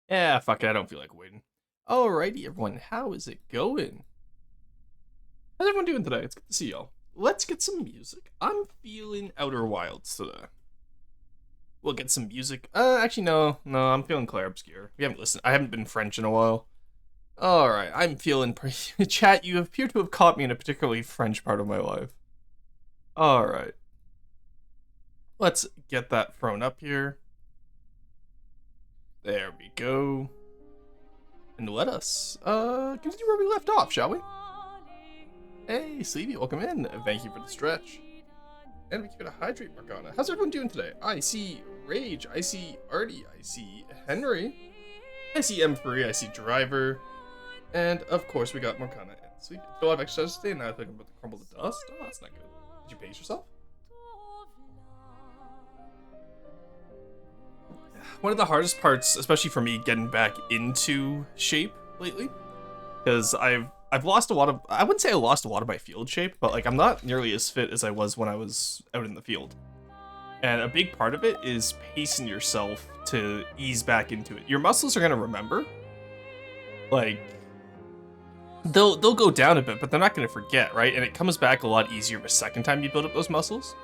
Yeah, fuck it, I don't feel like waiting. Alrighty, everyone, how is it going? How's everyone doing today? It's good to see y'all. Let's get some music. I'm feeling Outer Wilds today. We'll get some music. Actually, no, I'm feeling Clair Obscure. We haven't listened. I haven't been French in a while. Alright, I'm feeling pretty... Chat, you appear to have caught me in a particularly French part of my life. Alright. Let's get that thrown up here. There we go. And let us continue where we left off, shall we? Hey, Sleepy, welcome in. Thank you for the stretch. And we keep it a hydrate, Morgana. How's everyone doing today? I see Rage, I see Artie, I see Henry, I see M3, I see Driver, and of course we got Morgana and Sleepy. Still have exercise today, and now I think I'm about to crumble the dust. Oh, that's not good. Did you pace yourself? One of the hardest parts, especially for me, getting back into shape lately, because I've lost a lot of, I wouldn't say I lost a lot of my field shape, but like I'm not nearly as fit as I was when I was out in the field. And a big part of it is pacing yourself to ease back into it. Your muscles are gonna remember. Like they'll go down a bit, but they're not gonna forget, right? And it comes back a lot easier the second time you build up those muscles.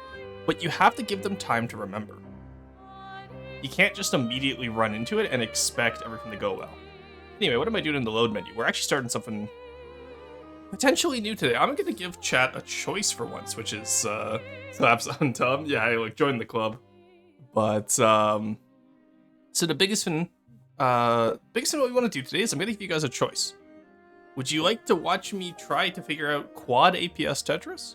But you have to give them time to remember. You can't just immediately run into it and expect everything to go well. Anyway, what am I doing in the load menu? We're actually starting something potentially new today. I'm gonna give chat a choice for once, which is slaps on Tom. Yeah, hey, like join the club. But so the biggest thing what we want to do today is I'm gonna give you guys a choice. Would you like to watch me try to figure out quad APS Tetris?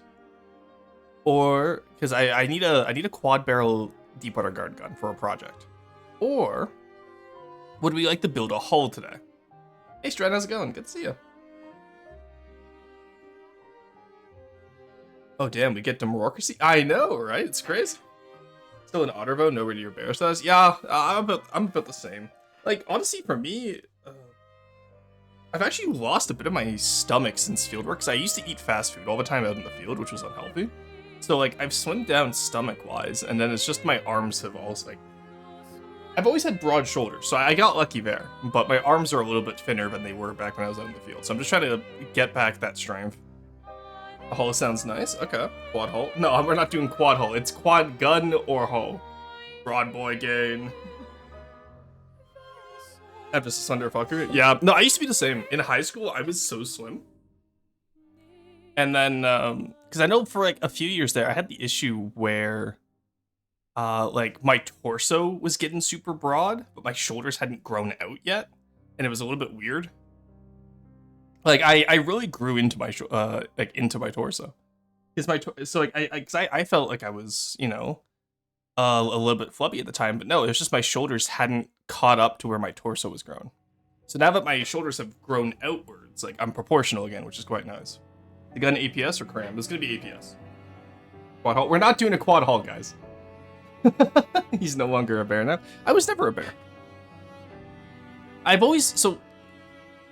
Or because I need a quad barrel deepwater guard gun for a project. Or would we like to build a hull today? Hey Strand, how's it going? Good to see you. Oh damn, we get democracy? I know, right? It's crazy. Still an Ottervo, nowhere near bear size. Yeah, I'm about the same. Like honestly, for me, I've actually lost a bit of my stomach since fieldwork. Because I used to eat fast food all the time out in the field, which was unhealthy. So like I've slimmed down stomach wise, and then it's just my arms have also like. I've always had broad shoulders, so I got lucky there. But my arms are a little bit thinner than they were back when I was out in the field. So I'm just trying to get back that strength. A hull sounds nice. Okay. Quad hull. No, we're not doing quad hull. It's quad gun or hull. Broad boy gain. Emphasis under fucker. Yeah. No, I used to be the same. In high school, I was so slim. And then, because I know for like a few years there, I had the issue where, like my torso was getting super broad, but my shoulders hadn't grown out yet, and it was a little bit weird. Like I really grew into my into my torso. I felt like I was, you know, a little bit flubby at the time, but no, it was just my shoulders hadn't caught up to where my torso was grown. So now that my shoulders have grown outwards, like I'm proportional again, which is quite nice. The gun APS or cram? It's gonna be APS. Quad haul. We're not doing a quad haul, guys. He's no longer a bear now. I was never a bear. I've always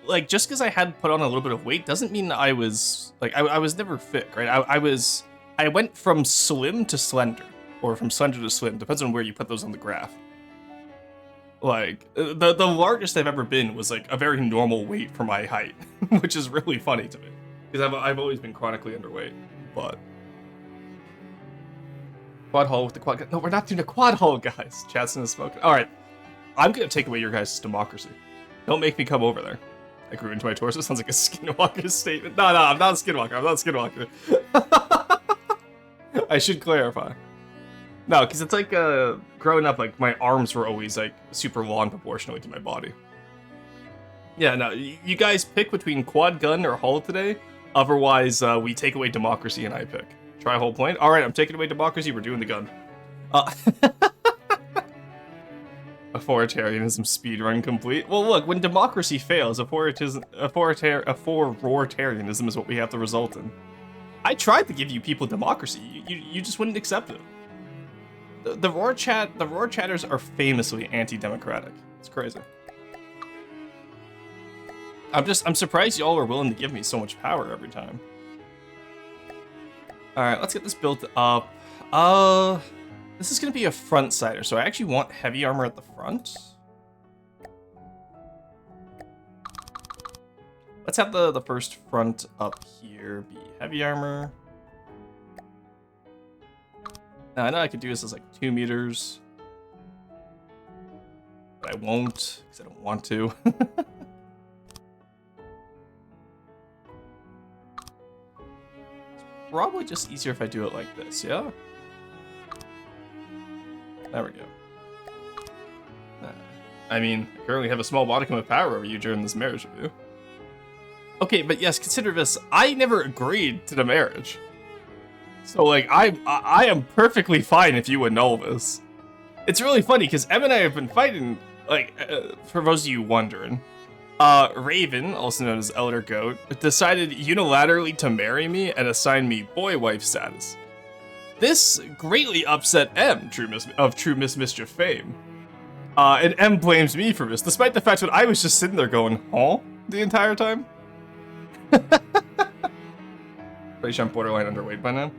like just because I had put on a little bit of weight doesn't mean I was like I was never fit, right? I went from slim to slender, or from slender to slim, depends on where you put those on the graph. Like the largest I've ever been was like a very normal weight for my height, which is really funny to me because I've always been chronically underweight. But quad hull with the quad. No, we're not doing a quad hull, guys. Chat's in the smoke. All right, I'm gonna take away your guys' democracy. Don't make me come over there. I grew into my torso. Sounds like a skinwalker statement. No, I'm not a skinwalker. I'm not a skinwalker. I should clarify. No, because it's like growing up, like my arms were always like super long proportionally to my body. Yeah, no, you guys pick between quad gun or hull today. Otherwise, we take away democracy and I pick. Try whole point. All right, I'm taking away democracy. We're doing the gun. Authoritarianism speedrun complete. Well, look, when democracy fails, authoritarianism is what we have to result in. I tried to give you people democracy. You just wouldn't accept it. The roar chatters are famously anti-democratic. It's crazy. I'm surprised y'all are willing to give me so much power every time. All right, let's get this built up. This is gonna be a front sider, so I actually want heavy armor at the front. let's have the first front up here be heavy armor. Now, I know I could do this as like 2 meters, but I won't because I don't want to. It's probably just easier if I do it like this, yeah? There we go. I mean, I currently have a small modicum of power over you during this marriage review. Okay, but yes, consider this. I never agreed to the marriage. So, like, I am perfectly fine if you annul this. It's really funny, because Em and I have been fighting, like, for those of you wondering. Raven, also known as Elder Goat, decided unilaterally to marry me and assign me boy-wife status. This greatly upset Em, of True Miss Mischief fame. And Em blames me for this, despite the fact that I was just sitting there going, huh? The entire time. Pretty sure I'm borderline underweight by now.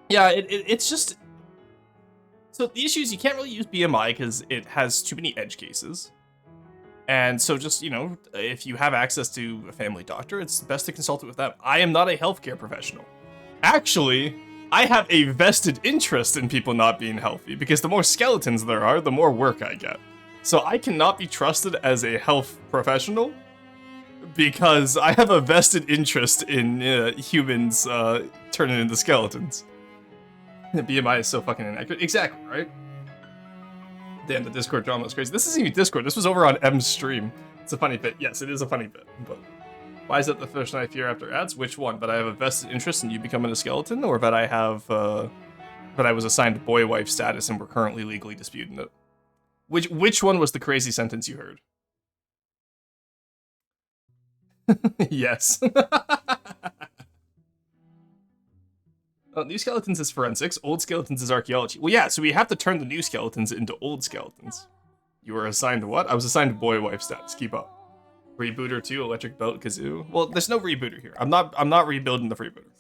Yeah, it's just... So the issue is you can't really use BMI because it has too many edge cases. And so just, you know, if you have access to a family doctor, it's best to consult it with them. I am not a healthcare professional. Actually, I have a vested interest in people not being healthy because the more skeletons there are, the more work I get. So I cannot be trusted as a health professional because I have a vested interest in humans turning into skeletons. The BMI is so fucking inaccurate. Exactly, right? Damn, the Discord drama is crazy. This isn't even Discord. This was over on M's stream. It's a funny bit. Yes, it is a funny bit. But why is that the first night I fear after ads? Which one? That I have a vested interest in you becoming a skeleton, or that I have that I was assigned boy wife status and we're currently legally disputing it? Which one was the crazy sentence you heard? Yes. New skeletons is forensics, old skeletons is archaeology. Well, yeah, so we have to turn the new skeletons into old skeletons. You were assigned what? I was assigned boy wife status. Keep up. Freebooter 2, electric belt kazoo. Well, there's no rebooter here. I'm not rebuilding the freebooter.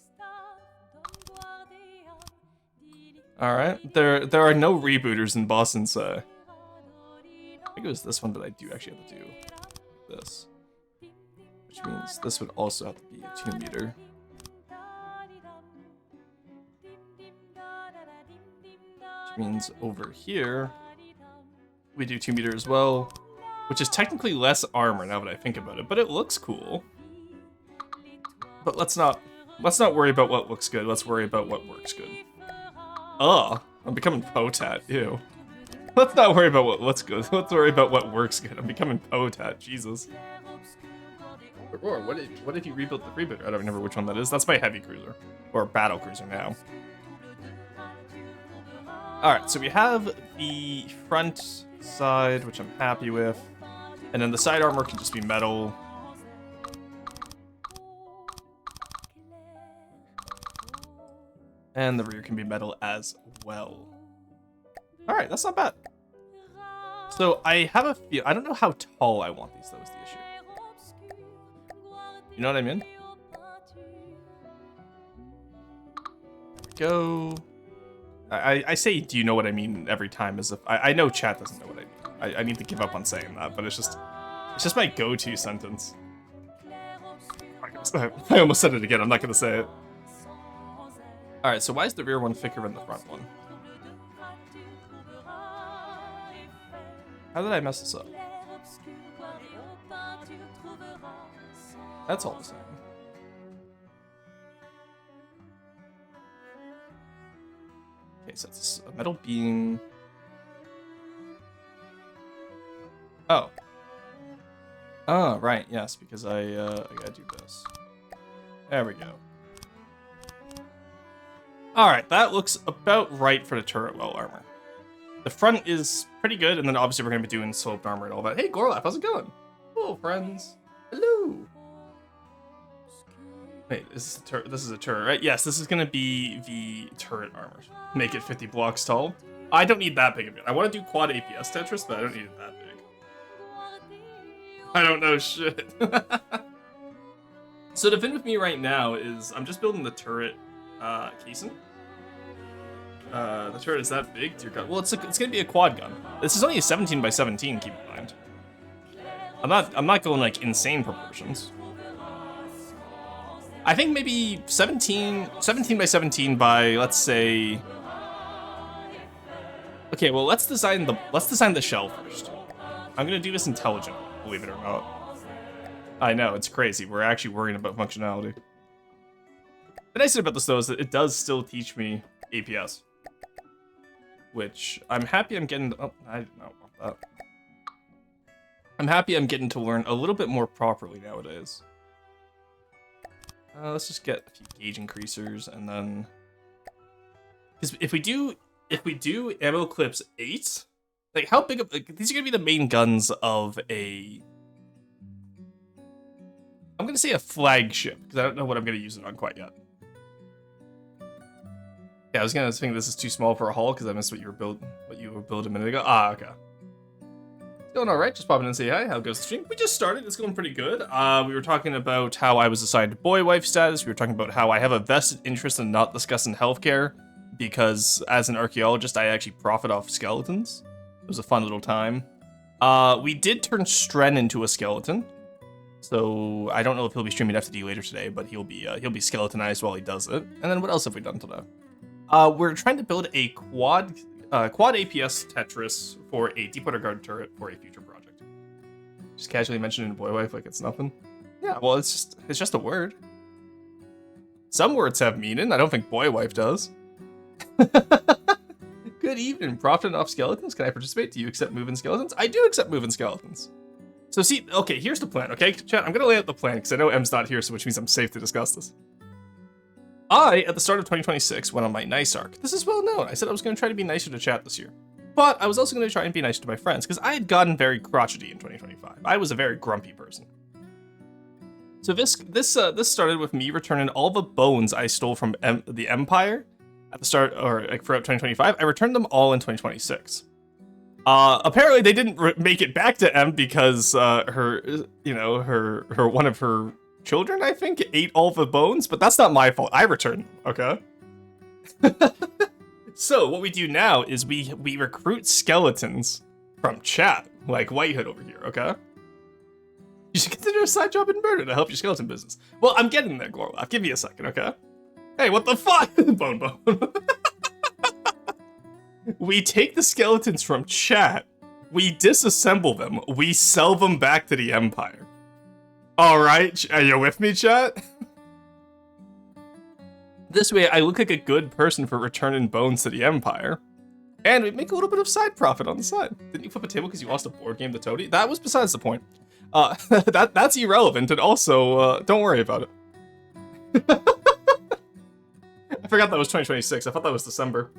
All right, there are no rebooters in Boston's. I think it was this one, but I do actually have to do this, which means this would also have to be a 2 meter. Means over here we do 2 meter as well, which is technically less armor now that I think about it, but it looks cool. But let's not worry about what looks good. Let's worry about what works good. I'm becoming Potat. Ew. Let's not worry about what looks good. Let's worry about what works good. I'm becoming Potat. Jesus. Roar, what if you rebuilt the freebooter? I don't remember which one that is. That's my heavy cruiser or battle cruiser now. Alright, so we have the front side, which I'm happy with. And then the side armor can just be metal. And the rear can be metal as well. Alright, that's not bad. So I have a feel... I don't know how tall I want these, though, is the issue. You know what I mean? There we go. I say, do you know what I mean every time, as if I know chat doesn't know what I mean. I need to give up on saying that, but it's just my go-to sentence. I almost said it again. I'm not gonna say it. All right, so why is the rear one thicker than the front one? How did I mess this up? That's all the same. Okay, so it's a metal beam. Oh. Oh, right, yes, because I gotta do this. There we go. Alright, that looks about right for the turret well armor. The front is pretty good, and then obviously we're gonna be doing sloped armor and all that. Hey, Gorlap, how's it going? Hello, friends. Hello. Wait, this is a turret, right? Yes, this is gonna be the turret armor. Make it 50 blocks tall. I don't need that big of it. I want to do quad APS Tetris, but I don't need it that big. I don't know shit. So the thing with me right now is I'm just building the turret casing. The turret is that big, dear God. Well, it's gonna be a quad gun. This is only a 17 by 17. Keep in mind. I'm not going like insane proportions. I think maybe 17 by 17 by, let's say... Okay, well, let's design the shell first. I'm gonna do this intelligently, believe it or not. I know, it's crazy. We're actually worrying about functionality. The nice thing about this, though, is that it does still teach me APS. Which, I'm happy I'm getting... Oh, I did not want that. I'm happy I'm getting to learn a little bit more properly nowadays. Let's just get a few gauge increasers, and then... Because if we do ammo clips 8, like, how big of... Like, these are gonna be the main guns of a... I'm gonna say a flagship, because I don't know what I'm gonna use it on quite yet. Yeah, I was gonna think this is too small for a hull, because I missed what you were building a minute ago. Ah, okay. Going all right, just popping in and say hi. How goes the stream? We just started, it's going pretty good. We were talking about how I was assigned boy-wife status. We were talking about how I have a vested interest in not discussing healthcare, because as an archaeologist, I actually profit off skeletons. It was a fun little time. We did turn Stren into a skeleton, so I don't know if he'll be streaming FTD later today, but he'll be skeletonized while he does it. And then what else have we done today? We're trying to build a quad APS Tetris for a Deepwater Guard turret for a future project. Just casually mentioned in boy-wife like it's nothing. Yeah, well, it's just a word. Some words have meaning. I don't think boy-wife does. Good evening. Profiting off skeletons? Can I participate? Do you accept moving skeletons? I do accept moving skeletons. So see, okay, here's the plan, okay? Chat, I'm gonna lay out the plan, because I know M's not here, so which means I'm safe to discuss this. At the start of 2026, went on my nice arc. This is well known. I said I was going to try to be nicer to chat this year. But I was also going to try and be nicer to my friends, because I had gotten very crotchety in 2025. I was a very grumpy person. So this started with me returning all the bones I stole from the Empire at the start, or like throughout 2025. I returned them all in 2026. Apparently they didn't make it back to M because her one of her children, I think, ate all the bones, but that's not my fault. I returned them, okay? So what we do now is we recruit skeletons from chat, like Whitehood over here, okay? You should consider a side job in murder to help your skeleton business. Well, I'm getting there, Glorlaugh. Give me a second, okay? Hey, what the fuck? Bone. We take the skeletons from chat, we disassemble them, we sell them back to the Empire. Alright, are you with me, chat? This way, I look like a good person for returning bones to the Empire. And we make a little bit of side profit on the side. Didn't you flip a table because you lost a board game to Toady? That was besides the point. That's irrelevant, and also, don't worry about it. I forgot that was 2026. I thought that was December.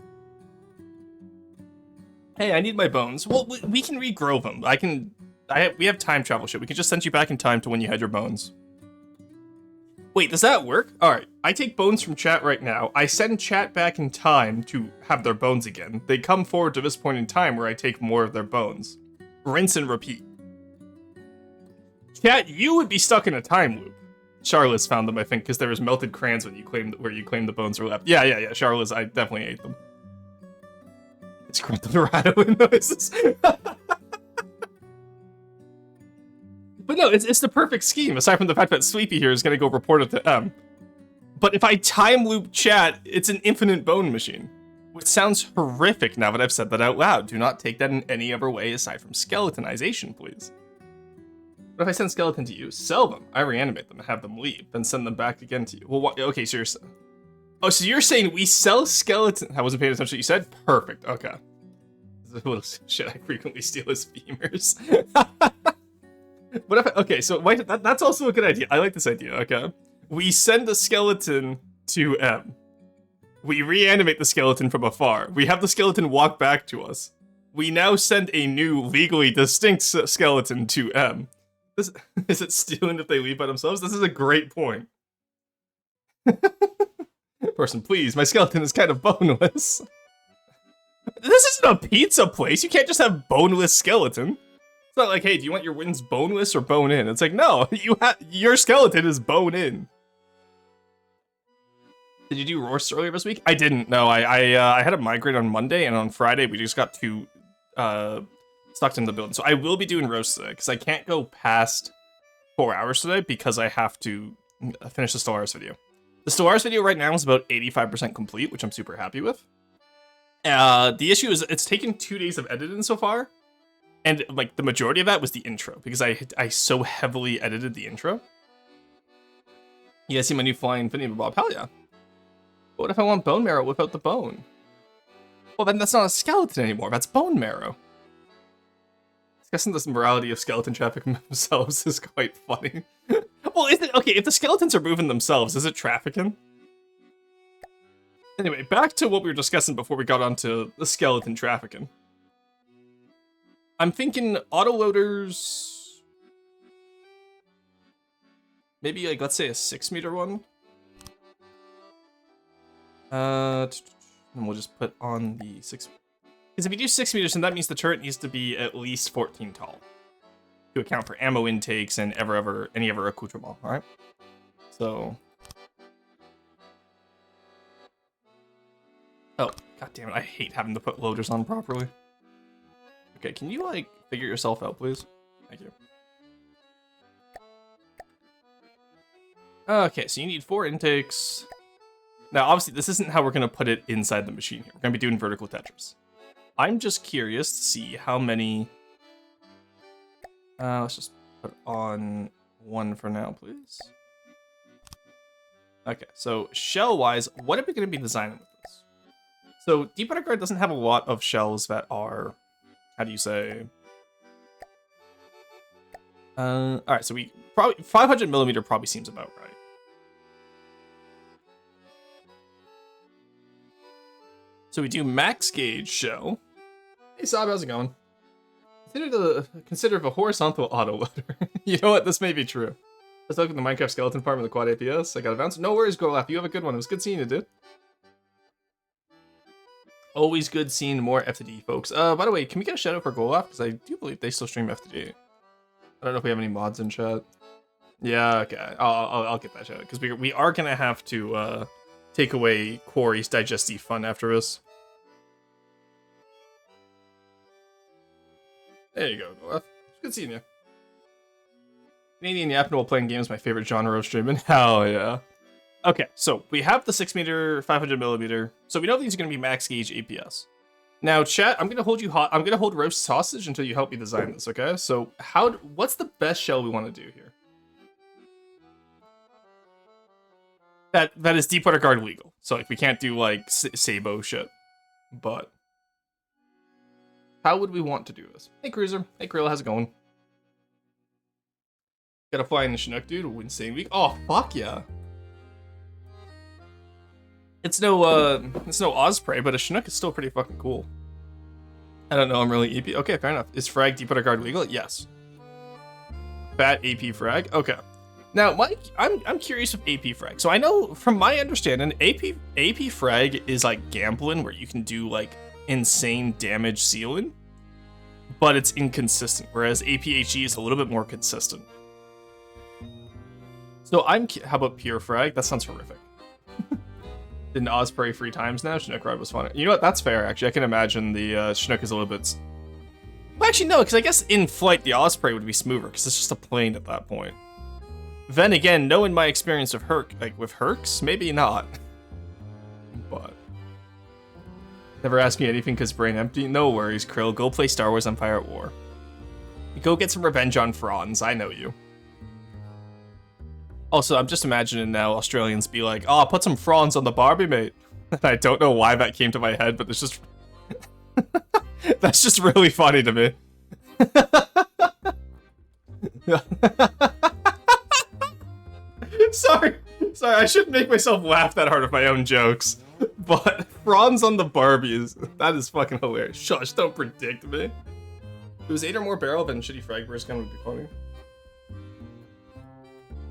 Hey, I need my bones. Well, we can regrow them. We have time travel shit. We can just send you back in time to when you had your bones. Wait, does that work? Alright, I take bones from chat right now. I send chat back in time to have their bones again. They come forward to this point in time where I take more of their bones. Rinse and repeat. Chat, you would be stuck in a time loop. Charlotte's found them, I think, because there was melted crayons when you claimed the bones were left. Yeah, Charlotte's, I definitely ate them. It's the rattling noises. But no, it's the perfect scheme, aside from the fact that Sleepy here is going to go report it to M. But if I time loop chat, it's an infinite bone machine. Which sounds horrific now that I've said that out loud. Do not take that in any other way aside from skeletonization, please. But if I send skeleton to you, sell them. I reanimate them and have them leave, then send them back again to you. Well, what? Okay, so you're saying we sell skeleton... I wasn't paying attention to what you said? Perfect, okay. This is a little shit, I frequently steal his femurs. But okay, so that's also a good idea. I like this idea, okay? We send the skeleton to M. We reanimate the skeleton from afar. We have the skeleton walk back to us. We now send a new, legally distinct skeleton to M. Is it stealing if they leave by themselves? This is a great point. Person, please, my skeleton is kind of boneless. This isn't a pizza place. You can't just have boneless skeleton. It's not like, hey, do you want your wings boneless or bone in? It's like, no, your skeleton is bone in. Did you do roast earlier this week? I didn't. No, I had a migraine on Monday, and on Friday we just got too stuck in the building. So I will be doing roast today because I can't go past 4 hours today because I have to finish the Stellaris video. The Stellaris video right now is about 85% complete, which I'm super happy with. The issue is it's taken 2 days of editing so far, and like the majority of that was the intro because I so heavily edited the intro. You guys see my new flying Infinity Bob? Hell yeah. But what if I want bone marrow without the bone? Well, then that's not a skeleton anymore. That's bone marrow. Discussing this morality of skeleton trafficking themselves is quite funny. Well, is it okay if the skeletons are moving themselves? Is it trafficking? Anyway, back to what we were discussing before we got onto the skeleton trafficking. I'm thinking autoloaders. Maybe like let's say a 6-meter one. And we'll just put on the 6. Because if you do 6 meters, then that means the turret needs to be at least 14 tall to account for ammo intakes and any other accoutrement. All right. So. Oh, god damn it! I hate having to put loaders on properly. Okay, can you like figure yourself out, please? Thank you. Okay, so you need 4 intakes. Now, obviously, this isn't how we're going to put it inside the machine here. We're going to be doing vertical Tetris. I'm just curious to see how many... let's just put on 1 for now, please. Okay, so shell-wise, what are we going to be designing with this? So, Deep Water Guard doesn't have a lot of shells that are... How do you say... Alright, so we probably... 500mm probably seems about right. So we do max gauge shell. Hey Saab, how's it going? Consider a horizontal autoloader. You know what? This may be true. Let's look at the Minecraft skeleton farm in the quad APS. I got a bounce. No worries, Golaf. You have a good one. It was good seeing you, dude. Always good seeing more FTD, folks. By the way, can we get a shout out for Golaf? Because I do believe they still stream FTD. I don't know if we have any mods in chat. Yeah, okay. I'll get that shout out because we are gonna have to take away Quarry's digestive fun after this. There you go, Golaf. It's good seeing you. Canadian yapping while playing games, my favorite genre of streaming. Hell yeah. Okay, so we have the 6-meter, 500mm. So we know these are going to be max gauge APS. Now, chat, I'm going to hold you hot. I'm going to hold roast hostage until you help me design this, okay? So what's the best shell we want to do here? That is Deep Water Guard legal. So like we can't do like Sabo shit. But how would we want to do this? Hey Cruiser. Hey Krill, how's it going? Gotta fly in the Chinook, dude. Insane week. Oh, fuck yeah. It's no Osprey, but a Chinook is still pretty fucking cool. I don't know, I'm really EP. Okay, fair enough. Is frag Deep Water Guard legal? Yes. Fat AP frag? Okay. Now, Mike, I'm curious with AP frag. So I know, from my understanding, AP frag is like gambling, where you can do like insane damage ceiling, but it's inconsistent, whereas APHE is a little bit more consistent. So how about pure frag? That sounds horrific. Didn't Osprey 3 times now? Chinook ride was fun. You know what? That's fair, actually. I can imagine the Chinook is a little bit... Well, actually, no, because I guess in flight, the Osprey would be smoother, because it's just a plane at that point. Then again, knowing my experience of with Hercs, maybe not. But... Never ask me anything because brain empty? No worries, Krill. Go play Star Wars Empire at War. Go get some revenge on Franz. I know you. Also, I'm just imagining now Australians be like, oh, put some Franz on the Barbie, mate. And I don't know why that came to my head, but it's just... That's just really funny to me. Sorry, I shouldn't make myself laugh that hard at my own jokes. But Franz on the Barbie that is fucking hilarious. Shush, don't predict me. If it was 8 or more barrel, then shitty frag burst gun would be funny.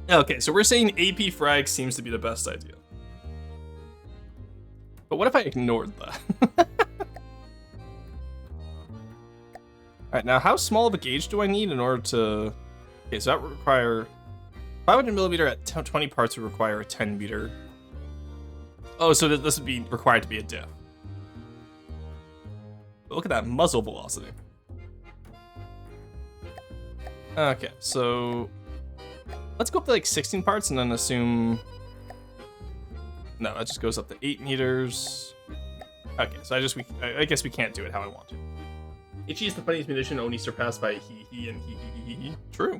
Okay, so we're saying AP frag seems to be the best idea. But what if I ignored that? Alright, now how small of a gauge do I need in order to... Okay, so that would require... 500mm at 20 parts would require a 10-meter. Oh, so this would be required to be a diff. But look at that muzzle velocity. Okay, so... Let's go up to like 16 parts and then assume... No, that just goes up to 8 meters. Okay, so I guess we can't do it how I want to. Ichi is the funniest munition, only surpassed by he and he. True.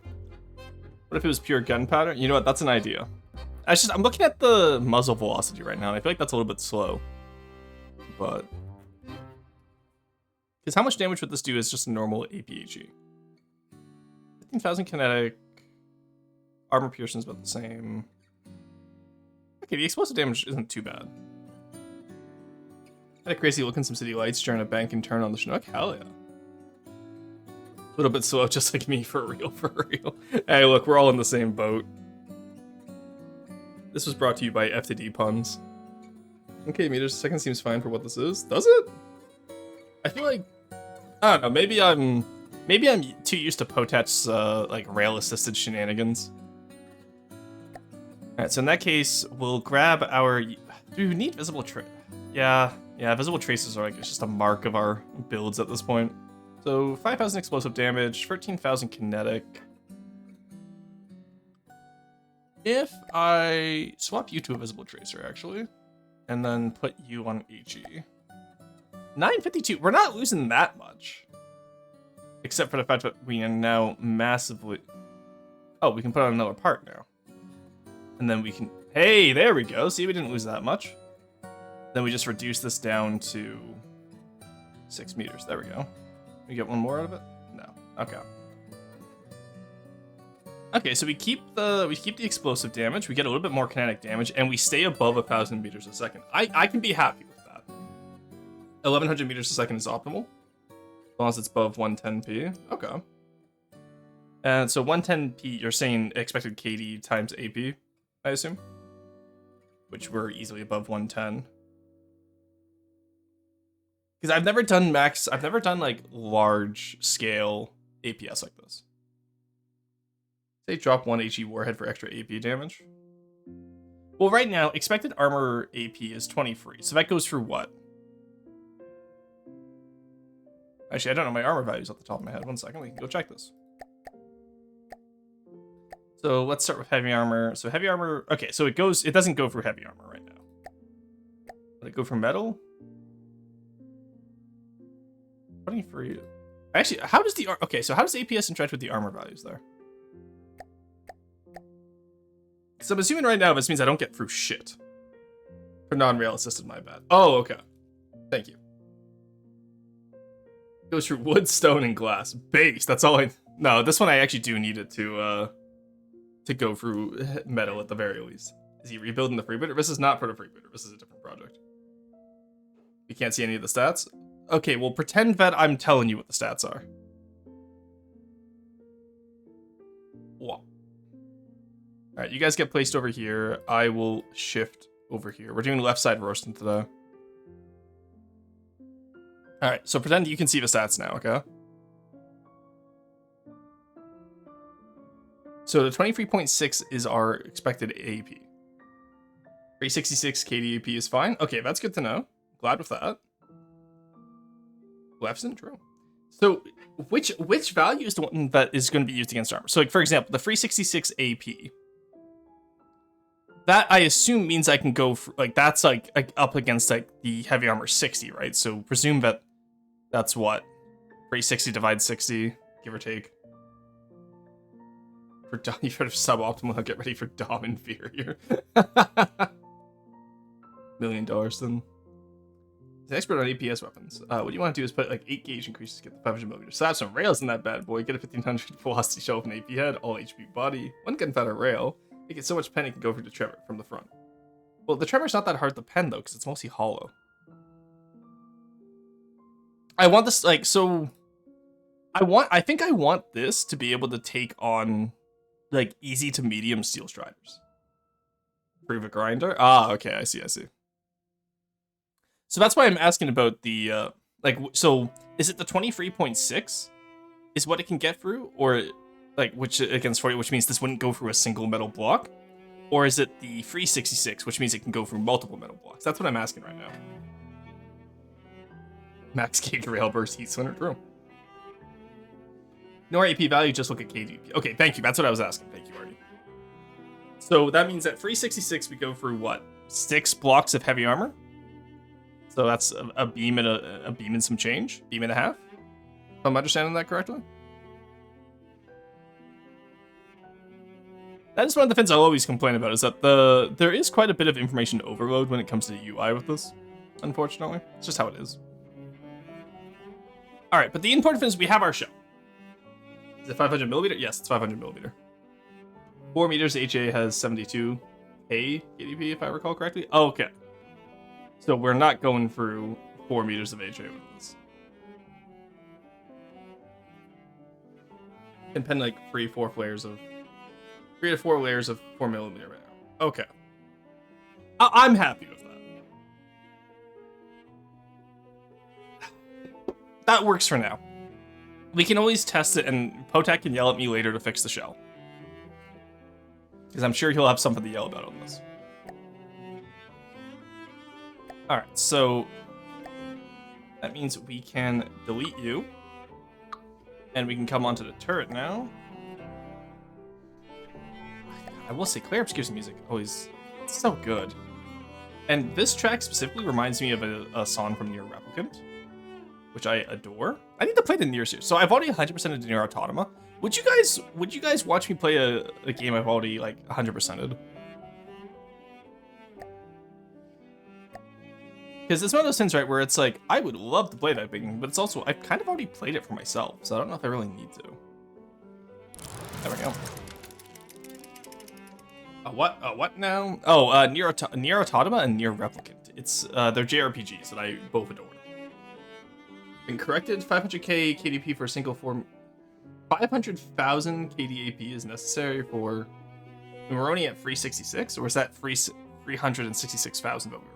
What if it was pure gunpowder? You know what? That's an idea. I'm looking at the muzzle velocity right now, and I feel like that's a little bit slow. But because how much damage would this do as just a normal APHE? 15,000 kinetic. Armor piercing is about the same. Okay, the explosive damage isn't too bad. Had a crazy look in some city lights during a bank and turn on the Chinook. Hell yeah. A little bit slow, just like me, for real, for real. Hey, look, we're all in the same boat. This was brought to you by F2D puns. Okay, meters a second seems fine for what this is. Does it? I feel like, I don't know, maybe I'm too used to Potet's like rail-assisted shenanigans. Alright, so in that case, we'll grab our... Do we need visible trace? Yeah, visible traces are like, it's just a mark of our builds at this point. So 5,000 explosive damage, 13,000 kinetic. If I swap you to a visible tracer, actually, and then put you on HE. 952, we're not losing that much. Except for the fact that we are now massively... Oh, we can put on another part now. And then we can... Hey, there we go. See, we didn't lose that much. Then we just reduce this down to 6 meters. There we go. We get one more out of it? No. Okay. Okay, so we keep the explosive damage. We get a little bit more kinetic damage, and we stay above 1,000 meters a second. I can be happy with that. 1,100 meters a second is optimal, as long as it's above 110p. Okay. And so 110p, you're saying expected KD times AP, I assume, which we're easily above 110. Because I've never done like large scale APS like this. Say drop 1 HE warhead for extra AP damage. Well, right now, expected armor AP is 23, so that goes through what? Actually, I don't know my armor values off the top of my head. 1 second, we can go check this. So let's start with heavy armor. So heavy armor, okay, so it doesn't go through heavy armor right now. Would it go for metal? 23. Actually, how does so how does APS interact with the armor values there? So I'm assuming right now this means I don't get through shit. For non-rail assisted, my bad. Oh, okay. Thank you. Goes through wood, stone, and glass. Base, that's all No, this one I actually do need it to go through metal at the very least. Is he rebuilding the Freebooter? This is not for the Freebooter. This is a different project. You can't see any of the stats? Okay, well, pretend that I'm telling you what the stats are. What? Alright, you guys get placed over here. I will shift over here. We're doing left side roasting today. Alright, so pretend you can see the stats now, okay? So the 23.6 is our expected AP. 366 KDAP is fine. Okay, that's good to know. Glad with that. Left's in, true. So which value is the one that is going to be used against armor? So like, for example, the 366 AP. That I assume means I can go for, like, that's like up against like the heavy armor 60, right? So presume that that's what 360 divides 60, give or take. For Dom, you've heard of suboptimal. I'll get ready for Dom inferior. $1 million then. He's an expert on APS weapons. What you want to do is put like 8 gauge increases to get the 500 millimeters. Slap some rails in that bad boy. Get a 1500 velocity shell with an AP head, all HP body, 1 gunpowder rail. Make it so much pen it can go through the tremor from the front. Well, the tremor's not that hard to pen though, because it's mostly hollow. I want this like so. I think I want this to be able to take on like easy to medium steel striders. Prove a grinder. Ah, okay, I see. So that's why I'm asking about the, so is it the 23.6 is what it can get through? Or, like, which against 40, which means this wouldn't go through a single metal block? Or is it the 366, which means it can go through multiple metal blocks? That's what I'm asking right now. Max gauge railburst heat splinter, true. No AP value, just look at KGP. Okay, thank you, that's what I was asking. Thank you, Artie. So that means at free 66 we go through what? 6 blocks of heavy armor. So that's a beam and a beam and some change, beam and a half. If I'm understanding that correctly. That is one of the things I'll always complain about, is that there is quite a bit of information overload when it comes to the UI with this, unfortunately. It's just how it is. Alright, but the important thing is we have our shell. Is it 500 millimeter? Yes, it's 500 millimeter. 4 meters, HA has 72K KDP, if I recall correctly. Oh, okay. So we're not going through 4 meters of HA with this. Can pen like 3 to 4 layers of 4 millimeter right now. Okay. I'm happy with that. That works for now. We can always test it, and Potak can yell at me later to fix the shell. Because I'm sure he'll have something to yell about on this. Alright, so that means we can delete you. And we can come onto the turret now. I will say, Claire Obscure's music always, it's so good. And this track specifically reminds me of a song from Nier Replicant, which I adore. I need to play the Nier series. So I've already 100%ed the Nier Automata. Would you guys watch me play a game I've already like 100%ed? Because it's one of those things, right, where it's like, I would love to play that thing, but it's also, I've kind of already played it for myself, so I don't know if I really need to. There we go. What now? Oh, Nier Automata and Nier Replicant. It's, they're JRPGs that I both adore. Been corrected, 500k KDP for a single form. 500,000 KDAP is necessary for... And we're only at 366, or is that 366,000 that we were at?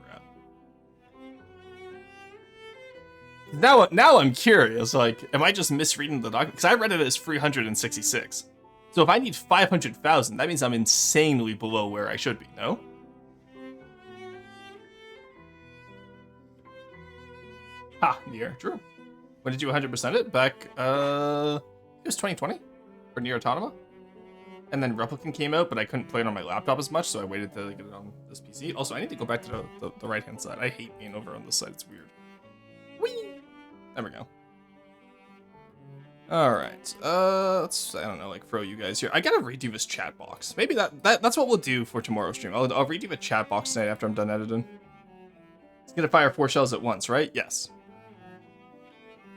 Now I'm curious, like, am I just misreading the document? Because I read it as 366. So if I need 500,000, that means I'm insanely below where I should be, no? Ha, Nier, true. When did you 100% it? Back, it was 2020 for Nier Automata. And then Replicant came out, but I couldn't play it on my laptop as much, so I waited to get it on this PC. Also, I need to go back to the right-hand side. I hate being over on this side, it's weird. Whee! There we go. Alright, let's, I don't know, like, throw you guys here. I gotta redo this chat box. Maybe that's what we'll do for tomorrow's stream. I'll redo the chat box tonight after I'm done editing. It's gonna fire 4 shells at once, right? Yes.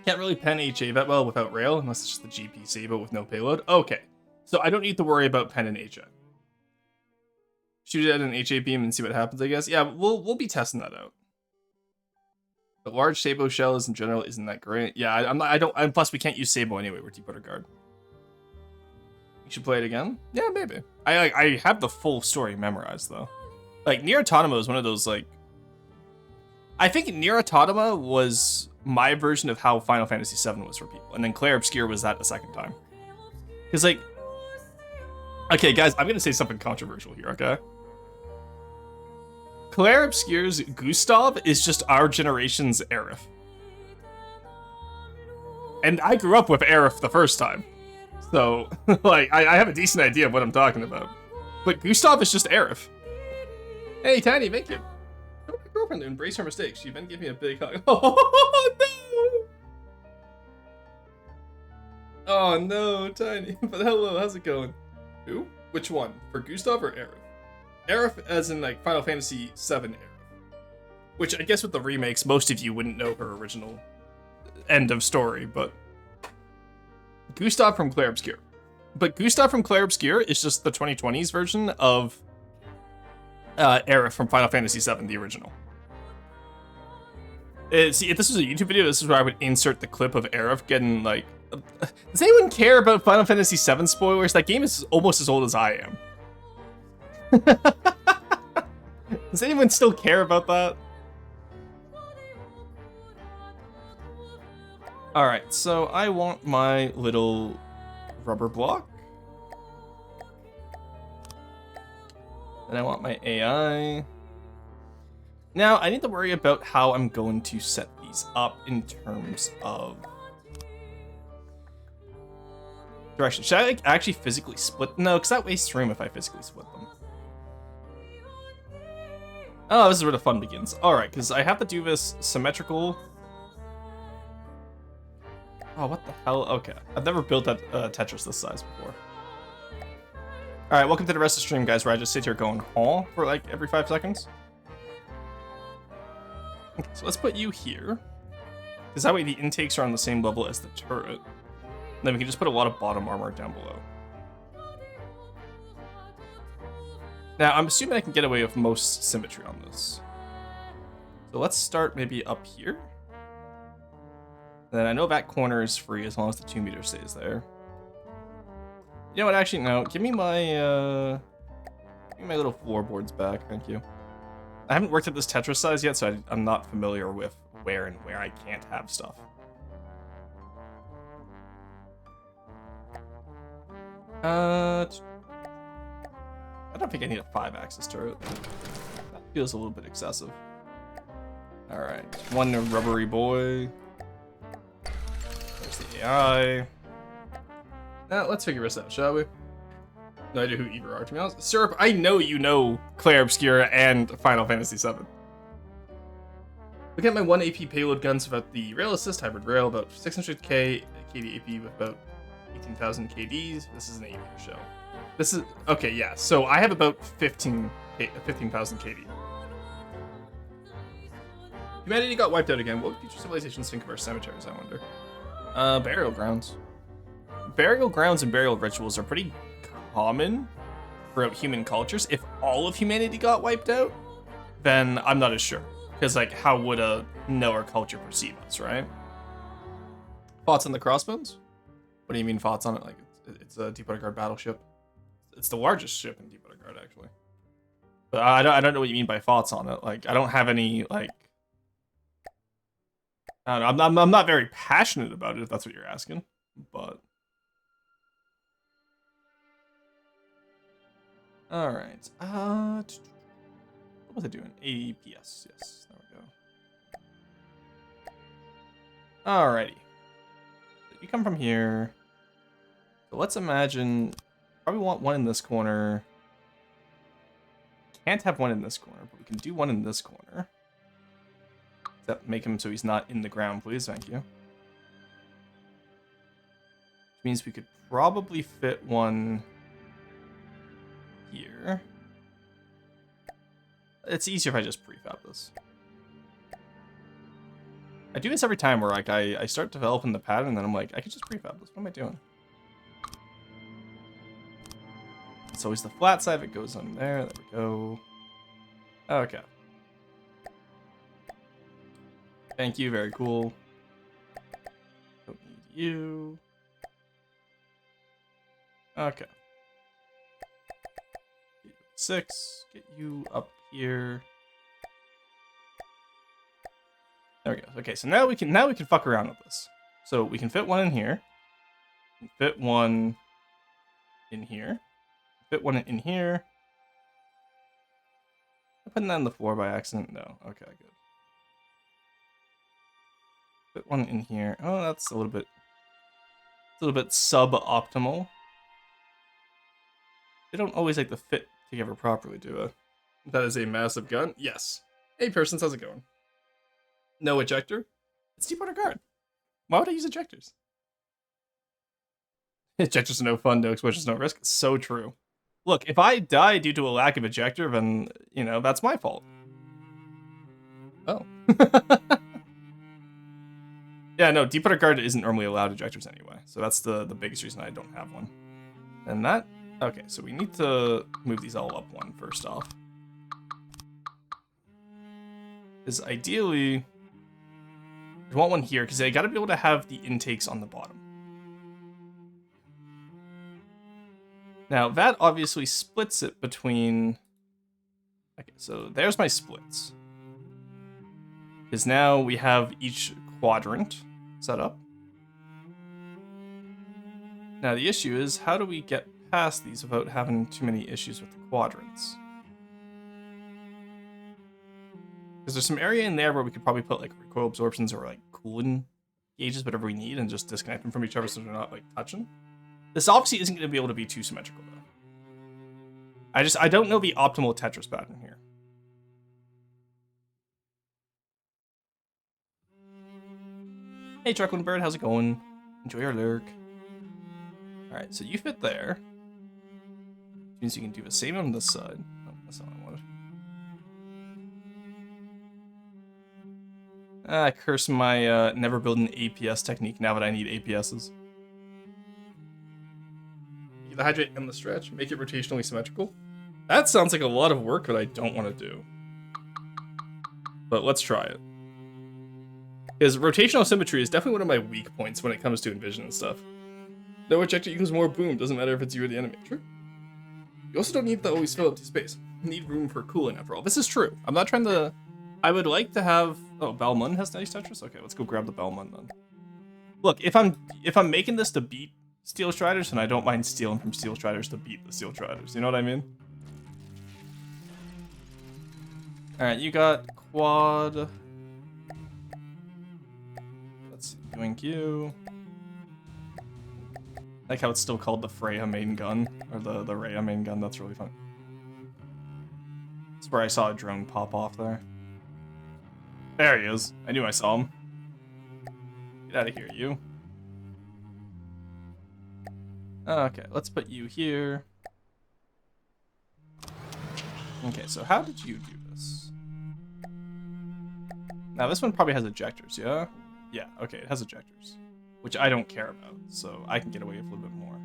Can't really pen HA that well without rail, unless it's just the GPC, but with no payload. Okay, so I don't need to worry about pen and HA. Shoot it at an HA beam and see what happens, I guess. Yeah, we'll be testing that out. The large Sabo shells in general isn't that great. Yeah, plus we can't use Sabo anyway, we're Deep Water Guard. You should play it again? Yeah, maybe. I have the full story memorized, though. Like, Nier Automata is one of those, like... I think Nier Automata was my version of how Final Fantasy VII was for people, and then Claire Obscure was that a second time. Because, like... Okay, guys, I'm gonna say something controversial here, okay? Claire Obscure's Gustav is just our generation's Aerith. And I grew up with Aerith the first time. So, like, I have a decent idea of what I'm talking about. But Gustav is just Aerith. Hey, Tiny, thank you. Tell my girlfriend to embrace her mistakes. You've been giving me a big hug. Oh, no! Oh, no, Tiny. But hello, how's it going? Who? Which one? For Gustav or Aerith? Aerith as in, like, Final Fantasy VII Aerith. Which, I guess with the remakes, most of you wouldn't know her original end of story, but... Gustav from Claire Obscure. But Gustav from Claire Obscure is just the 2020s version of Aerith from Final Fantasy VII, the original. See, if this was a YouTube video, this is where I would insert the clip of Aerith getting, like... Does anyone care about Final Fantasy VII spoilers? That game is almost as old as I am. Does anyone still care about that? Alright, so I want my little rubber block. And I want my AI. Now, I need to worry about how I'm going to set these up in terms of direction. Should I, like, actually physically split? No, because that wastes room if I physically split them. Oh, this is where the fun begins. Alright, because I have to do this symmetrical. Oh, what the hell? Okay. I've never built that Tetris this size before. Alright, welcome to the rest of the stream, guys, where I just sit here going, huh? For like every 5 seconds. Okay, so let's put you here. Because that way the intakes are on the same level as the turret. And then we can just put a lot of bottom armor down below. Now, I'm assuming I can get away with most symmetry on this. So let's start maybe up here. Then I know that corner is free as long as the 2 meter stays there. You know what, actually, no. Give me my little floorboards back, thank you. I haven't worked at this Tetris size yet, so I'm not familiar with where I can't have stuff. I don't think I need a 5-axis turret. That feels a little bit excessive. Alright, one rubbery boy. There's the AI. Now, let's figure this out, shall we? No idea who either are, to be honest. Syrup, I know you know Claire Obscura and Final Fantasy VII. Look at my 1 AP payload guns without the rail assist, hybrid rail, about 600k KD AP with about 18,000 KDs. This is an AP shell. This is, okay, yeah, so I have about 15,000 KD. Humanity got wiped out again. What would future civilizations think of our cemeteries, I wonder? Burial grounds. Burial grounds and burial rituals are pretty common throughout human cultures. If all of humanity got wiped out, then I'm not as sure. Because, like, how would a knower culture perceive us, right? Thoughts on the crossbones? What do you mean thoughts on it? Like, it's a Deepwater Guard battleship. It's the largest ship in Deepwater Guard, actually. But I don't know what you mean by thoughts on it. Like, I don't have any, like... I don't know, I'm not very passionate about it, if that's what you're asking. But... Alright. What was I doing? APS, yes. There we go. Alrighty. You come from here. So let's imagine... Probably want one in this corner. Can't have one in this corner, but we can do one in this corner. Except make him so he's not in the ground, please. Thank you. Which means we could probably fit one... here. It's easier if I just prefab this. I do this every time where like I start developing the pattern and then I'm like, I could just prefab this. What am I doing? It's always the flat side that goes on there. There we go. Okay. Thank you, very cool. Don't need you. Okay. 6, get you up here. There we go. Okay, so now we can fuck around with this. So we can fit one in here. Fit one in here. Fit one in here. I'm putting that on the floor by accident. No. Okay, good. Fit one in here. Oh, that's a little bit suboptimal. They don't always like to fit together properly, do it. That is a massive gun. Yes. Hey, persons, how's it going? No ejector. It's Deepwater Guard. Why would I use ejectors? Ejectors are no fun, no explosions, no risk. So true. Look, if I die due to a lack of ejector, then, you know, that's my fault. Oh. Yeah, no, Deepwater Guard isn't normally allowed ejectors anyway. So that's the biggest reason I don't have one. And that... Okay, so we need to move these all up one first off. Because ideally... I want one here, because I gotta be able to have the intakes on the bottom. Now, that obviously splits it between... Okay, so there's my splits. Because now we have each quadrant set up. Now, the issue is, how do we get past these without having too many issues with the quadrants? Because there's some area in there where we could probably put, like, recoil absorptions or, like, cooling gauges, whatever we need, and just disconnect them from each other so they're not, like, touching. This obviously isn't going to be able to be too symmetrical, though. I don't know the optimal Tetris pattern here. Hey, Truckling Bird, how's it going? Enjoy your lurk. Alright, so you fit there. Which means you can do the same on this side. Oh, that's not what I wanted. Ah, curse my never build an APS technique now that I need APSs. The hydrate and the stretch, make it rotationally symmetrical. That sounds like a lot of work that I don't want to do. But let's try it. Because rotational symmetry is definitely one of my weak points when it comes to Envision and stuff. No ejector equals more boom, doesn't matter if it's you or the enemy. True. You also don't need to always fill up the space. You need room for cooling after all. This is true. I'm not trying to... I would like to have... Oh, Balmun has nice Tetris? Okay, let's go grab the Balmun then. Look, if I'm making this to beat Steel Striders, then I don't mind stealing from Steel Striders to beat the Steel Striders. You know what I mean? Alright, you got quad. Let's see, doink you. I like how it's still called the Freya main gun, or the Rhea main gun. That's really fun. That's where I saw a drone pop off there. There he is. I knew I saw him. Get out of here, you. Okay, let's put you here. Okay, so how did you do this? Now this one probably has ejectors, yeah? Yeah, okay, it has ejectors. Which I don't care about, so I can get away with a little bit more.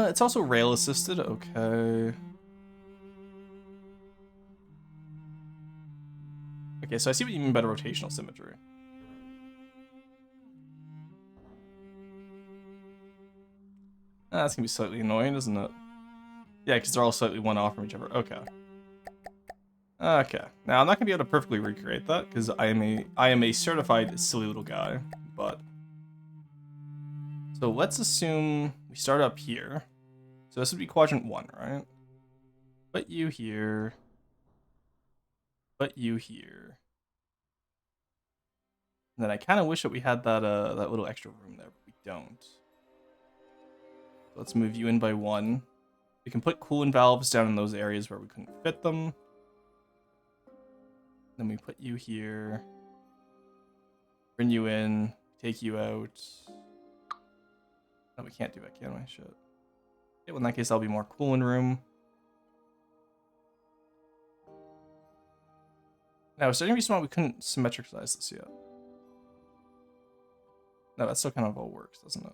It's also rail assisted, okay. Okay, so I see what you mean by the rotational symmetry. That's gonna be slightly annoying, isn't it? Yeah, because they're all slightly one off from each other. Okay. Okay. Now I'm not gonna be able to perfectly recreate that because I am a certified silly little guy. But so let's assume we start up here. So this would be quadrant 1, right? Put you here. Put you here. And then I kind of wish that we had that that little extra room there, but we don't. Let's move you in by 1. We can put coolant valves down in those areas where we couldn't fit them. Then we put you here. Bring you in. Take you out. No, we can't do that, can we? Shit. Okay, well, in that case, that'll be more coolant room. Now, is there any reason why we couldn't symmetricize this yet? No, that still kind of all works, doesn't it?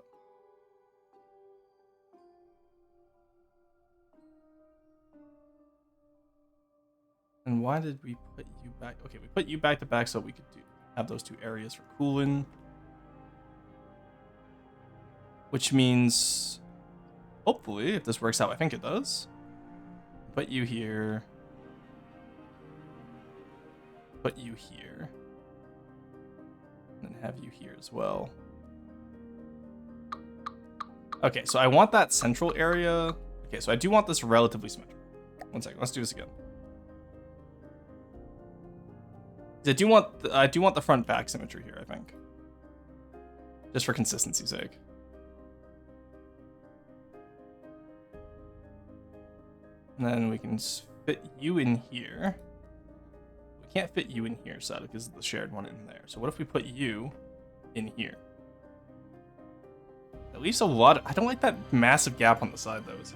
And why did we put you back? Okay, we put you back to back so we could have those 2 areas for cooling. Which means, hopefully, if this works out, I think it does. Put you here. Put you here. And then have you here as well. Okay, so I want that central area. Okay, so I do want this relatively symmetrical. One second, let's do this again. I do want the front back symmetry here, I think. Just for consistency's sake. And then we can fit you in here. We can't fit you in here, sadly, because of the shared one in there. So what if we put you in here? At least a lot. I don't like that massive gap on the side, though. It's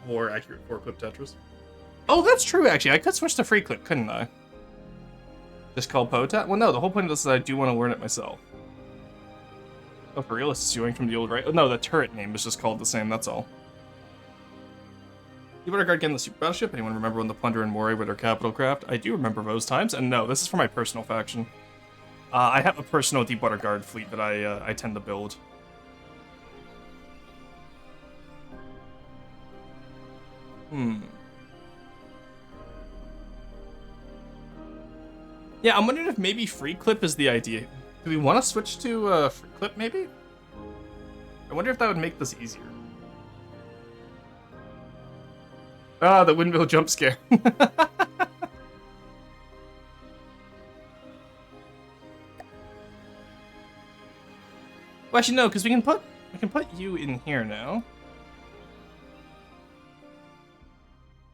more accurate 4-clip Tetris. Oh, that's true, actually. I could switch to free clip, couldn't I? Just called Potat? Well, no, the whole point of this is I do want to learn it myself. Oh, for real? It's suing from the old right? Oh, no, the turret name was just called the same, that's all. You better guard getting the super battleship. Anyone remember when the Plunder and Moray were their capital craft? I do remember those times, and no, this is for my personal faction. I have a personal Deepwater Guard fleet that I tend to build. Yeah, I'm wondering if maybe free clip is the idea. Do we want to switch to free clip, maybe? I wonder if that would make this easier. Ah, the windmill jump scare. Well, actually, no, because we can put you in here now.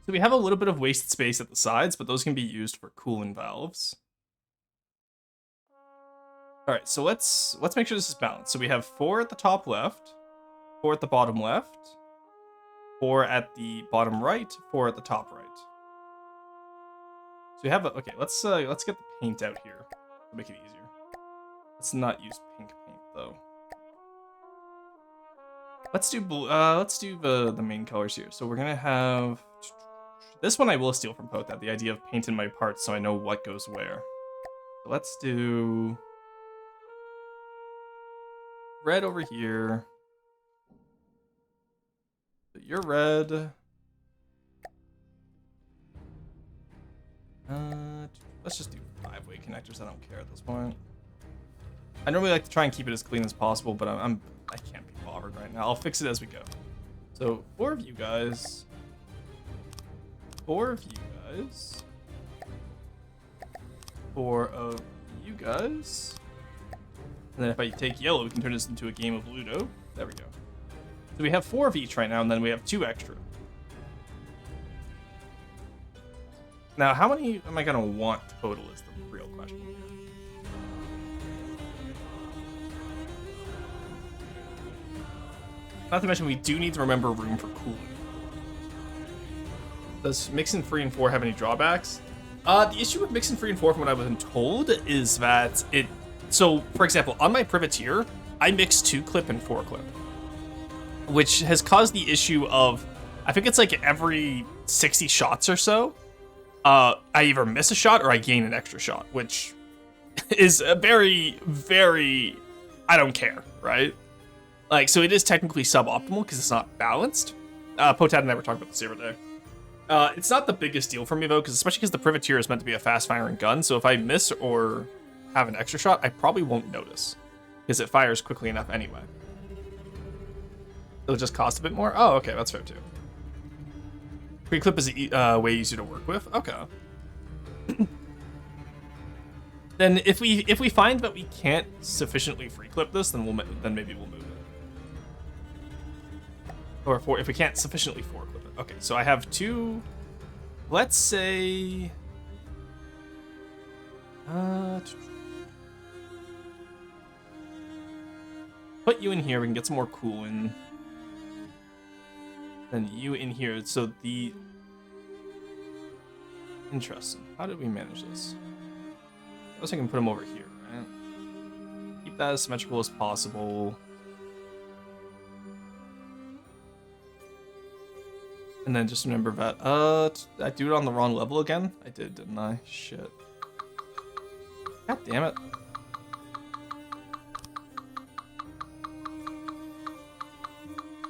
So we have a little bit of wasted space at the sides, but those can be used for coolant valves. All right, so let's make sure this is balanced. So we have 4 at the top left, 4 at the bottom left, 4 at the bottom right, 4 at the top right. So we have okay. Let's get the paint out here to make it easier. Let's not use pink paint though. Let's do the main colors here. So we're gonna have this one. I will steal from Potat, the idea of painting my parts so I know what goes where. So let's do red over here. So you're red. Let's just do 5-way connectors. I don't care at this point. I normally like to try and keep it as clean as possible, but I can't be bothered right now. I'll fix it as we go. So 4 of you guys. 4 of you guys. 4 of you guys. And then if I take yellow, we can turn this into a game of Ludo. There we go. So we have 4 of each right now, and then we have 2 extra. Now, how many am I going to want total is the real question here. Not to mention, we do need to remember room for cooling. Does mixing 3 and 4 have any drawbacks? The issue with mixing 3 and 4, from what I've been told, is that it... So, for example, on my privateer, I mix 2-clip and 4-clip, which has caused the issue of, I think it's like every 60 shots or so, I either miss a shot or I gain an extra shot, which is a very, very, I don't care, right? Like, so it is technically suboptimal because it's not balanced. Potat and I were talking about this the other day. It's not the biggest deal for me though, especially because the privateer is meant to be a fast-firing gun, so if I miss or have an extra shot, I probably won't notice because it fires quickly enough anyway. It'll just cost a bit more. Oh, okay, that's fair too. Pre-clip is way easier to work with. Okay. Then if we find that we can't sufficiently free clip this, then maybe we'll move it. Or if we can't sufficiently four clip it. Okay, so I have 2. Let's say. Put you in here. We can get some more cooling. Then you in here. So the... Interesting. How did we manage this? I guess I can put them over here, right? Keep that as symmetrical as possible. And then just remember that... Did I do it on the wrong level again? I did, didn't I? Shit. God damn it.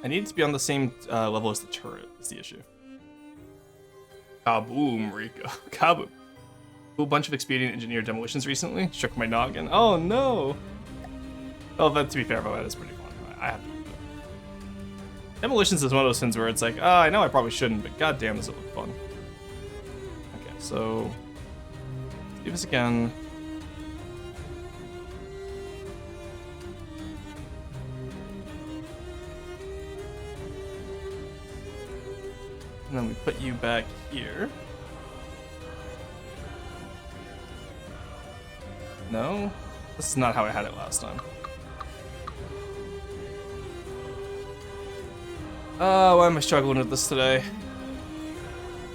I need it to be on the same level as the turret, is the issue. Kaboom, Rico. Kaboom. Cool bunch of expedient engineer demolitions recently. Shook my noggin. Oh no! Well, but to be fair, that is pretty fun. I have to do it. Demolitions is one of those things where it's like, I know I probably shouldn't, but goddamn, does it look fun. Okay, so... Let's do this again. And then we put you back here. No? This is not how I had it last time. Why am I struggling with this today?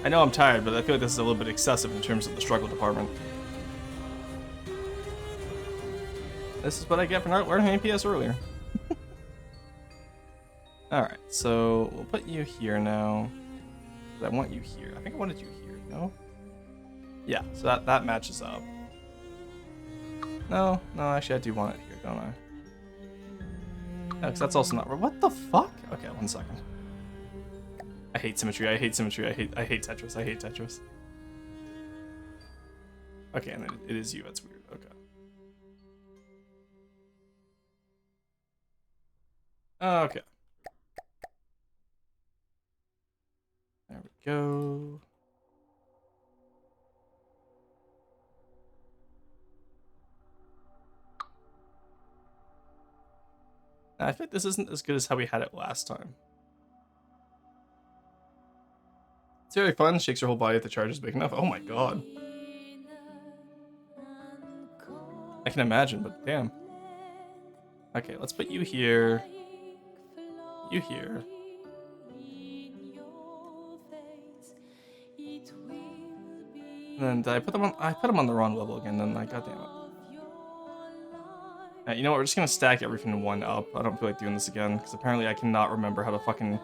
I know I'm tired, but I feel like this is a little bit excessive in terms of the struggle department. This is what I get for not learning APS earlier. Alright, so we'll put you here now. I want you here. I think I wanted you here, no? Yeah, so that matches up. No, actually I do want it here, don't I? No, because that's also not... What the fuck? Okay, 1 second. I hate symmetry, I hate Tetris, I hate Tetris. Okay, and then it is you, that's weird, okay. Okay. There we go. I think this isn't as good as how we had it last time. It's very fun. Shakes your whole body if the charge is big enough. Oh my god. I can imagine, but damn. Okay, let's put you here. You here. And then did I put them on? I put them on the wrong level again. Then like, goddamn it. You know what? We're just gonna stack everything one up. I don't feel like doing this again because apparently I cannot remember how to fucking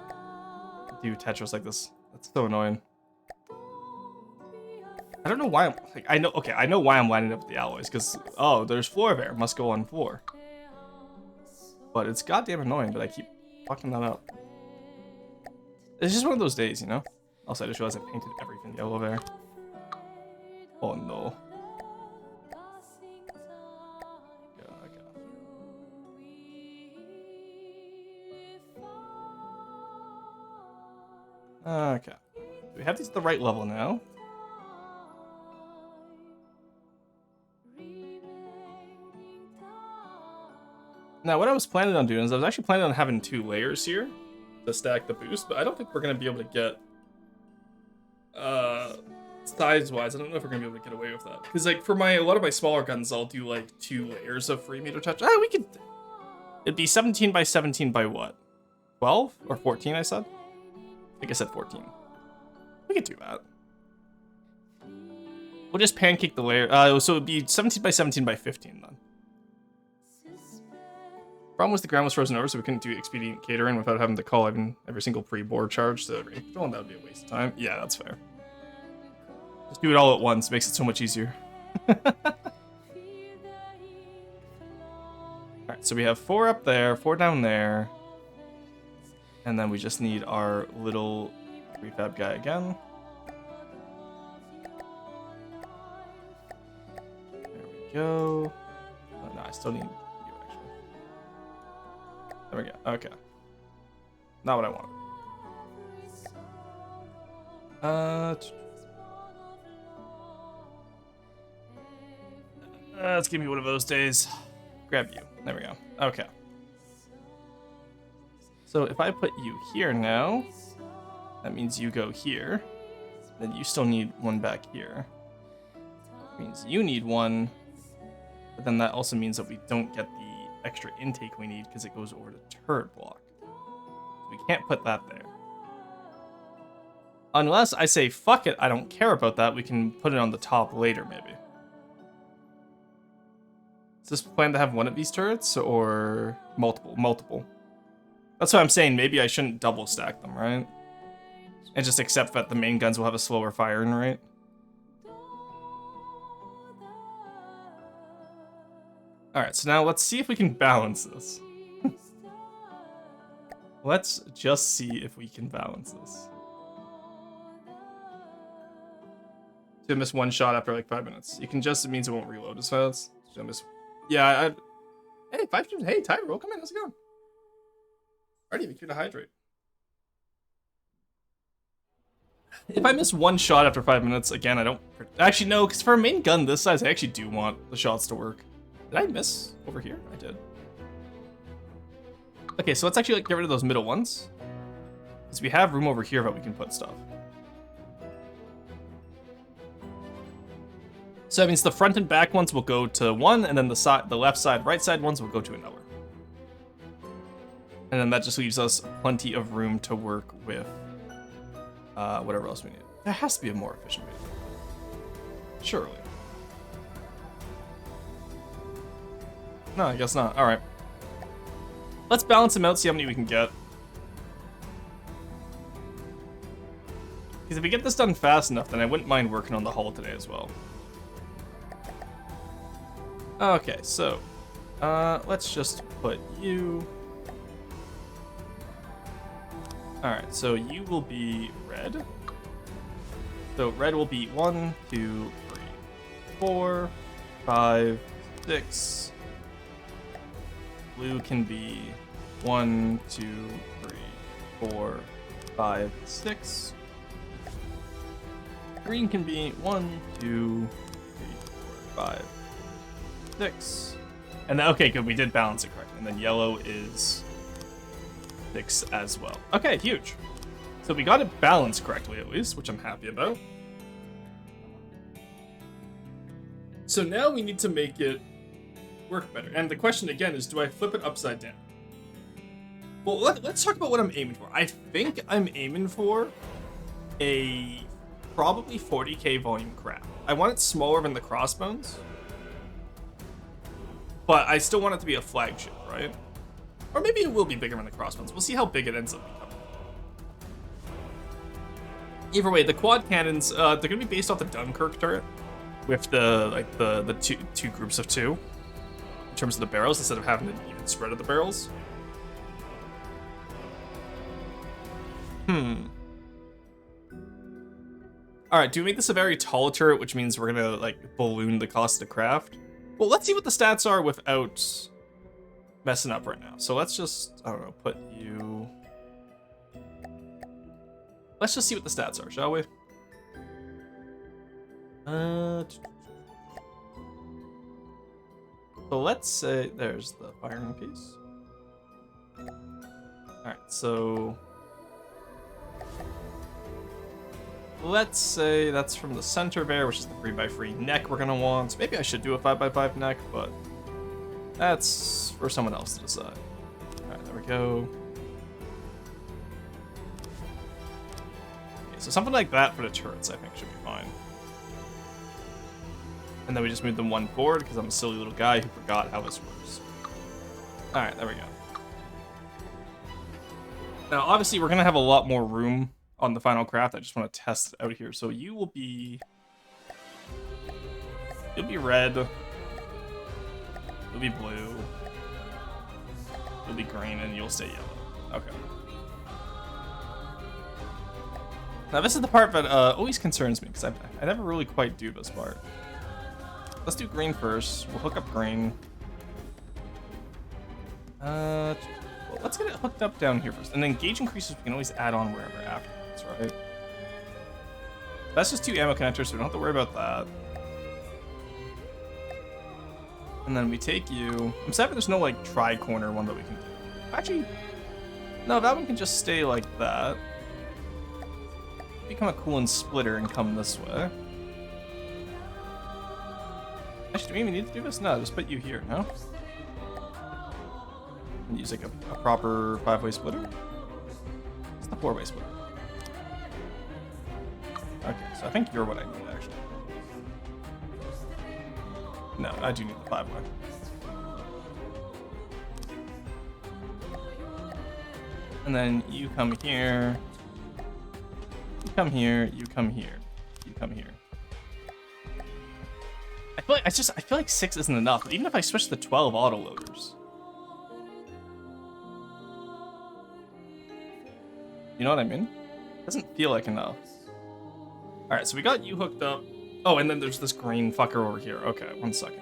do Tetris like this. That's so annoying. I don't know why I'm like I know why I'm lining up with the alloys because there's floor there, must go on floor. But it's goddamn annoying that I keep fucking that up. It's just one of those days, you know? Also, I just realized I painted everything yellow there. Oh no. Okay. Do we have these at the right level now? Now, what I was planning on doing is I was actually planning on having 2 layers here to stack the boost, but I don't think we're going to be able to get, size-wise, I don't know if we're going to be able to get away with that. Because, like, for a lot of my smaller guns, I'll do, like, 2 layers of Freebooter touch. We could... It'd be 17 by 17 by what? 12? Or 14, I said? I think I said 14. We could do that. We'll just pancake the layer. So it'd be 17 by 17 by 15, then. Problem was the ground was frozen over, so we couldn't do expedient catering without having to call every single pre-board charge to raid patrol, and that would be a waste of time. Yeah, that's fair. Just do it all at once, makes it so much easier. Alright, so we have 4 up there, 4 down there. And then we just need our little prefab guy again. There we go. Oh, no, I still need... There we go. Okay. Not what I wanted. Let's give me one of those days. Grab you. There we go. Okay. So if I put you here now, that means you go here. Then you still need one back here. That means you need one. But then that also means that we don't get the extra intake we need because it goes over to turret block. So we can't put that there. Unless I say, fuck it, I don't care about that, we can put it on the top later, maybe. Is this plan to have one of these turrets, or multiple? Multiple. That's what I'm saying, maybe I shouldn't double stack them, right? And just accept that the main guns will have a slower firing rate. Alright, so now let's see if we can balance this. Let's just see if we can balance this. To miss 1 shot after like 5 minutes. You can just, it means it won't reload as fast. So miss. Yeah, hey, 5 shoots. Hey, Tyrell, come in, how's it going? Already, we to hydrate. If I miss 1 shot after 5 minutes, again, I don't... Actually, no, because for a main gun this size, I actually do want the shots to work. Did I miss over here? I did. Okay, so let's actually like get rid of those middle ones. Because we have room over here that we can put stuff. So that means the front and back ones will go to 1, and then the left side, right side ones will go to another. And then that just leaves us plenty of room to work with whatever else we need. There has to be a more efficient way. Surely. No, I guess not. Alright. Let's balance them out, see how many we can get. Because if we get this done fast enough, then I wouldn't mind working on the hull today as well. Okay, so let's just put you... Alright, so you will be red. So red will be 1, 2, 3, 4, 5, 6. Blue can be 1, 2, 3, 4, 5, 6. Green can be 1, 2, 3, 4, 5, 6. And then, okay, good, we did balance it correctly. And then yellow is 6 as well. Okay, huge. So we got it balanced correctly at least, which I'm happy about. So now we need to make it work better. And the question again is, do I flip it upside down? Well, let's talk about what I'm aiming for. I think I'm aiming for a probably 40k volume craft. I want it smaller than the crossbones, but I still want it to be a flagship, right? Or maybe it will be bigger than the crossbones. We'll see how big it ends up becoming. Either way, the quad cannons, they're gonna be based off the Dunkirk turret, with the two groups of two in terms of the barrels, instead of having an even spread of the barrels. Alright, do we make this a very tall turret, which means we're gonna, like, balloon the cost of the craft? Well, let's see what the stats are without messing up right now. So let's just, I don't know, put you... Let's just see what the stats are, shall we? So let's say, there's the firing piece. Alright, so... let's say that's from the center there, which is the 3x3 neck we're gonna want. Maybe I should do a 5x5 neck, but that's for someone else to decide. Alright, there we go. Okay, so something like that for the turrets, I think, should be fine. And then we just move them one forward, because I'm a silly little guy who forgot how this works. Alright, there we go. Now, obviously, we're gonna have a lot more room on the final craft. I just want to test it out here. So you'll be red, you'll be blue, you'll be green, and you'll stay yellow. Okay. Now this is the part that always concerns me, because I never really quite do this part. Let's do green first. We'll hook up green. Well, let's get it hooked up down here first. And then gauge increases we can always add on wherever after. Right? That's just 2 ammo connectors, so we don't have to worry about that. And then we take you... I'm sad there's no, like, tri-corner one that we can do. Actually, no, that one can just stay like that. Become a coolant splitter and come this way. Actually, do we even need to do this? No, just put you here, no? And use, like, a proper 5-way splitter? It's the 4-way splitter. Okay, so I think you're what I need, actually. No, I do need the 5-way. And then you come here. You come here. You come here. You come here. I feel like 6 isn't enough. Even if I switch to 12 autoloaders. You know what I mean? It doesn't feel like enough. Alright, so we got you hooked up. Oh, and then there's this green fucker over here. Okay, 1 second.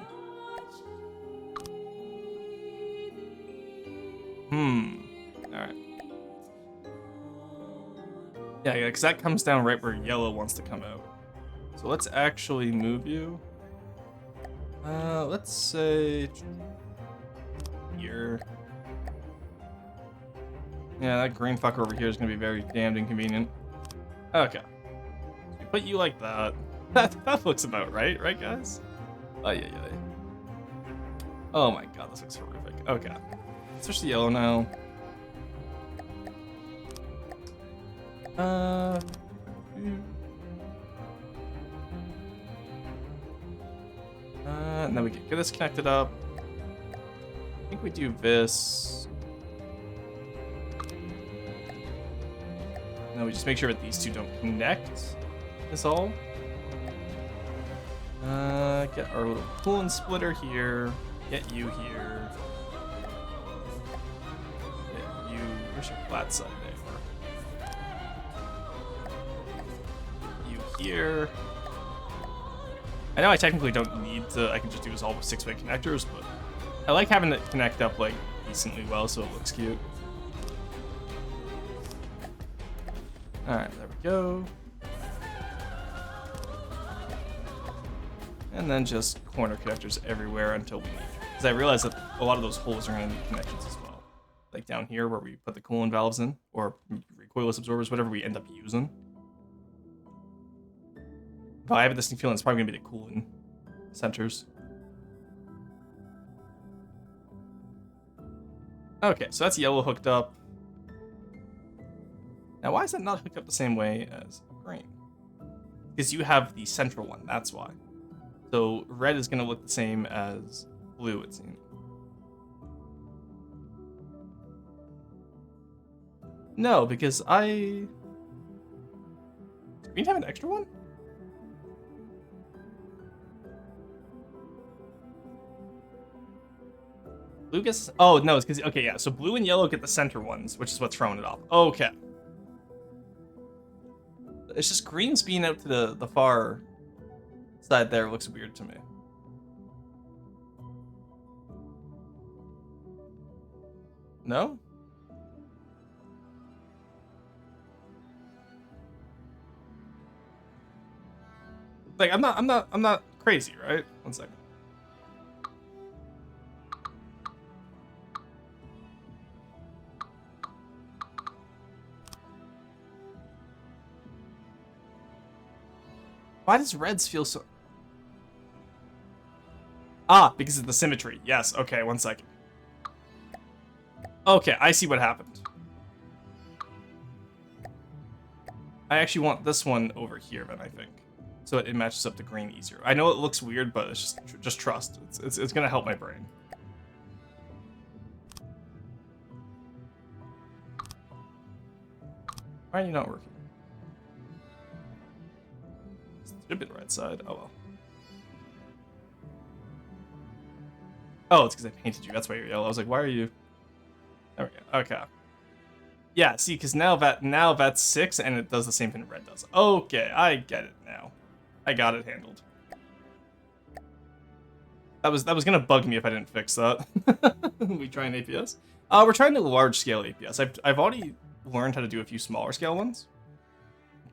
Alright. Yeah, because that comes down right where yellow wants to come out. So let's actually move you. Let's say... here. Yeah, that green fucker over here is going to be very damned inconvenient. Okay. Put you like that. That looks about right, guys? Oh, yeah. Oh my god, this looks horrific. Okay. Switch to yellow now. And then we can get this connected up. I think we do this. Now we just make sure that these two don't connect. Is all. Get our little coolant splitter here. Get you here. Get you. Where's your flat side there? You here. I know I technically don't need to. I can just do this all with 6-way connectors, but I like having it connect up like decently well so it looks cute. All right, there we go. And then just corner connectors everywhere until we need it. Because I realize that a lot of those holes are going to need connections as well. Like down here where we put the coolant valves in, or recoilless absorbers, whatever we end up using. But I have this feeling it's probably going to be the coolant centers. Okay, so that's yellow hooked up. Now, why is that not hooked up the same way as green? Because you have the central one, that's why. So red is going to look the same as blue, it seems. No, because Does green have an extra one? Blue gets... Oh, no, it's because... Okay, yeah, so blue and yellow get the center ones, which is what's throwing it off. Okay. It's just green's being out to the far side there looks weird to me. No? Like, I'm not crazy, right? One second. Why does reds feel so... Ah, because of the symmetry. Yes, okay, one second. Okay, I see what happened. I actually want this one over here, then, I think. So it matches up to green easier. I know it looks weird, but it's just trust. It's gonna help my brain. Why are you not working? It should have been right side. Oh well. Oh, it's because I painted you. That's why you're yellow. I was like, why are you... There we go. Okay. Yeah, see, because now that's 6, and it does the same thing red does. Okay, I get it now. I got it handled. That was gonna bug me if I didn't fix that. We try an APS. We're trying a large scale APS. I've already learned how to do a few smaller scale ones,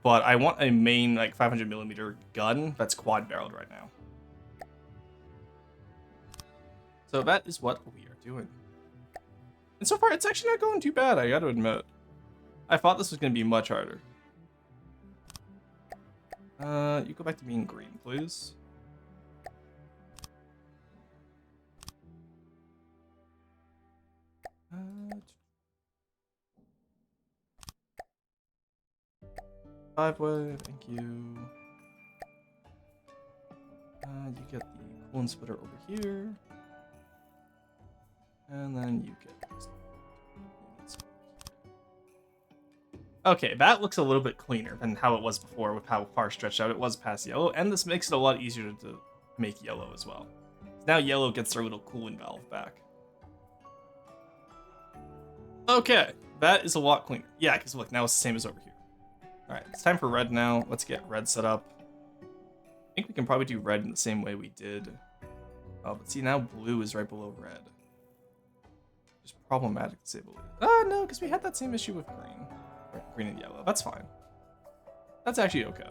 but I want a main like 500mm gun that's quad barreled right now. So that is what we are doing. And so far, it's actually not going too bad, I gotta admit. I thought this was gonna be much harder. You go back to being green, please. Five-way, thank you. You get the coolant splitter over here. And then you get this. Okay, that looks a little bit cleaner than how it was before with how far stretched out it was past yellow, and this makes it a lot easier to make yellow as well. Now yellow gets their little coolant valve back. Okay, that is a lot cleaner. Yeah, because look, now it's the same as over here. Alright, it's time for red now. Let's get red set up. I think we can probably do red in the same way we did. Oh, but see, now blue is right below red. Just problematic to say the least. No, because we had that same issue with green. Green and yellow. That's fine. That's actually okay.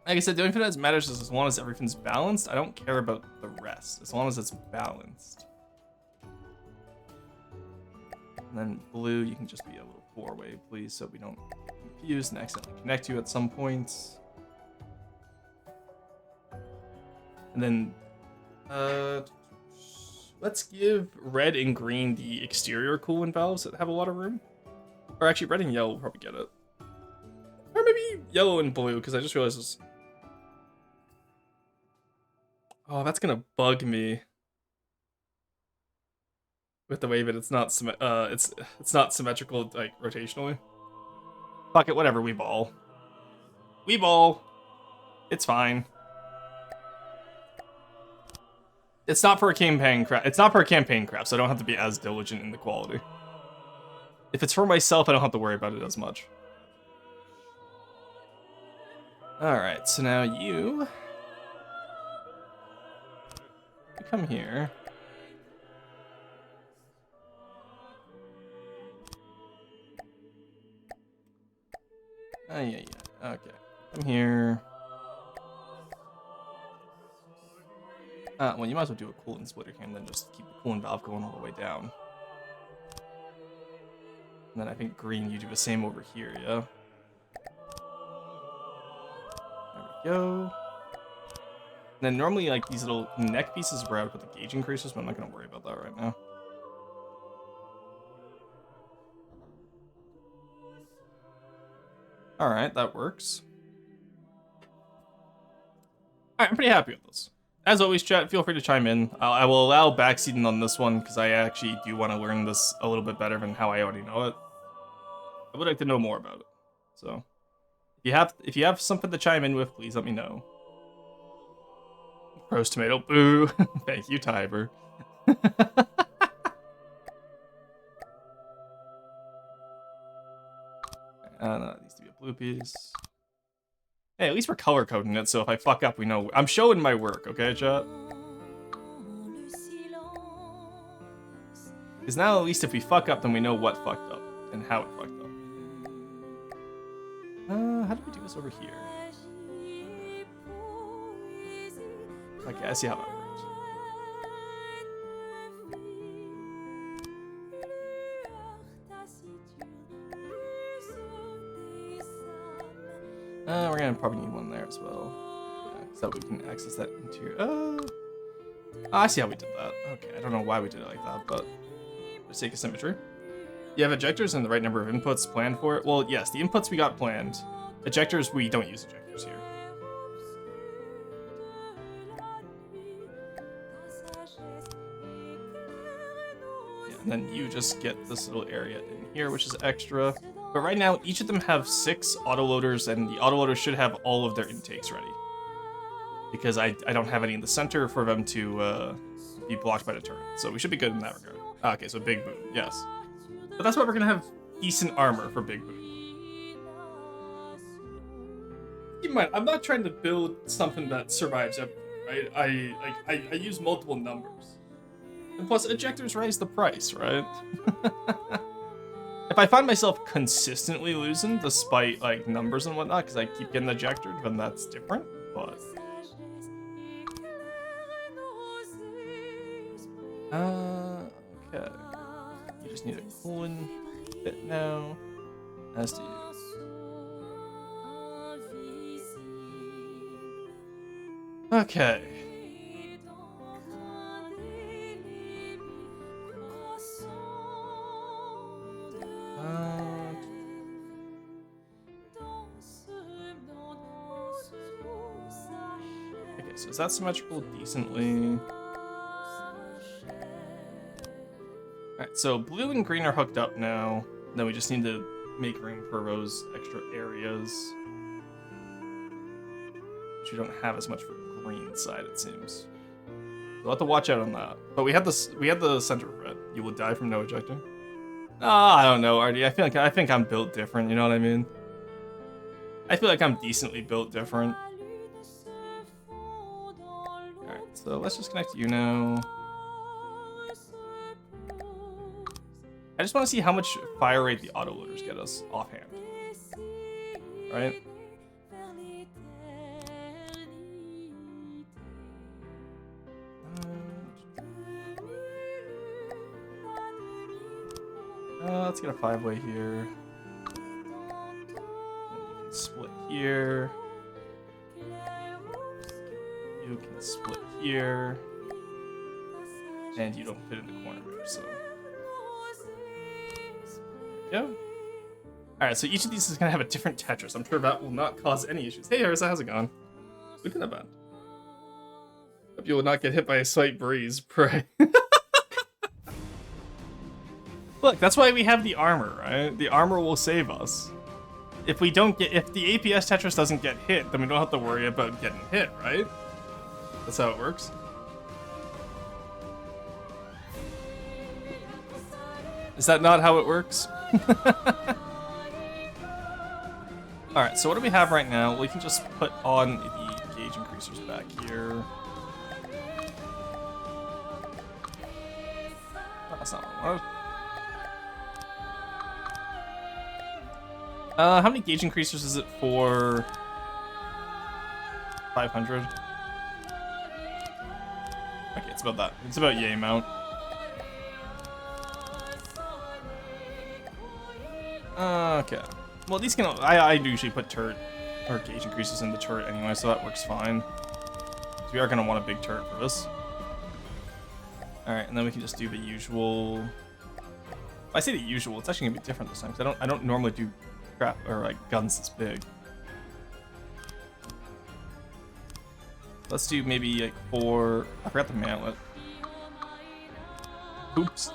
Like I said, the only thing that matters is as long as everything's balanced. I don't care about the rest, as long as it's balanced. And then blue, you can just be a little 4-way, please, so we don't get confused and accidentally connect you at some point. And then, let's give red and green the exterior coolant valves that have a lot of room. Or actually, red and yellow will probably get it. Or maybe yellow and blue, because I just realized this. Oh, that's gonna bug me. With the way that it's not it's not symmetrical like rotationally. Fuck it, whatever. We ball. We ball. It's fine. It's not for a campaign craft. It's not for a campaign craft, so I don't have to be as diligent in the quality. If it's for myself, I don't have to worry about it as much. All right, so now you come here. Yeah. Okay. Come here. Well, you might as well do a coolant splitter here and then just keep the coolant valve going all the way down. And then I think green, you do the same over here, yeah? There we go. then normally like these little neck pieces where I would put the gauge increasers, but I'm not gonna worry about that right now. All right, that works. All right, I'm pretty happy with this. As always, chat, feel free to chime in. I will allow backseating on this one because I actually do want to learn this a little bit better than how I already know it. I would like to know more about it. So, if you have something to chime in with, please let me know. Roast tomato, boo! Thank you, Tiber. No, it needs to be a blue piece. Hey, at least we're color coding it, so if I fuck up, we know. I'm showing my work, okay, chat? Because now, at least if we fuck up, then we know what fucked up and how it fucked up. How do we do this over here? Okay, I see how that works. We're gonna probably need one there as well. Yeah, so that we can access that interior. I see how we did that. Okay, I don't know why we did it like that, but for the sake of symmetry. You have ejectors and the right number of inputs planned for it? Well, yes, the inputs we got planned. Ejectors, we don't use ejectors here. Yeah, and then you just get this little area in here, which is extra. But right now, each of them have 6 autoloaders, and the autoloaders should have all of their intakes ready. Because I don't have any in the center for them to be blocked by the turret. So we should be good in that regard. Okay, so big boot, yes. But that's why we're gonna have decent armor for big boot. Keep in mind, I'm not trying to build something that survives everything, right? I use multiple numbers. And plus, ejectors raise the price, right? If I find myself consistently losing despite like numbers and whatnot, because I keep getting ejected, then that's different. But okay, you just need a cooling bit now. As do you. Okay. Okay, so is that symmetrical decently? Alright, so blue and green are hooked up now. Then we just need to make room for those extra areas. Which we don't have as much for the green side, it seems. We'll have to watch out on that. But we had the center red. You will die from no ejecting. I don't know, Artie. I think I'm built different, you know what I mean? I feel like I'm decently built different. Alright, so let's just connect you now. I just want to see how much fire rate the autoloaders get us offhand. Right? Let's get a 5-way here. And you can split here. You can split here. And you don't fit in the corner there, so. There we go. Alright, so each of these is going to have a different Tetris. I'm sure that will not cause any issues. Hey, Harrison, how's it going? Look at that band. Hope you will not get hit by a slight breeze. Pray. Look, that's why we have the armor, right? The armor will save us. If the APS Tetris doesn't get hit, then we don't have to worry about getting hit, right? That's how it works. Is that not how it works? Alright, so what do we have right now? We can just put on the gauge increasers back here. Oh, that's not what I wanted. How many gauge increasers is it for? 500? Okay, it's about that. It's about yay amount. Okay. Well, these can. I usually put turret or gauge increases in the turret anyway, so that works fine. We are gonna want a big turret for this. All right, and then we can just do the usual. I say the usual. It's actually gonna be different this time because I don't normally do crap or like guns this big. Let's do maybe like 4. I forgot the mantlet. Oops.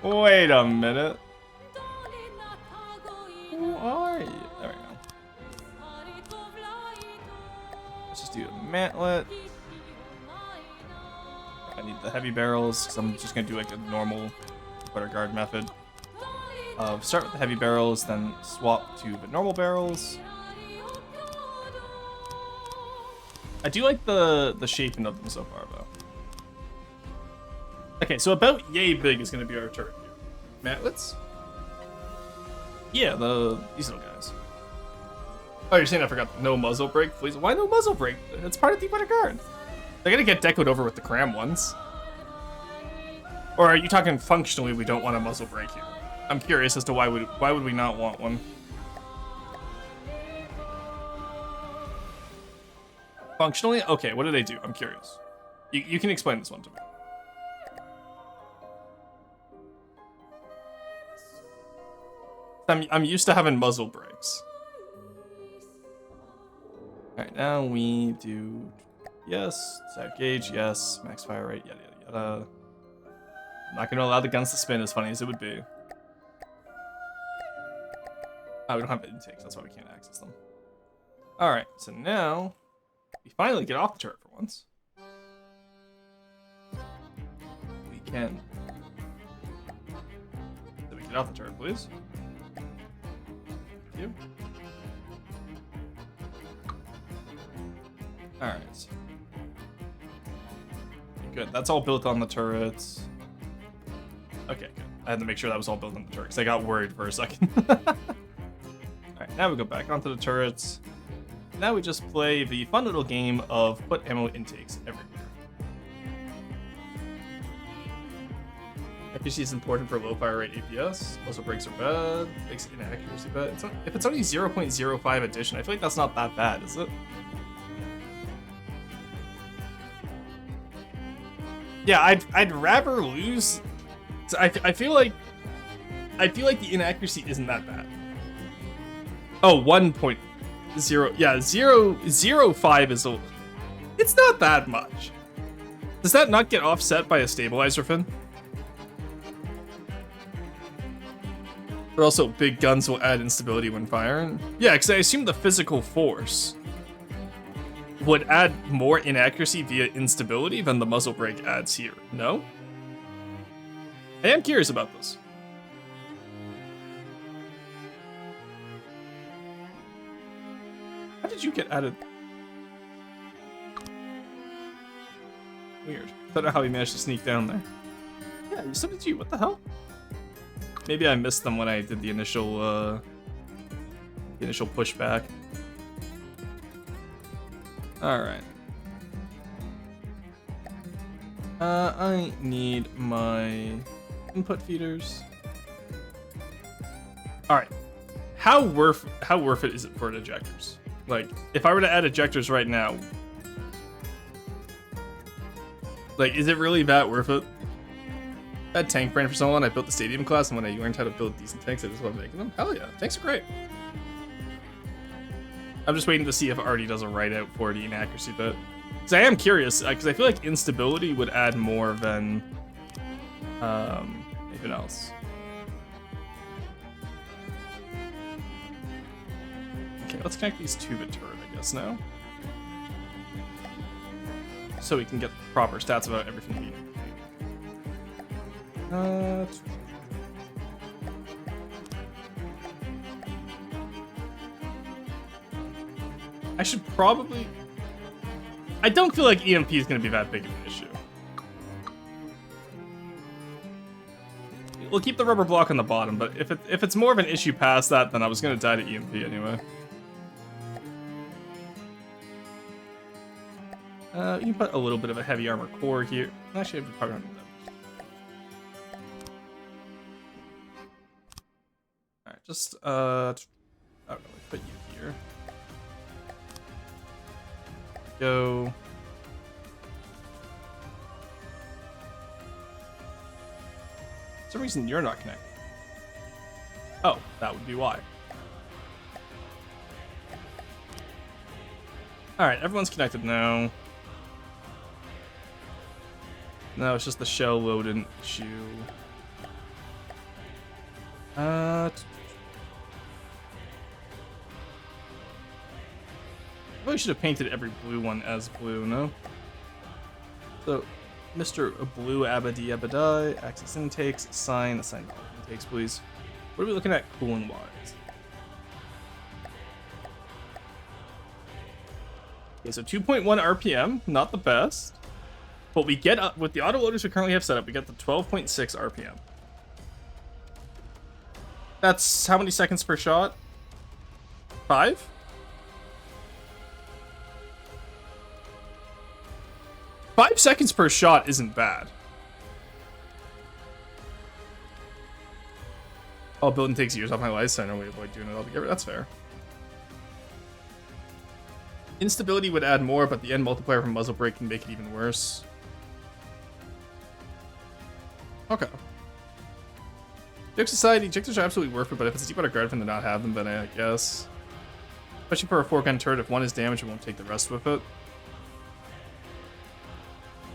Wait a minute. Who are you? There we go. Let's just do a mantlet. I need the heavy barrels because I'm just gonna do like a normal quarter guard method. Start with the heavy barrels, then swap to the normal barrels. I do like the shaping of them so far, though. Okay, so about yay big is going to be our turret here. Mantlets? Yeah, these little guys. Oh, you're saying I forgot no muzzle brake, please? Why no muzzle brake? It's part of the quarter guard. They're going to get decoed over with the cram ones. Or are you talking functionally we don't want a muzzle brake here? I'm curious as to why would we not want one? Functionally? Okay, what do they do? I'm curious. You can explain this one to me. I'm used to having muzzle brakes. Alright, now we do yes, side gauge, yes, max fire rate, yada yada yada. I'm not gonna allow the guns to spin as funny as it would be. Oh, we don't have intakes, that's why we can't access them. Alright, so now we finally get off the turret for once. We can. Let me get off the turret, please. Thank you. Alright. Good, that's all built on the turrets. Okay, good. I had to make sure that was all built on the turret because I got worried for a second. Alright, now we go back onto the turrets. Now we just play the fun little game of put ammo intakes everywhere. Accuracy is important for low fire rate APS. Also brakes are bad. Makes inaccuracy bad. If it's only 0.05 addition, I feel like that's not that bad, is it? Yeah, I'd rather lose. I feel like the inaccuracy isn't that bad. Oh, 1.0. Yeah, 0.05 is a. It's not that much. Does that not get offset by a stabilizer fin? But also, big guns will add instability when firing. Yeah, because I assume the physical force would add more inaccuracy via instability than the muzzle brake adds here. No? I am curious about this. How did you get added? Weird. I don't know how he managed to sneak down there. Yeah, so did you. What the hell? Maybe I missed them when I did the initial pushback. Alright. I need my input feeders. Alright. How worth it is it for ejectors? Like, if I were to add ejectors right now, like, is it really that worth it? I had tank brain for so long, I built the stadium class, and when I learned how to build decent tanks, I just love making them. Hell yeah, tanks are great. I'm just waiting to see if Artie does a write-out for the inaccuracy bit. Because I am curious, because I feel like instability would add more than anything else. Okay, let's connect these to the turret, I guess, now. So we can get proper stats about everything we need. I should probably... I don't feel like EMP is going to be that big of an issue. We'll keep the rubber block on the bottom, but if it's more of an issue past that, then I was going to die to EMP anyway. You can put a little bit of a heavy armor core here. Actually, I would probably not do that. Alright, just, I don't know, put you here. go. For some reason, you're not connected. Oh, that would be why. Alright, everyone's connected now. No, it's just the shell loading issue. Really should have painted every blue one as blue, no? So, Mr. Blue Abadi Abadai, access intakes, assign intakes, please. What are we looking at cooling wise? Okay, so 2.1 RPM, not the best. But we get up with the autoloaders we currently have set up, we get the 12.6 RPM. That's how many seconds per shot? 5? Five seconds per shot isn't bad. Oh, building takes years off my life, so I normally avoid doing it altogether. That's fair. Instability would add more, but the end multiplier from muzzle brake can make it even worse. Okay. Joke Society, ejectors are absolutely worth it, but if it's a deep water guard fin to not have them, then I guess. Especially for a 4-gun turret, if one is damaged, it won't take the rest with it.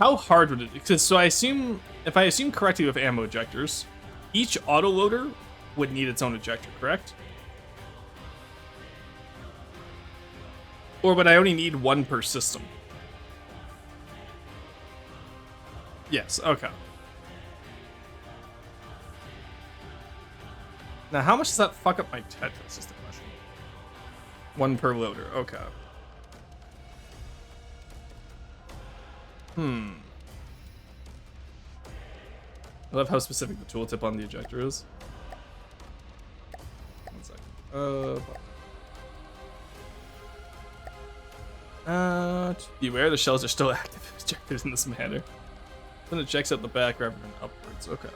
How hard would it? Because so I assume, if I assume correctly with ammo ejectors, each autoloader would need its own ejector, correct? Or would I only need one per system? Yes, okay. Now, how much does that fuck up my Tetris is the question. One per loader, okay. I love how specific the tooltip on the ejector is. 1 second. Beware, the shells are still active ejectors in this manner. Then it ejects out the back rather than upwards. Okay.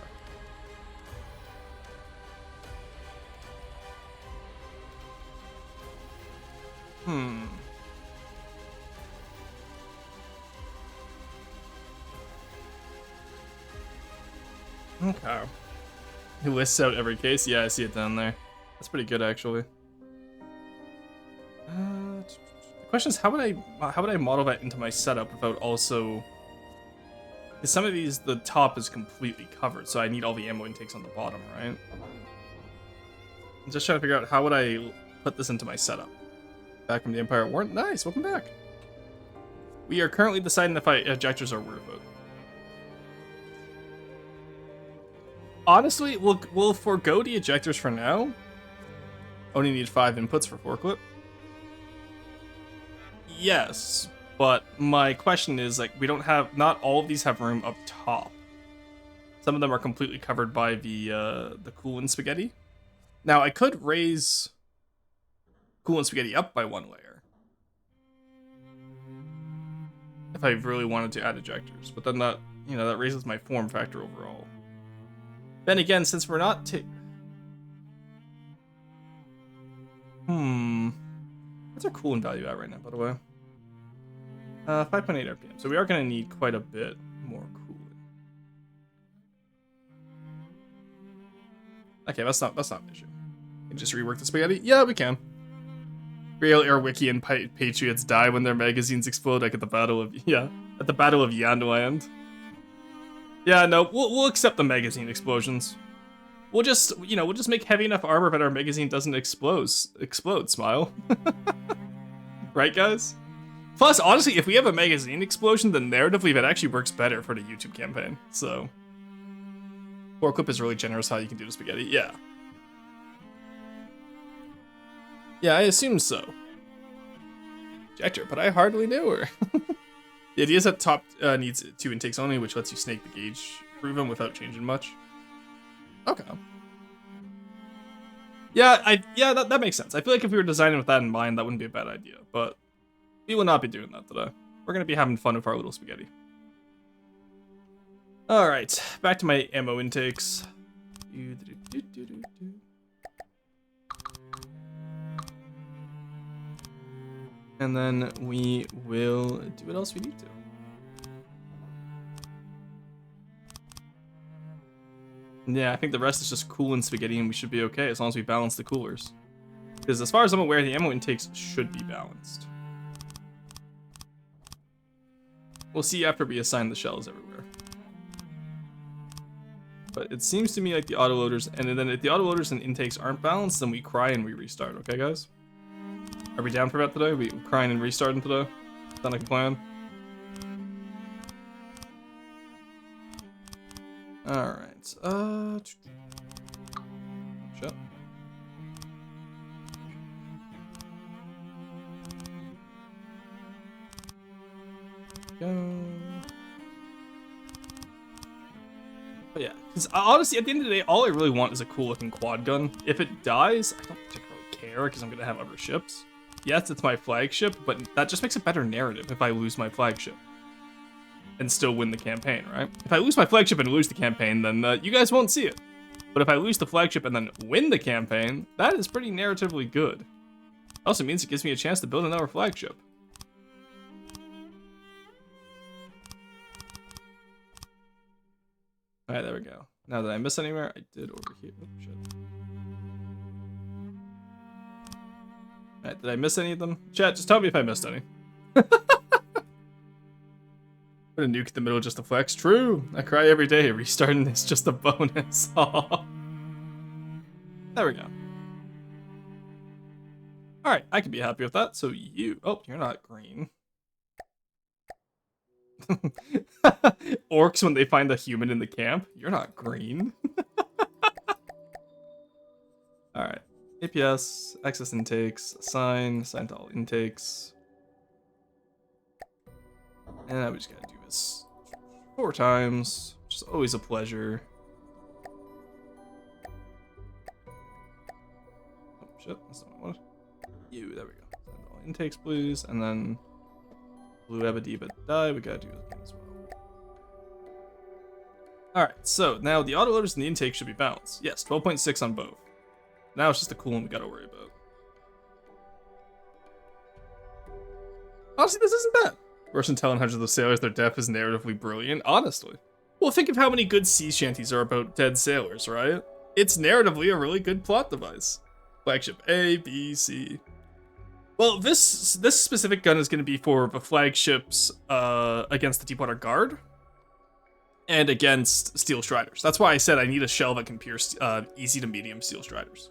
Okay. He lists out every case. Yeah, I see it down there. That's pretty good, actually. The question is, how would I model that into my setup without also? Because some of these, the top is completely covered, so I need all the ammo intakes on the bottom, right? I'm just trying to figure out how would I put this into my setup. Back from the Empire War. Nice, welcome back. We are currently deciding if ejectors are worth it. Honestly, we'll forego the ejectors for now. Only need 5 inputs for foregrip. Yes, but my question is, like, we don't have, not all of these have room up top. Some of them are completely covered by the coolant spaghetti. Now, I could raise coolant spaghetti up by 1 layer if I really wanted to add ejectors, but then that, you know, that raises my form factor overall. Then again, since we're not what's our coolant value at right now, by the way? 5.8 RPM. So we are going to need quite a bit more coolant. Okay, that's not an issue. We can just rework the spaghetti. Yeah, we can. Real Air Wiki and Patriots die when their magazines explode, like at the Battle of Yandland. Yeah, no, we'll accept the magazine explosions. We'll just, you know, we'll just make heavy enough armor that our magazine doesn't explode, Smile. Right, guys? Plus, honestly, if we have a magazine explosion, then narratively that actually works better for the YouTube campaign, so. Foreclip is really generous how you can do the spaghetti, yeah. Yeah, I assume so. Ejector, but I hardly knew her. The idea is that top needs 2 intakes only, which lets you snake the gauge through them without changing much. Okay. Yeah, that makes sense. I feel like if we were designing with that in mind, that wouldn't be a bad idea, but we will not be doing that today. We're going to be having fun with our little spaghetti. Alright, back to my ammo intakes. And then we will do what else we need to. Yeah, I think the rest is just coolant spaghetti and we should be okay as long as we balance the coolers. Because as far as I'm aware, the ammo intakes should be balanced. We'll see after we assign the shells everywhere. But it seems to me like the autoloaders, and then if the autoloaders and intakes aren't balanced, then we cry and we restart, okay guys? Are we down for that today? We crying and restarting today? Sound like a plan? Alright, shut. Go. But yeah, because honestly, at the end of the day, all I really want is a cool looking quad gun. If it dies, I don't particularly care because I'm gonna have other ships. Yes, it's my flagship, but that just makes a better narrative if I lose my flagship and still win the campaign, right? If I lose my flagship and lose the campaign, then you guys won't see it. But if I lose the flagship and then win the campaign, that is pretty narratively good. Also means it gives me a chance to build another flagship. Alright, there we go. Now, did I miss anywhere? I did over here. Oh, shit. Alright, did I miss any of them? Chat, just tell me if I missed any. Put a nuke in the middle just to flex. True! I cry every day. Restarting is just a bonus. There we go. Alright, I can be happy with that. So you... Oh, you're not green. Orcs when they find a human in the camp. You're not green. Alright. APS, access intakes, assign to all intakes. And now we just gotta do this 4 times, which is always a pleasure. Oh shit, that's not what I wanted. You, there we go. Assign to all intakes, please, and then blue Abadiba die, we gotta do it again as well. Alright, so now the autoloaders and the intake should be balanced. Yes, 12.6 on both. Now it's just the coolant we gotta worry about. Honestly, this isn't bad. Russian telling hundreds of sailors their death is narratively brilliant, honestly. Well, think of how many good sea shanties are about dead sailors, right? It's narratively a really good plot device. Flagship A, B, C. Well, this specific gun is going to be for the flagships against the Deepwater Guard and against Steel Striders. That's why I said I need a shell that can pierce easy to medium Steel Striders.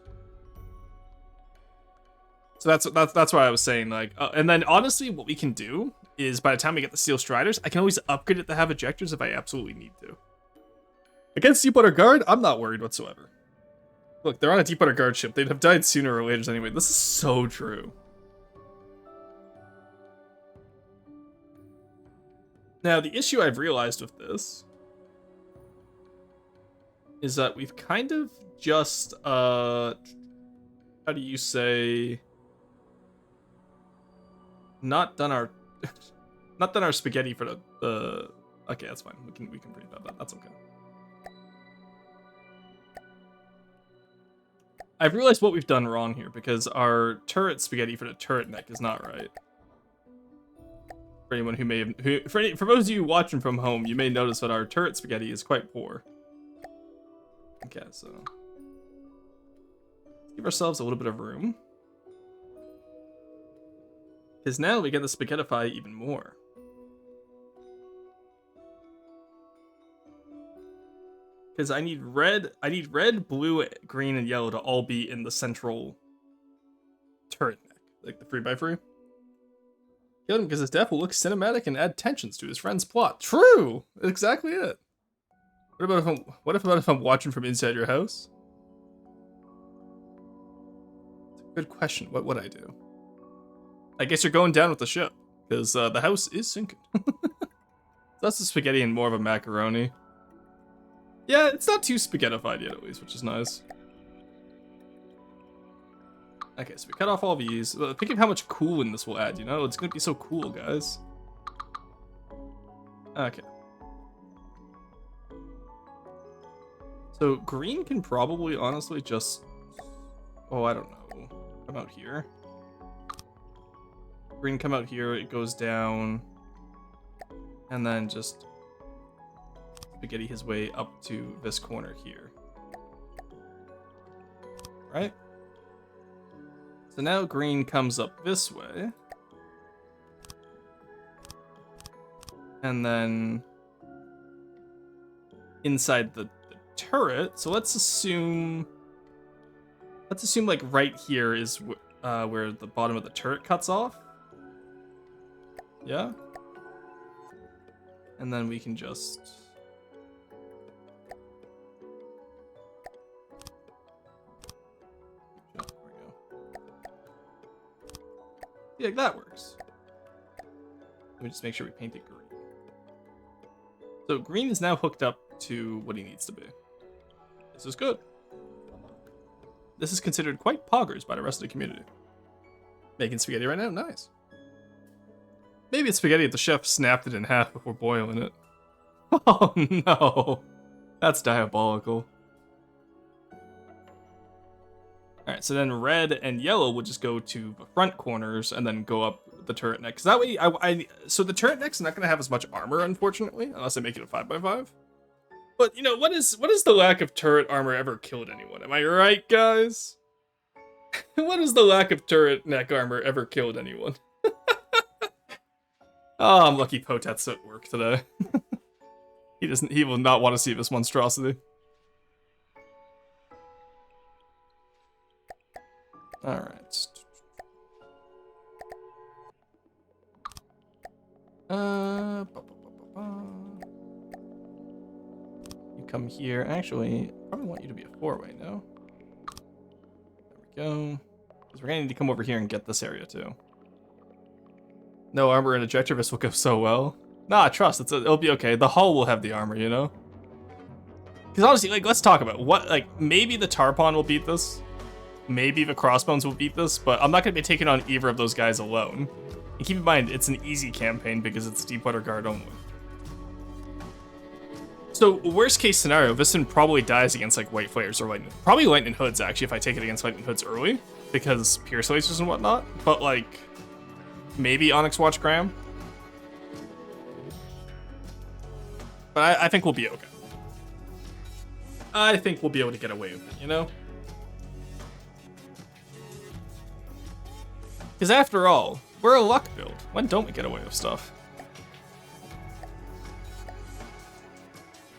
So that's why I was saying, like, and then honestly, what we can do is by the time we get the Steel Striders, I can always upgrade it to have ejectors if I absolutely need to. Against Deepwater Guard, I'm not worried whatsoever. Look, they're on a Deepwater Guard ship. They'd have died sooner or later anyway. This is so true. Now, the issue I've realized with this is that we've kind of just, how do you say, not done our spaghetti for the okay, that's fine. We can read about that. That's okay. I've realized what we've done wrong here because our turret spaghetti for the turret neck is not right. For anyone who may have, for those of you watching from home, you may notice that our turret spaghetti is quite poor. Okay, so let's give ourselves a little bit of room. Because now we get to spaghettify even more. Because I need red, blue, green, and yellow to all be in the central turret neck. Like the 3x3. Kill him because his death will look cinematic and add tensions to his friend's plot. True! Exactly it. What about if I'm watching from inside your house? It's a good question. What would I do? I guess you're going down with the ship, because the house is sinking. That's the spaghetti and more of a macaroni. Yeah, it's not too spaghettified yet, at least, which is nice. Okay, so we cut off all these. Think of how much cooling this will add, you know? It's gonna be so cool, guys. Okay. So green can probably, honestly, just... Oh, I don't know. How about here? green come out here, it goes down, and then just spaghetti his way up to this corner here. Right? So now green comes up this way. And then inside the turret, so let's assume like right here is where the bottom of the turret cuts off. Yeah. And then we can just... there we go. Yeah, that works. Let me just make sure we paint it green. So green is now hooked up to what he needs to be. This is good. This is considered quite poggers by the rest of the community. Making spaghetti right now? Nice. Maybe it's spaghetti if the chef snapped it in half before boiling it. Oh no. That's diabolical. Alright, so then red and yellow will just go to the front corners and then go up the turret neck. Because that way, so the turret neck's not going to have as much armor, unfortunately, unless I make it a 5x5. But, you know, what is the lack of turret armor ever killed anyone? Am I right, guys? What is the lack of turret neck armor ever killed anyone? Oh, I'm lucky Potet's at work today. He will not want to see this monstrosity. Alright. You come here. Actually, I probably want you to be a 4-way, no? There we go. Because we're gonna need to come over here and get this area too. No armor and ejectivist will go so well. Nah, trust, it'll be okay. The hull will have the armor, you know? Because honestly, like, let's talk about what, like, maybe the Tarpon will beat this. Maybe the Crossbones will beat this, but I'm not going to be taking on either of those guys alone. And keep in mind, it's an easy campaign because it's Deepwater Guard only. So, worst case scenario, Viscin probably dies against, like, White Flares or Lightning. Probably Lightning Hoods, actually, if I take it against Lightning Hoods early. Because Pierce Lasers and whatnot. But, like, maybe Onyx Watch Graham. But I think we'll be okay. I think we'll be able to get away with it, you know? Because after all, we're a luck build. When don't we get away with stuff?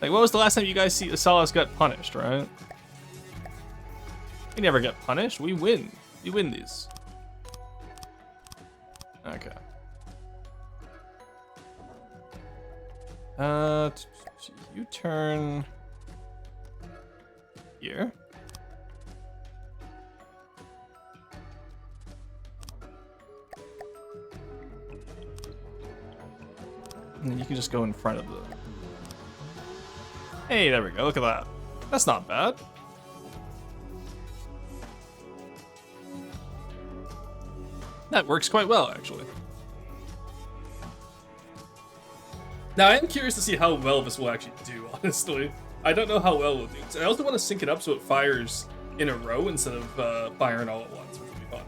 Like, what was the last time you guys saw us get punished, right? We never get punished. We win. We win these. Okay. You turn here. And then you can just go in front of the... Hey, there we go. Look at that. That's not bad. That works quite well, actually. Now, I am curious to see how well this will actually do, honestly. I don't know how well it will do. I also want to sync it up so it fires in a row instead of firing all at once, which would be fun.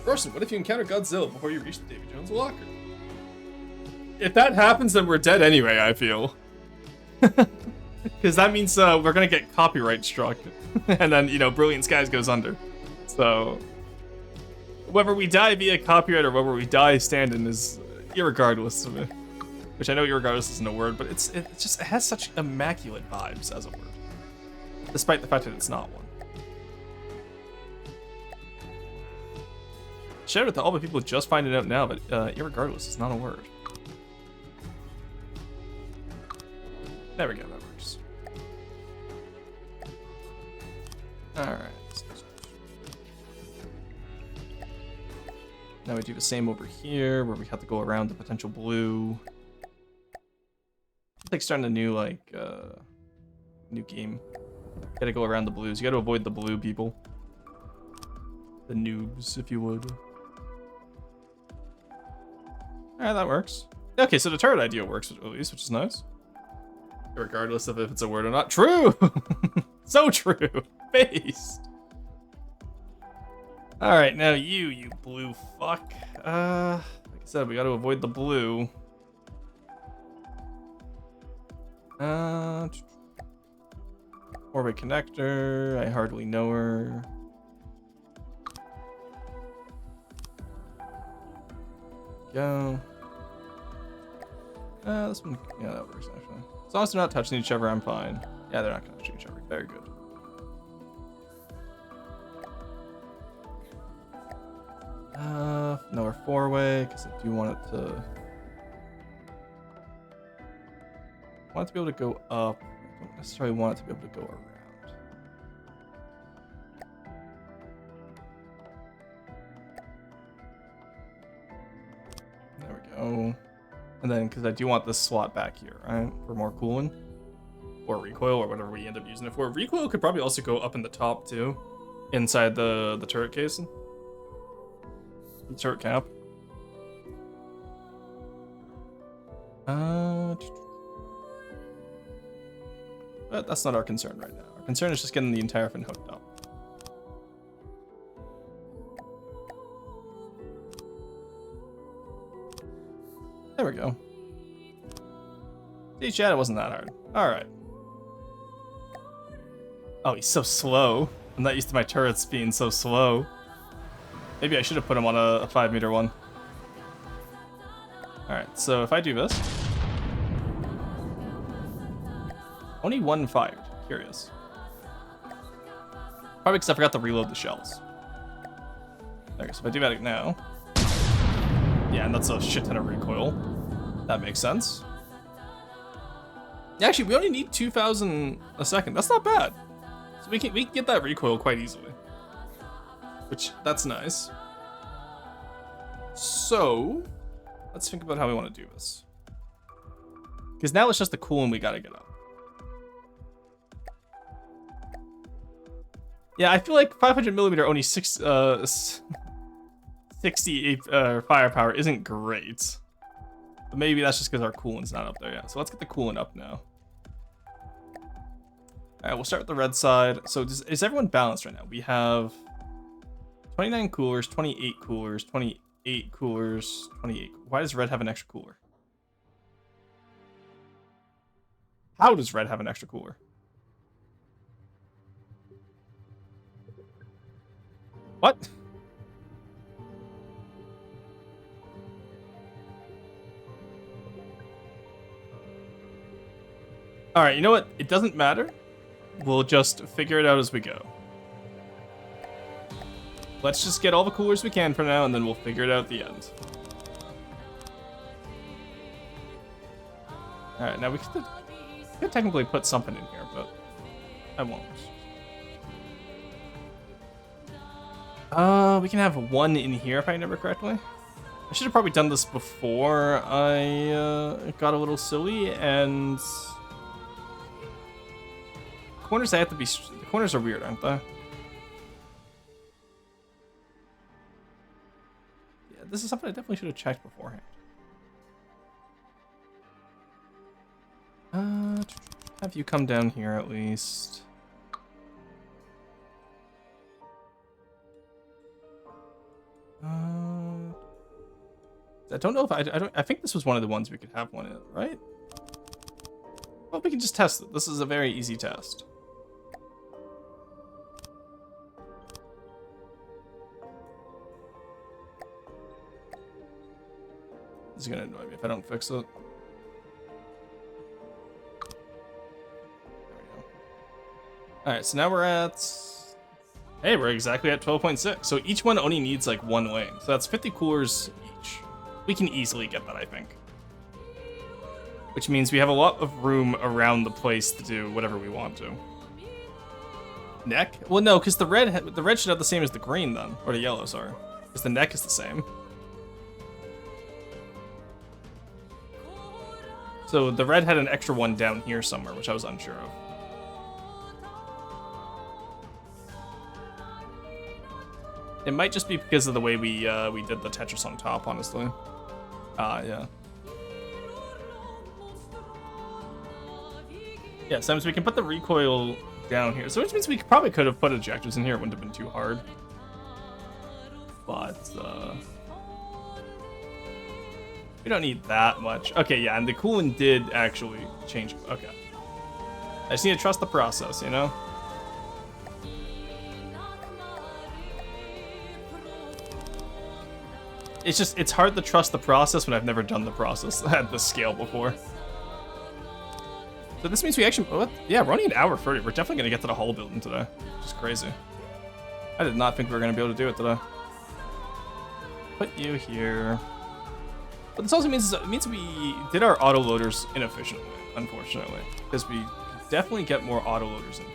Orson, what if you encounter Godzilla before you reach the Davy Jones locker? If that happens, then we're dead anyway, I feel. Because that means we're going to get copyright struck. And then, you know, Brilliant Skies goes under. So, whether we die via copyright or whether we die standing is irregardless to me. Which I know irregardless isn't a word, but it has such immaculate vibes as a word. Despite the fact that it's not one. Shout out to all the people just finding out now, but irregardless is not a word. There we go, that works. Alright. Now we do the same over here, where we have to go around the potential blue. It's like starting a new, like, new game. Gotta go around the blues. You gotta avoid the blue people. The noobs, if you would. Alright, that works. Okay, so the turret idea works at least, which is nice. Regardless of if it's a word or not. True! So true! Based. All right, now you blue fuck. Like I said, we got to avoid the blue. Orbit connector. I hardly know her. Go. This one, yeah, that works actually. As long as they're not touching each other, I'm fine. Yeah, they're not gonna touch each other. Very good. No, we're 4-way because I do want it to. I want it to be able to go up. I don't necessarily want it to be able to go around. There we go. And then, because I do want this slot back here, right? For more cooling. Or recoil, or whatever we end up using it for. Recoil could probably also go up in the top, too. Inside the turret casing. The turret cap. But that's not our concern right now. Our concern is just getting the entire thing hooked up. There we go. See, chat, it wasn't that hard. Alright. Oh, he's so slow. I'm not used to my turrets being so slow. Maybe I should have put him on a 5-meter one. Alright, so if I do this. Only one fired. Curious. Probably because I forgot to reload the shells. There, so if I do that now. Yeah, and that's a shit ton of recoil. That makes sense. Actually, we only need 2,000 a second. That's not bad. So we can get that recoil quite easily. Which, that's nice. So, let's think about how we want to do this. Because now it's just the cooling we gotta get up. Yeah, I feel like 500mm only 68 firepower isn't great. But maybe that's just because our coolant's not up there yet. So let's get the coolant up now. Alright, we'll start with the red side. So is everyone balanced right now? We have 29 coolers, 28 coolers, 28 coolers, 28. Why does red have an extra cooler? How does red have an extra cooler? What? Alright, you know what? It doesn't matter. We'll just figure it out as we go. Let's just get all the coolers we can for now, and then we'll figure it out at the end. Alright, now we could technically put something in here, but I won't. We can have one in here if I remember correctly. I should have probably done this before I got a little silly, and corners have to be. The corners are weird, aren't they? Yeah, this is something I definitely should have checked beforehand. Have you come down here at least? I don't know if I think this was one of the ones we could have one in, right? Well, we can just test it. This is a very easy test. This is gonna annoy me if I don't fix it. There we go. Alright, so now we're at... Hey, we're exactly at 12.6. So each one only needs like one lane. So that's 50 coolers each. We can easily get that, I think. Which means we have a lot of room around the place to do whatever we want to. Neck? Well, no, because the red should have the same as the green then. Or the yellow, sorry. Because the neck is the same. So the red had an extra one down here somewhere, which I was unsure of. It might just be because of the way we did the Tetris on top, honestly. Yeah. Yeah, so we can put the recoil down here. So which means we probably could have put ejectors in here. It wouldn't have been too hard. But we don't need that much. Okay, yeah, and the cooling did actually change. Okay. I just need to trust the process, you know? It's hard to trust the process when I've never done the process at this scale before. So this means we actually, what? Yeah, we're only an hour 30. We're definitely gonna get to the hull building today, which is crazy. I did not think we were gonna be able to do it today. Put you here. But this also means, we did our autoloaders inefficiently, unfortunately, because we definitely get more autoloaders in here.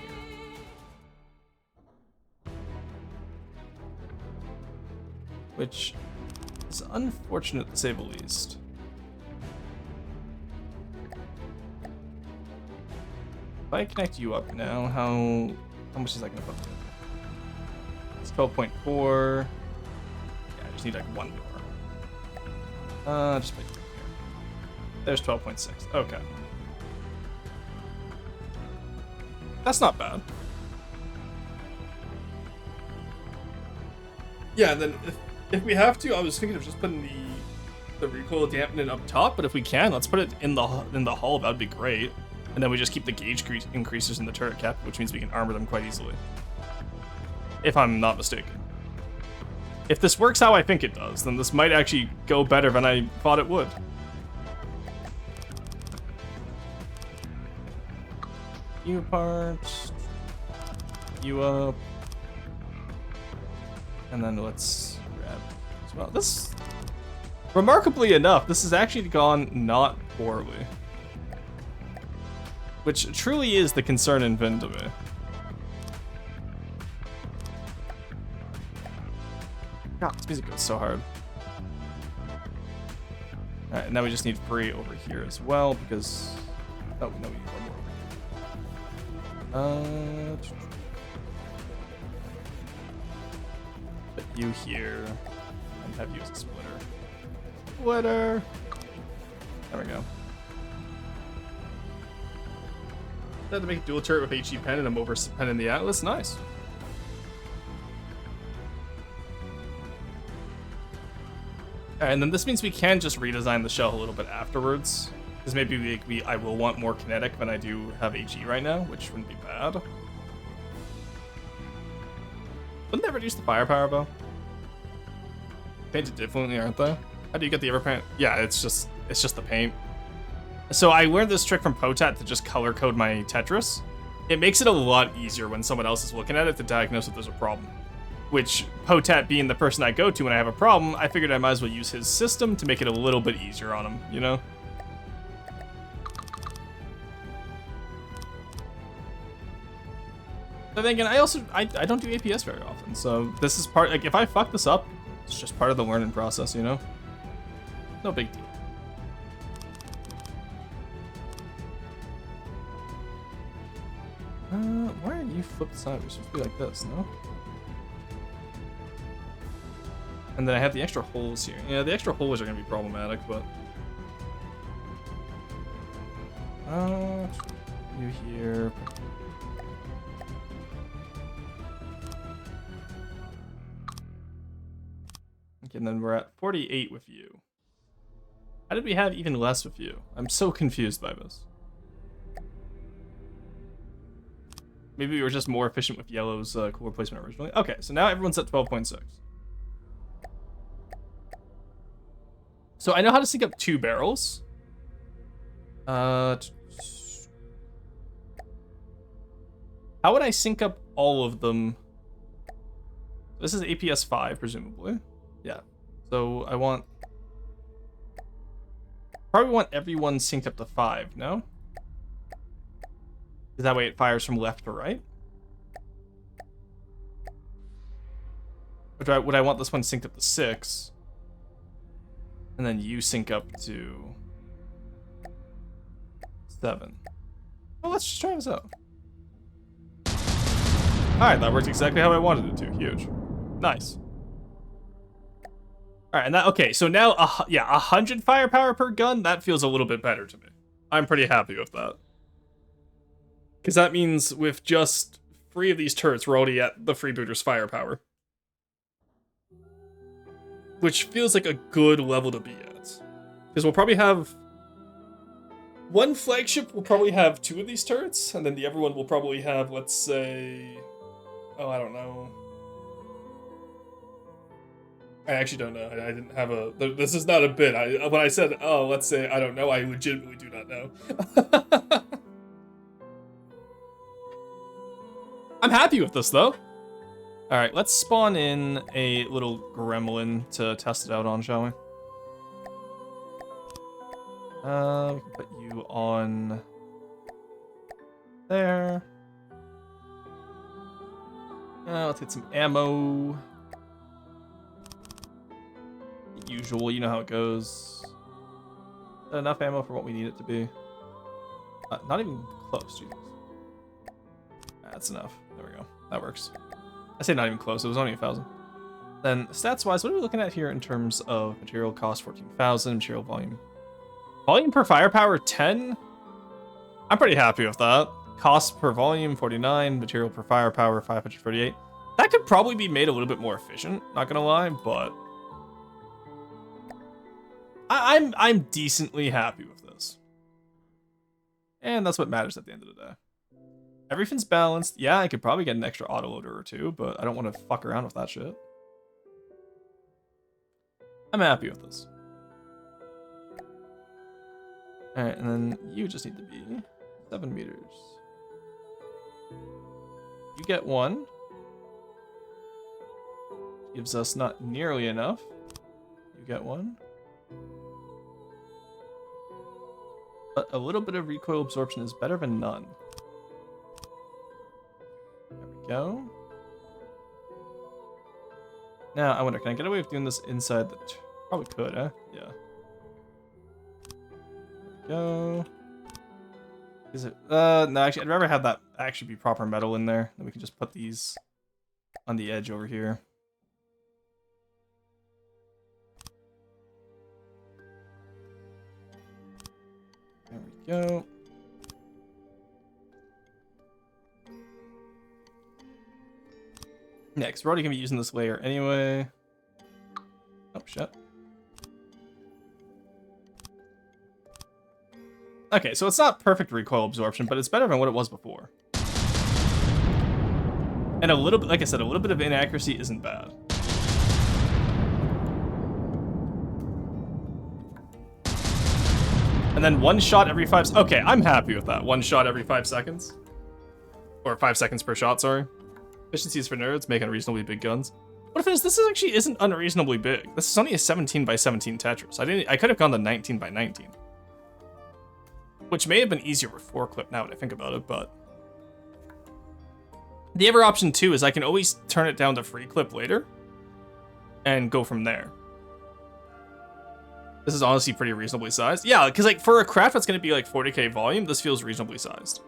Which is unfortunate to say the least. If I connect you up now, how much is that gonna put me? It's 12.4. Yeah, I just need like one more. Just put it here. There's 12.6. Okay. That's not bad. Yeah, and then if we have to, I was thinking of just putting the recoil dampening up top, but if we can, let's put it in the hull. That'd be great. And then we just keep the gauge increases in the turret cap, which means we can armor them quite easily. If I'm not mistaken. If this works how I think it does, then this might actually go better than I thought it would. You apart. You up. And then let's grab as well. This, remarkably enough, this has actually gone not poorly. Which truly is the concern in Vin to me. God, this music goes so hard. Alright, now we just need free over here as well, because... Oh, no, we need one more. Put you here, and have you as a splitter. Splitter! There we go. I had to make a dual turret with HE pen and I'm over pen in the Atlas. Nice. Alright, and then this means we can just redesign the shell a little bit afterwards. Because maybe I will want more kinetic than I do have HE right now, which wouldn't be bad. Wouldn't that reduce the firepower, though? Painted differently, aren't they? How do you get the overpaint? Yeah, it's just the paint. So I learned this trick from Potat to just color code my Tetris. It makes it a lot easier when someone else is looking at it to diagnose if there's a problem. Which, Potat being the person I go to when I have a problem, I figured I might as well use his system to make it a little bit easier on him, you know? But then again, I don't do APS very often, so this is part, like, if I fuck this up, it's just part of the learning process, you know? No big deal. Why are you flipped sideways? Supposed to be like this, no? And then I have the extra holes here. Yeah, the extra holes are gonna be problematic, but... you here. Okay, and then we're at 48 with you. How did we have even less with you? I'm so confused by this. Maybe we were just more efficient with yellow's cooler placement originally. Okay, so now everyone's at 12.6. So I know how to sync up 2 barrels. How would I sync up all of them? This is APS 5, presumably. Yeah. So I probably want everyone synced up to 5, no? Because that way it fires from left to right. Would I want this one synced up to 6? And then you sync up to 7. Well, let's just try this out. Alright, that worked exactly how I wanted it to. Huge. Nice. Alright, and that, okay, so now, yeah, 100 firepower per gun, that feels a little bit better to me. I'm pretty happy with that. Because that means with just 3 of these turrets, we're already at the Freebooter's firepower. which feels like a good level to be at. Because we'll probably have... One flagship will probably have 2 of these turrets, and then the other one will probably have, let's say... Oh, I don't know. I actually don't know. I didn't have a... This is not a bit. When I said, oh, let's say, I don't know, I legitimately do not know. I'm happy with this, though. Alright, let's spawn in a little gremlin to test it out on, shall we? We can put you on... there. Let's get some ammo. Usual, you know how it goes. Is that enough ammo for what we need it to be? Not even close, Jesus. That's enough. There we go. That works. I say not even close, it was only 1,000. Then, stats-wise, what are we looking at here in terms of material cost? 14,000, material volume. Volume per firepower, 10? I'm pretty happy with that. Cost per volume, 49. Material per firepower, 538. That could probably be made a little bit more efficient, not gonna lie, but... I'm decently happy with this. And that's what matters at the end of the day. Everything's balanced. Yeah, I could probably get an extra autoloader or 2, but I don't want to fuck around with that shit. I'm happy with this. Alright, and then you just need to be 7 meters. You get 1. Gives us not nearly enough. You get 1. But a little bit of recoil absorption is better than none. There we go. Now, I wonder, can I get away with doing this inside the... Probably could, huh? Yeah. There we go. Is it... no, actually, I'd rather have that actually be proper metal in there. Then we can just put these on the edge over here. There we go. Next, we're already gonna be using this layer anyway. Oh shit. Okay, so it's not perfect recoil absorption, but it's better than what it was before. And a little bit, like I said, a little bit of inaccuracy isn't bad. And then 1 shot every 5... Okay, I'm happy with that. 1 shot every 5 seconds. Or 5 seconds per shot, sorry. Efficiencies for nerds, making reasonably big guns. What if it is, this actually isn't unreasonably big. This is only a 17 by 17 Tetris. I could have gone to 19 by 19. Which may have been easier with 4-clip now that I think about it, but... The other option too is I can always turn it down to free clip later. And go from there. This is honestly pretty reasonably sized. Yeah, because like for a craft that's going to be like 40k volume, this feels reasonably sized.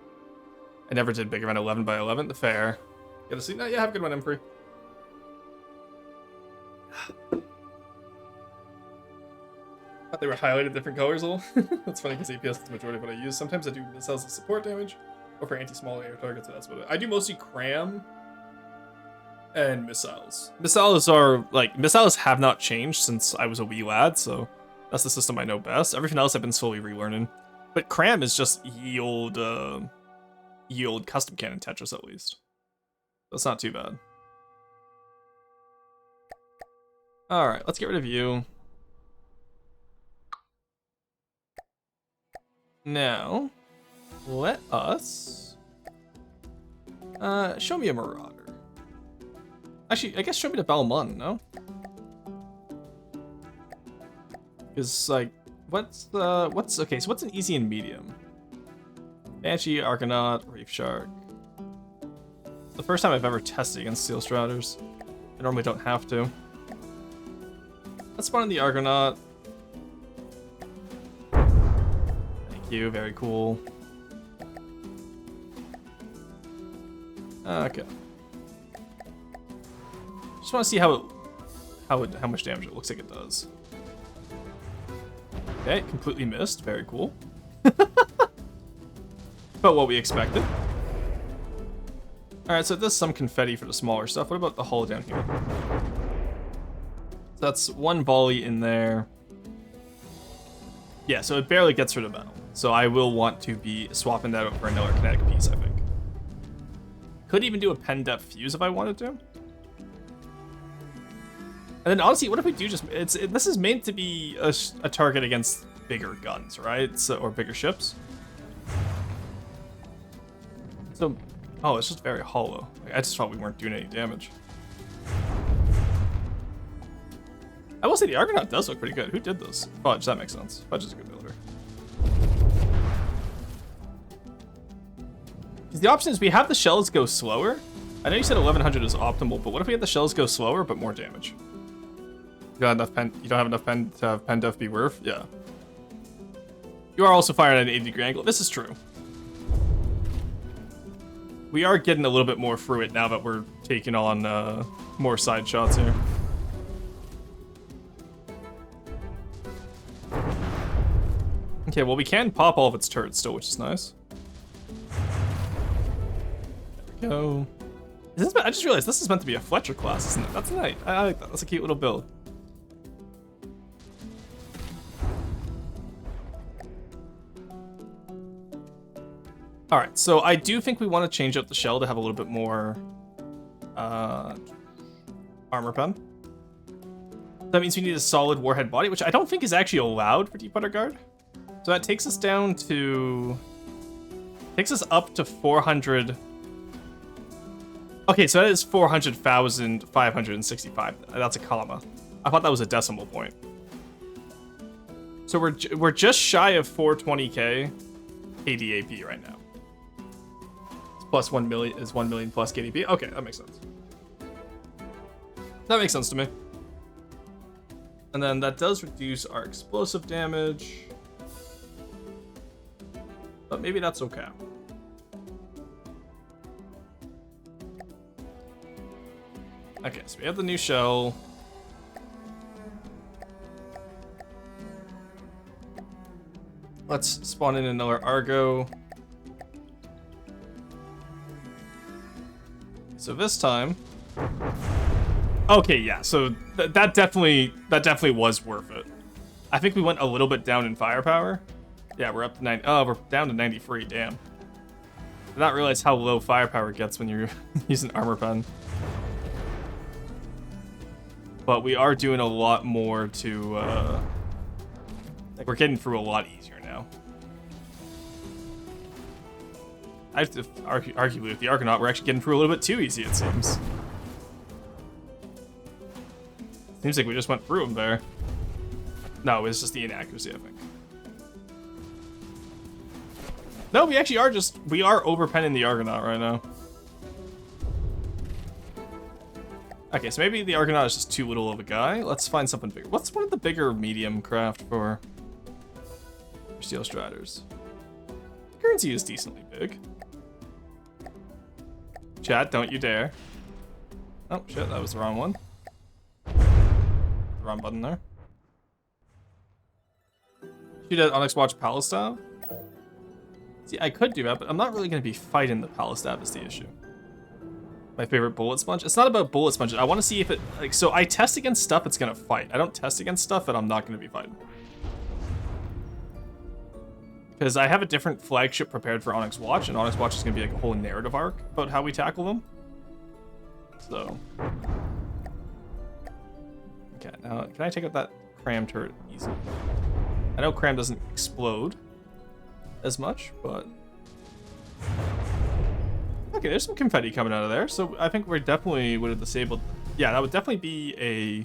I never did bigger than 11 by 11. Fair. Get a seat? No, yeah, have a good one, M3. Thought they were highlighted different colors a little. That's funny because APS is the majority of what I use. Sometimes I do missiles as support damage or for anti-small air targets, but that's what I do mostly cram and missiles. Missiles are like, missiles have not changed since I was a wee lad, so that's the system I know best. Everything else I've been slowly relearning. But cram is just yield custom cannon Tetris at least. That's not too bad. Alright, let's get rid of you. Now, let us... show me a Marauder. Actually, I guess show me the Balmung, no? Because, like, okay, so what's an easy and medium? Banshee, Argonaut, Reef Shark. It's the first time I've ever tested against Steel Striders. I normally don't have to. Let's spawn in the Argonaut. Thank you, very cool. Okay. Just want to see how much damage it looks like it does. Okay, completely missed. Very cool. But what we expected. Alright, so it does some confetti for the smaller stuff. What about the hull down here? Does That's one volley in there. Yeah, so it barely gets rid of metal. So I will want to be swapping that out for another kinetic piece, I think. Could even do a pen depth fuse if I wanted to. And then honestly, what if we do just... this is meant to be a target against bigger guns, right? So, or bigger ships. So... Oh, it's just very hollow. I just thought we weren't doing any damage. I will say the Argonaut does look pretty good. Who did this? Fudge, that makes sense. Fudge is a good builder. Because the option is we have the shells go slower. I know you said 1100 is optimal, but what if we had the shells go slower but more damage? You don't have enough pen to have pen def be worth? Yeah. You are also firing at an 80-degree angle. This is true. We are getting a little bit more through it now that we're taking on more side shots here. Okay, well we can pop all of its turrets still, which is nice. There we go. I just realized this is meant to be a Fletcher class, isn't it? That's nice. I like that. That's a cute little build. Alright, so I do think we want to change out the shell to have a little bit more armor pen. That means we need a solid warhead body, which I don't think is actually allowed for Deep Underguard. So that takes us down to... takes us up to 400... Okay, so that is 400,565. That's a comma. I thought that was a decimal point. So we're just shy of 420k KDAP right now. Plus 1 million is 1 million plus KDP. Okay, that makes sense. That makes sense to me. And then that does reduce our explosive damage. But maybe that's okay. Okay, so we have the new shell. Let's spawn in another Argo. So this time, okay, yeah. So that definitely was worth it. I think we went a little bit down in firepower. Yeah, we're up to 90. Oh, we're down to 93. Damn. Did not realize how low firepower gets when you're using armor pen. But we are doing a lot more to. Like we're getting through a lot easier now. I have to arguably with the Argonaut, we're actually getting through a little bit too easy, it seems. Seems like we just went through them there. No, it's just the inaccuracy, I think. No, we actually are we are overpenning the Argonaut right now. Okay, so maybe the Argonaut is just too little of a guy. Let's find something bigger. What's one of the bigger medium craft for Steel Striders? Guernsey is decently big. Chat, don't you dare. Oh, shit, that was the wrong one. The wrong button there. Shoot at Onyx Watch Palestab? See, I could do that, but I'm not really going to be fighting the Palestab is the issue. My favorite bullet sponge? It's not about bullet sponges. I want to see if it... like, so I test against stuff it's going to fight. I don't test against stuff that I'm not going to be fighting. Because I have a different flagship prepared for Onyx Watch, and Onyx Watch is going to be like a whole narrative arc about how we tackle them. So... okay, now can I take out that Cram turret easily? I know Cram doesn't explode as much, but... okay, there's some confetti coming out of there, so I think we definitely would have disabled... yeah, that would definitely be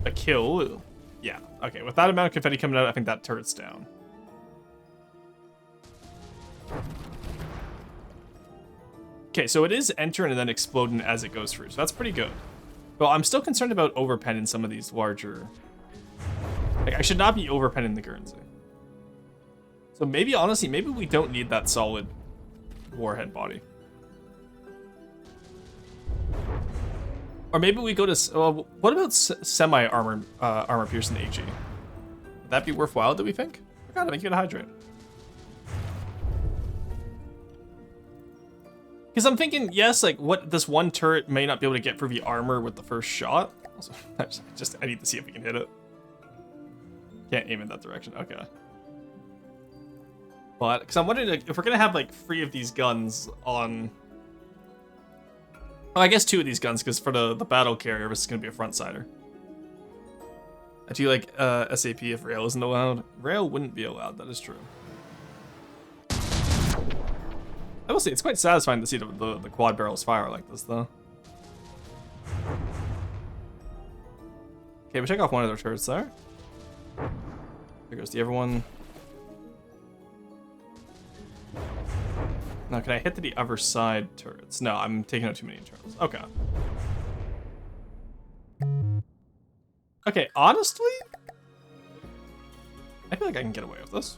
a kill. Yeah, okay, with that amount of confetti coming out, I think that turret's down. Okay, so it is entering and then exploding as it goes through, so that's pretty good. Well, I'm still concerned about overpenning some of these larger... like, I should not be overpenning the Guernsey. So maybe, honestly, maybe we don't need that solid warhead body. Or maybe we go to... what about semi-armor piercing AG? Would that be worthwhile, do we think? I gotta make it a hydrate. Because I'm thinking, yes, like, what this one turret may not be able to get through the armor with the first shot. Also, I need to see if we can hit it. Can't aim in that direction. Okay. But because I'm wondering if we're gonna have like 3 of these guns on. Oh, I guess 2 of these guns, because for the battle carrier, this is gonna be a front sider. I do like SAP if rail isn't allowed. Rail wouldn't be allowed. That is true. I will say it's quite satisfying to see the quad barrels fire like this, though. Okay, we check off one of their turrets there. There goes the other one. Now, can I hit the other side turrets? No, I'm taking out too many turrets. Okay. Okay, honestly, I feel like I can get away with this.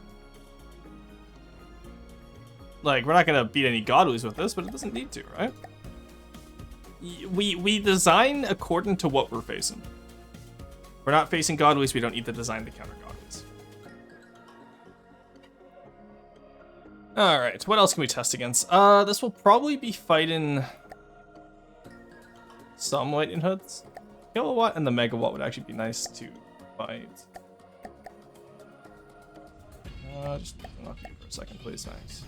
Like, we're not gonna beat any godlies with this, but it doesn't need to, right? We design according to what we're facing. We're not facing godlies, we don't need to design to counter godlies. Alright, what else can we test against? This will probably be fighting some lightning hoods. Kilowatt and the megawatt would actually be nice to fight. Just knock you for a second, please, thanks.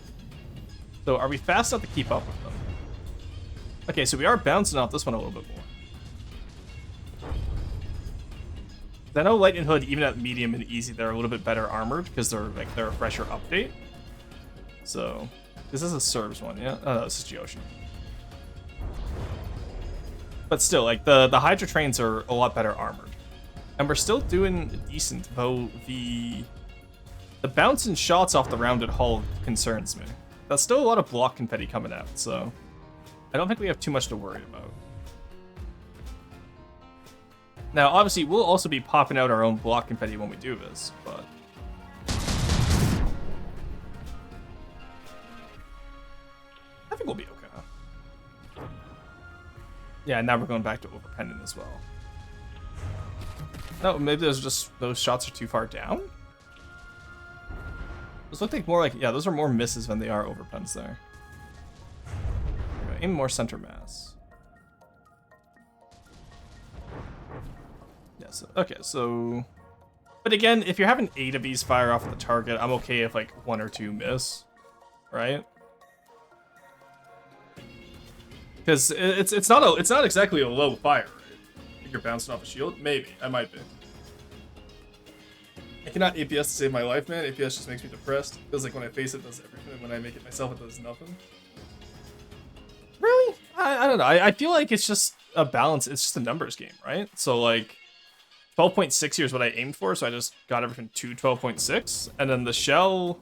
So, are we fast enough to keep up with them? Okay, so we are bouncing off this one a little bit more. I know Lightning Hood, even at medium and easy, they're a little bit better armored because they're a fresher update. So, this is a Serves one, yeah? Oh, no, this is Geocean. But still, like, the Hydra trains are a lot better armored. And we're still doing decent, though the bouncing shots off the rounded hull concerns me. That's still a lot of block confetti coming out, so I don't think we have too much to worry about. Now, obviously, we'll also be popping out our own block confetti when we do this, but I think we'll be okay. Yeah, now we're going back to overpending as well. No, maybe those shots are too far down? Those look like more like, yeah, those are more misses than they are overpens there. Okay, aim more center mass. Yeah, so, okay, so... But again, if you're having 8 of these fire off the target, I'm okay if like 1 or 2 miss, right? Because it's not exactly a low fire rate. If you're bouncing off a shield, maybe I might be. I cannot APS to save my life, man. APS just makes me depressed. Feels like when I face it, it does everything. When I make it myself, it does nothing. Really? I don't know. I feel like it's just a balance. It's just a numbers game, right? So like 12.6 here is what I aimed for, so I just got everything to 12.6. And then the shell,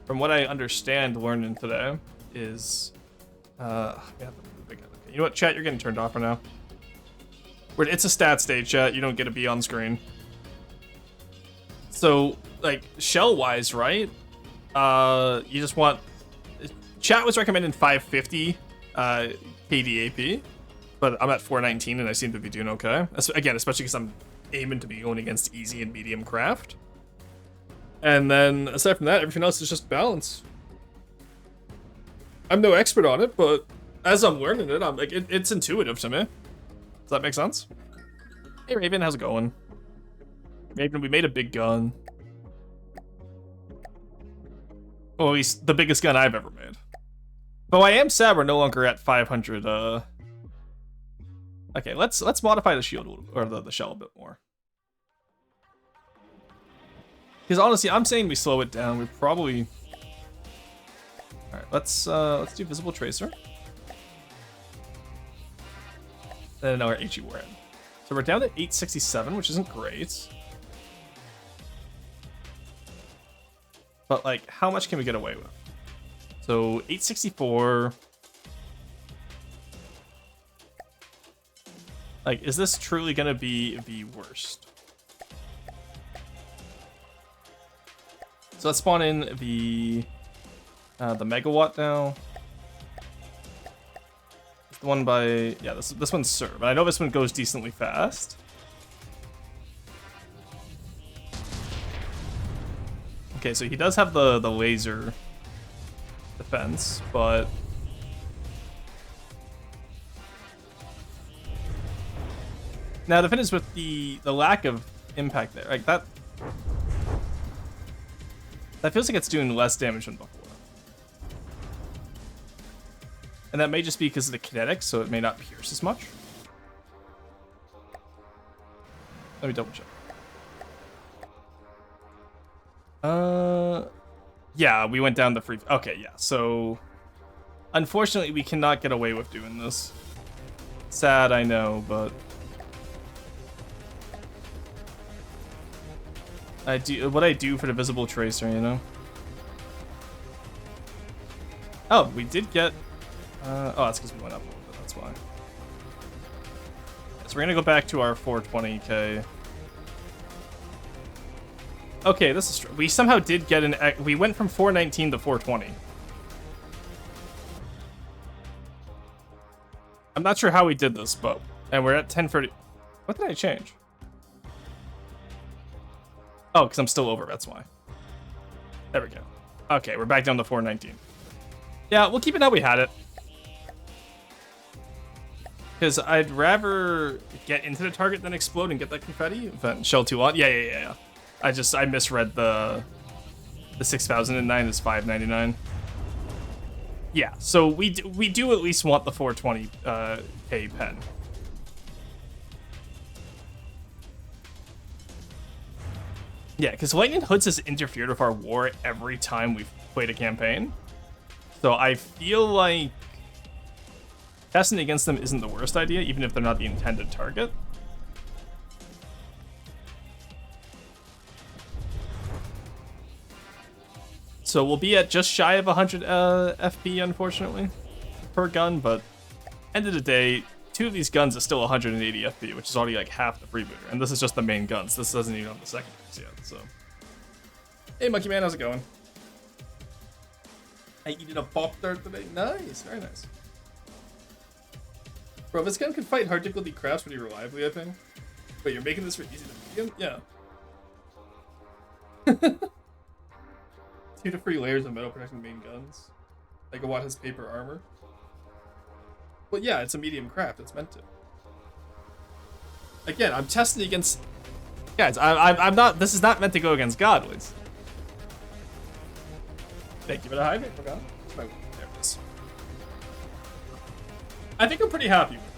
from what I understand learning today, is yeah, you know what, chat, you're getting turned off for now. It's a stat stage, chat. You don't get to be on screen. So, like, shell-wise, right? You just want... Chat was recommending 550 KDAP, but I'm at 419 and I seem to be doing okay. Again, especially because I'm aiming to be going against easy and medium craft. And then, aside from that, everything else is just balance. I'm no expert on it, but as I'm learning it, I'm like, it's intuitive to me. Does that make sense? Hey, Raven, how's it going? Raven, we made a big gun. Well, at least the biggest gun I've ever made. But I am sad we're no longer at 500, Okay, let's modify the shield, or the shell a bit more. Because honestly, I'm saying we slow it down. We probably... Alright, let's do Visible Tracer. And now our HE Warhead. So we're down to 867, which isn't great. But, like, how much can we get away with? So, 864. Like, is this truly gonna be the worst? So let's spawn in the megawatt now. It's the one by, yeah, this one's serve. And I know this one goes decently fast. Okay, so he does have the laser defense, but Now the thing is with the lack of impact there, like that feels like it's doing less damage than before. And that may just be because of the kinetics, so it may not pierce as much. Let me double check. Yeah, we went down the free. Okay, yeah. So, unfortunately, we cannot get away with doing this. Sad, I know, but I do what I do for the visible tracer, you know. Oh, we did get. Oh, that's because we went up a little bit. That's why. So we're gonna go back to our 420k. Okay, this is true. We somehow did get an. We went from 419 to 420. I'm not sure how we did this, but and we're at 1030. What did I change? Oh, because I'm still over. That's why. There we go. Okay, we're back down to 419. Yeah, we'll keep it how we had it. Because I'd rather get into the target than explode and get that confetti. Shell 2 on. Yeah. I misread the 6009 is 599. Yeah, so we do at least want the 420k pen. Yeah, because Lightning Hoods has interfered with our war every time we've played a campaign. So I feel like testing against them isn't the worst idea, even if they're not the intended target. So we'll be at just shy of 100 FP, unfortunately, per gun, but end of the day, 2 of these guns is still 180 FP, which is already like half the Freebooter, and this is just the main guns. This doesn't even have the secondaries yet, so. Hey, Monkey Man, how's it going? I eaten a Pop-Tart today. Nice, very nice. Bro, this gun can fight hard difficulty crafts pretty reliably, I think. Wait, you're making this for easy to medium? Yeah. 2 to 3 layers of metal protecting main guns. Megawatt has paper armor. Well, yeah, it's a medium craft. It's meant to. Again, I'm testing against... Guys, I'm not... This is not meant to go against godlings. Thank you for the hydrate, forgot. There it is. I think I'm pretty happy with this.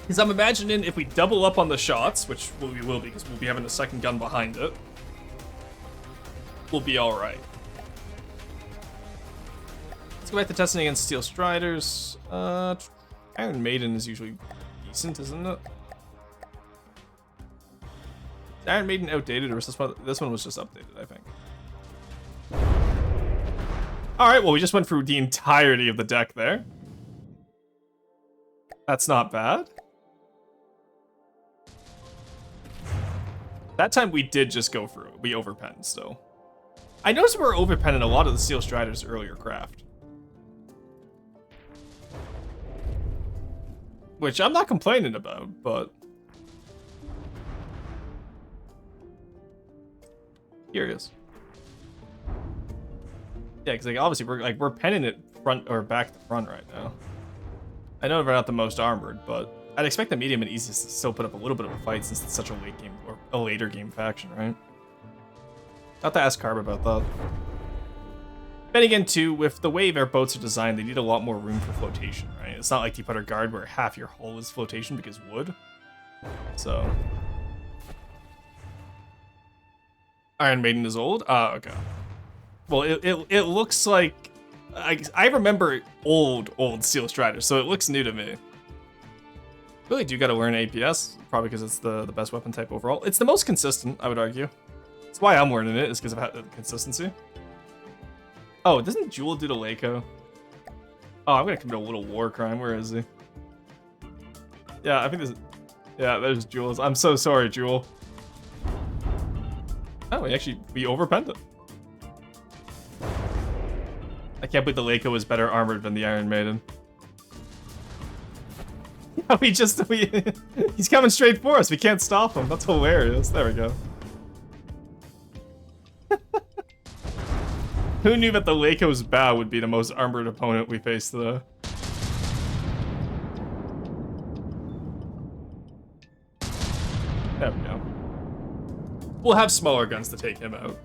Because I'm imagining if we double up on the shots, which we will because we'll be having a second gun behind it, we'll be alright. Let's go back to testing against Steel Striders. Iron Maiden is usually decent, isn't it? Is Iron Maiden outdated, or is this one was just updated, I think. Alright, well, we just went through the entirety of the deck there. That's not bad. That time we did just go through it. We overpenned still. I noticed we were overpenning a lot of the Steel Striders' earlier craft. Which I'm not complaining about, but... Curious. Yeah, because like obviously we're penning it front or back to front right now. I know we're not the most armored, but I'd expect the medium and easy to still put up a little bit of a fight since it's such a late game or a later game faction, right? I'll have to ask Carb about that. Then again, too, with the way their boats are designed, they need a lot more room for flotation, right? It's not like Deep Water Guard where half your hull is flotation because wood. So. Iron Maiden is old? Okay. Well, it looks like... I remember old Steel Striders, so it looks new to me. Really do gotta learn APS, probably because it's the best weapon type overall. It's the most consistent, I would argue. That's why I'm learning it, is because of the consistency. Oh, doesn't Jewel do the Leiko? Oh, I'm gonna commit a little war crime. Where is he? Yeah, I think this. Yeah, there's Jewel's. I'm so sorry, Jewel. Oh, we overpenned it. I can't believe the Leiko is better armored than the Iron Maiden. Yeah, he's coming straight for us. We can't stop him. That's hilarious. There we go. Who knew that the Leiko's bow would be the most armored opponent we faced today? There we go. We'll have smaller guns to take him out.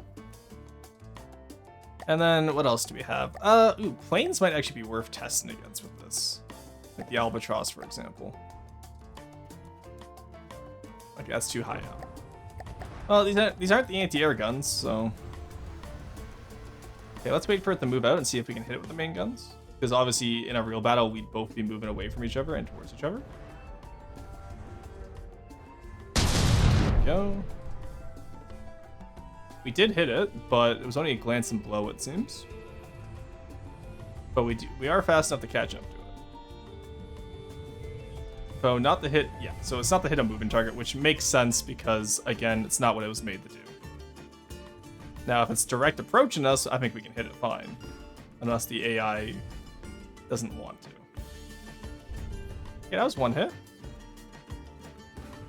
And then what else do we have? Ooh, planes might actually be worth testing against with this. Like the Albatross, for example. Like that's too high up. Well, these aren't the anti-air guns, so. Okay, let's wait for it to move out and see if we can hit it with the main guns. Because obviously, in a real battle, we'd both be moving away from each other and towards each other. There we go. We did hit it, but it was only a glancing blow, it seems. But we are fast enough to catch up to it. So not the hit, yeah. So it's not the hit a moving target, which makes sense because again, it's not what it was made to do. Now, if it's direct approaching us, I think we can hit it fine, unless the AI doesn't want to. Okay, that was one hit.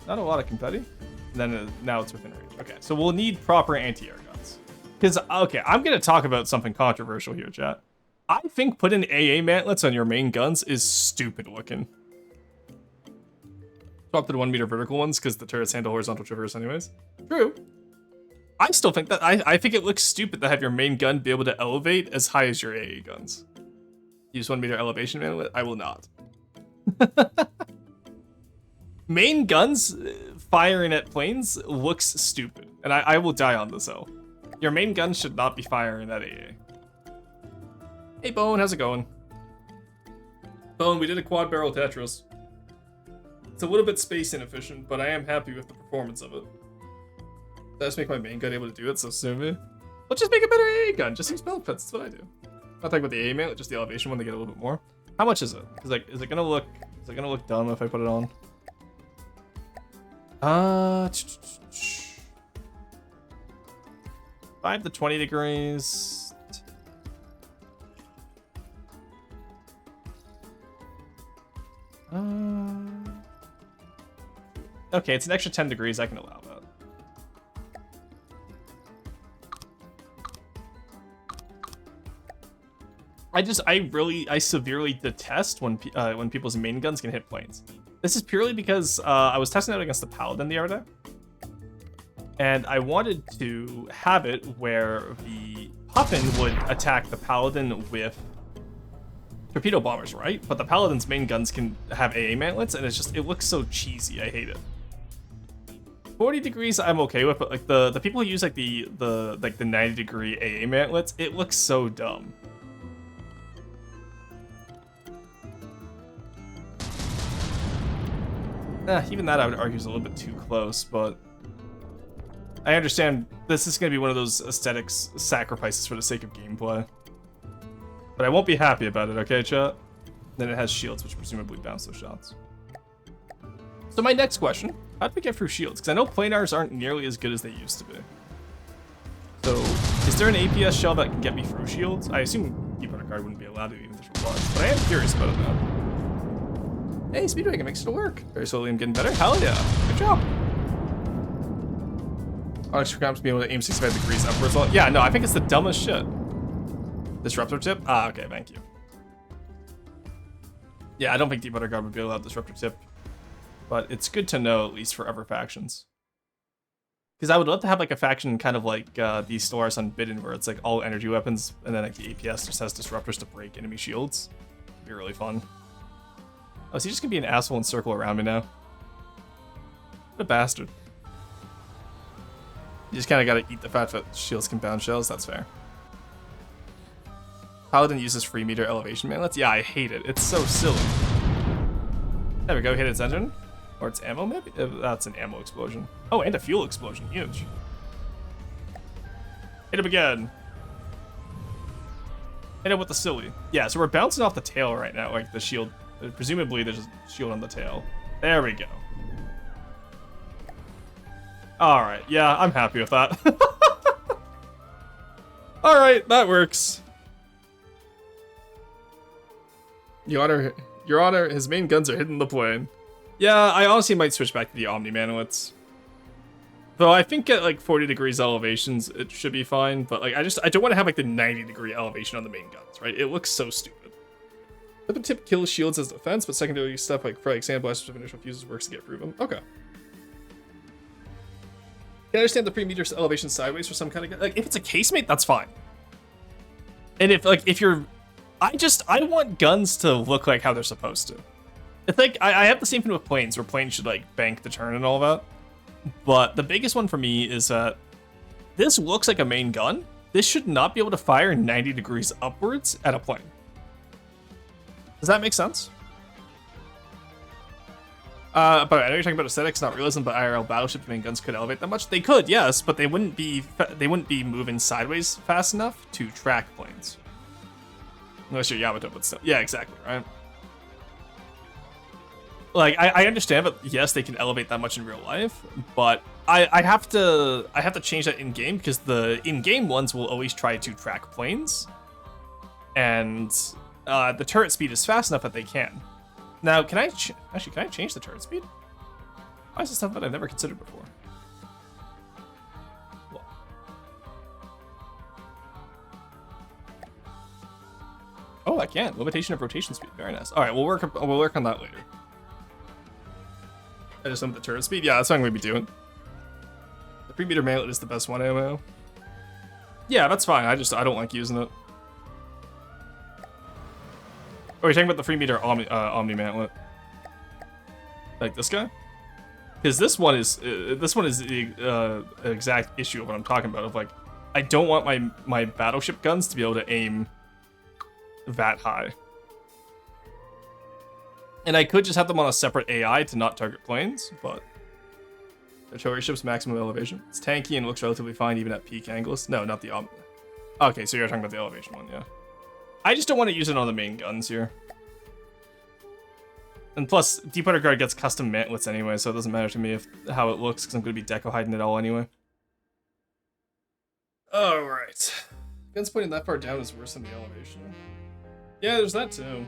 Not a lot of confetti. And then now it's within range. Okay, so we'll need proper anti-air guns. Because, okay, I'm going to talk about something controversial here, chat. I think putting AA mantlets on your main guns is stupid looking. Swap to the 1 meter vertical ones because the turrets handle horizontal traverse anyways. True. I still think that, I think it looks stupid to have your main gun be able to elevate as high as your AA guns. Use 1 meter elevation mantlet? I will not. Main guns firing at planes looks stupid, and I will die on this hill. Your main gun should not be firing at AA. Hey Bone, how's it going? Bone, we did a quad barrel Tetris. It's a little bit space inefficient, but I am happy with the performance of it. Did I just make my main gun able to do it so soon? Let's just make a better AA gun. Just use pellet pits. That's what I do. I'm not talking about the AA man, just the elevation one to get a little bit more. How much is it? Is it gonna look dumb if I put it on? 5 to 20 degrees. Okay, it's an extra 10 degrees. I can allow that. I severely detest when people's main guns can hit planes. This is purely because I was testing out against the Paladin the other day, and I wanted to have it where the Puffin would attack the Paladin with torpedo bombers, right? But the Paladin's main guns can have AA mantlets, and it looks so cheesy. I hate it. 40 degrees I'm okay with, but like the people who use like the 90 degree AA mantlets, it looks so dumb. Even that I would argue is a little bit too close, but I understand this is going to be one of those aesthetics sacrifices for the sake of gameplay. But I won't be happy about it, okay, chat? Then it has shields, which presumably bounce those shots. So my next question, how do we get through shields? Because I know planars aren't nearly as good as they used to be. So, is there an APS shell that can get me through shields? I assume Deep Card wouldn't be allowed to even if this requires, but I am curious about it now. Hey, Speedwagon makes it work. Very slowly, I'm getting better. Hell yeah. Good job. Onyx Cramps being able to aim 65 degrees upwards. Well, yeah, no, I think it's the dumbest shit. Disruptor tip? Ah, okay, thank you. Yeah, I don't think Deep Underground would be allowed disruptor tip. But it's good to know, at least for other factions. Because I would love to have like a faction kind of like the Stellaris Unbidden, where it's like all energy weapons, and then like the APS just has disruptors to break enemy shields. It'd be really fun. Oh, is he just gonna be an asshole and circle around me now? What a bastard. You just kind of gotta eat the fact that shields can bounce shells, that's fair. Paladin uses 3 meter elevation mantlets? Yeah, I hate it. It's so silly. There we go, hit its engine. Or its ammo, maybe? That's an ammo explosion. Oh, and a fuel explosion, huge. Hit him again. Hit him with the silly. Yeah, so we're bouncing off the tail right now, like the shield. Presumably there's a shield on the tail. There we go. Alright, yeah, I'm happy with that. Alright, that works. Your Honor, his main guns are hitting the plane. Yeah, I honestly might switch back to the Omni mantlets. Though I think at like 40 degrees elevations, it should be fine. But like, I don't want to have like the 90 degree elevation on the main guns, right? It looks so stupid. Weapon tip kills shields as defense, but secondary stuff like frag sandblasters with initial fuses works to get through them. Okay. can understand the 3 meters elevation sideways for some kind of gun. Like, if it's a casemate, that's fine. And if you're... I want guns to look like how they're supposed to. It's like, I have the same thing with planes, where planes should, like, bank the turn and all that. But the biggest one for me is that this looks like a main gun. This should not be able to fire 90 degrees upwards at a plane. Does that make sense? But I know you're talking about aesthetics, not realism, but IRL battleships main guns could elevate that much. They could, yes, but they wouldn't be moving sideways fast enough to track planes. Unless you're Yamato, but still. Yeah, exactly, right? Like, I understand, but yes, they can elevate that much in real life, but I have to change that in game because the in-game ones will always try to track planes, and the turret speed is fast enough that they can. Now, can I change the turret speed? Why is this stuff that I've never considered before? Well, oh, I can. Limitation of rotation speed. Very nice. All right, we'll work on that later. I just limit the turret speed. Yeah, that's what I'm going to be doing. The 3 meter mallet is the best one ammo. Yeah, that's fine. I don't like using it. Oh, you're talking about the 3 meter Omni mantlet, like this guy? Because this one is the exact issue of what I'm talking about. Of like, I don't want my battleship guns to be able to aim that high, and I could just have them on a separate AI to not target planes. But artillery ship's maximum elevation. It's tanky and looks relatively fine even at peak angles. No, not the Omni. Okay, so you're talking about the elevation one, yeah. I just don't want to use it on the main guns here. And plus, Deepwater Guard gets custom mantlets anyway, so it doesn't matter to me how it looks, because I'm going to be deco hiding it all anyway. Alright. Guns pointing that far down is worse than the elevation. Yeah, there's that too.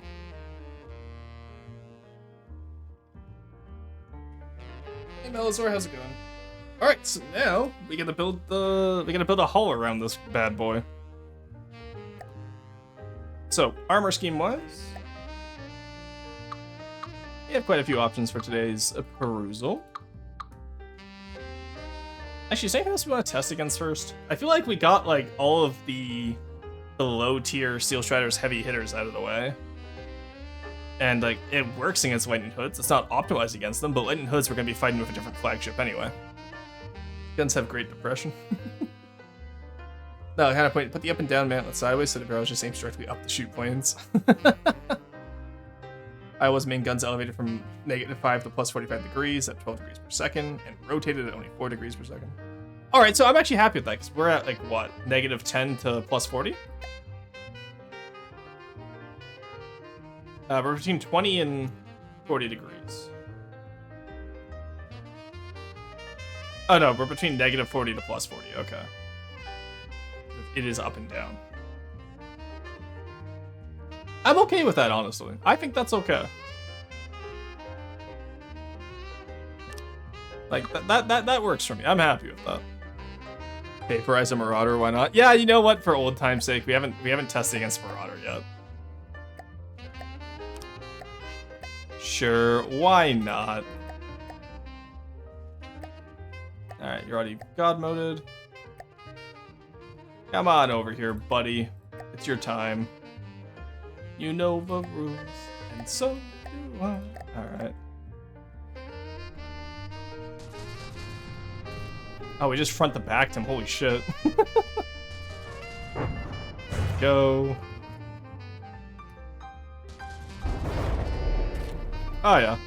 Hey Melazor, how's it going? Alright, so now we gotta build a hull around this bad boy. So, armor scheme wise, we have quite a few options for today's perusal. Actually, is there anything else we want to test against first? I feel like we got like all of the low tier Steel Strider's heavy hitters out of the way. And like it works against Lightning Hoods. It's not optimized against them, but Lightning Hoods we're gonna be fighting with a different flagship anyway. Guns have great depression. No, kind of put the up and down mantlet sideways so the barrels just aims directly up to shoot planes. Iowa's main guns elevated from -5 to plus 45 degrees at 12 degrees per second and rotated at only 4 degrees per second. All right, so I'm actually happy with that because we're at like what, -10 to plus 40? We're between 20 and 40 degrees. Oh no, we're between -40 to plus 40, okay. It is up and down. I'm okay with that, honestly. I think that's okay. Like that works for me. I'm happy with that. Vaporize a Marauder, why not? Yeah, you know what? For old time's sake, we haven't tested against Marauder yet. Sure, why not? All right, you're already God moded. Come on over here, buddy. It's your time. You know the rules, and so do I. Alright. Oh, we just front the backed him. Holy shit. Go. Oh, yeah.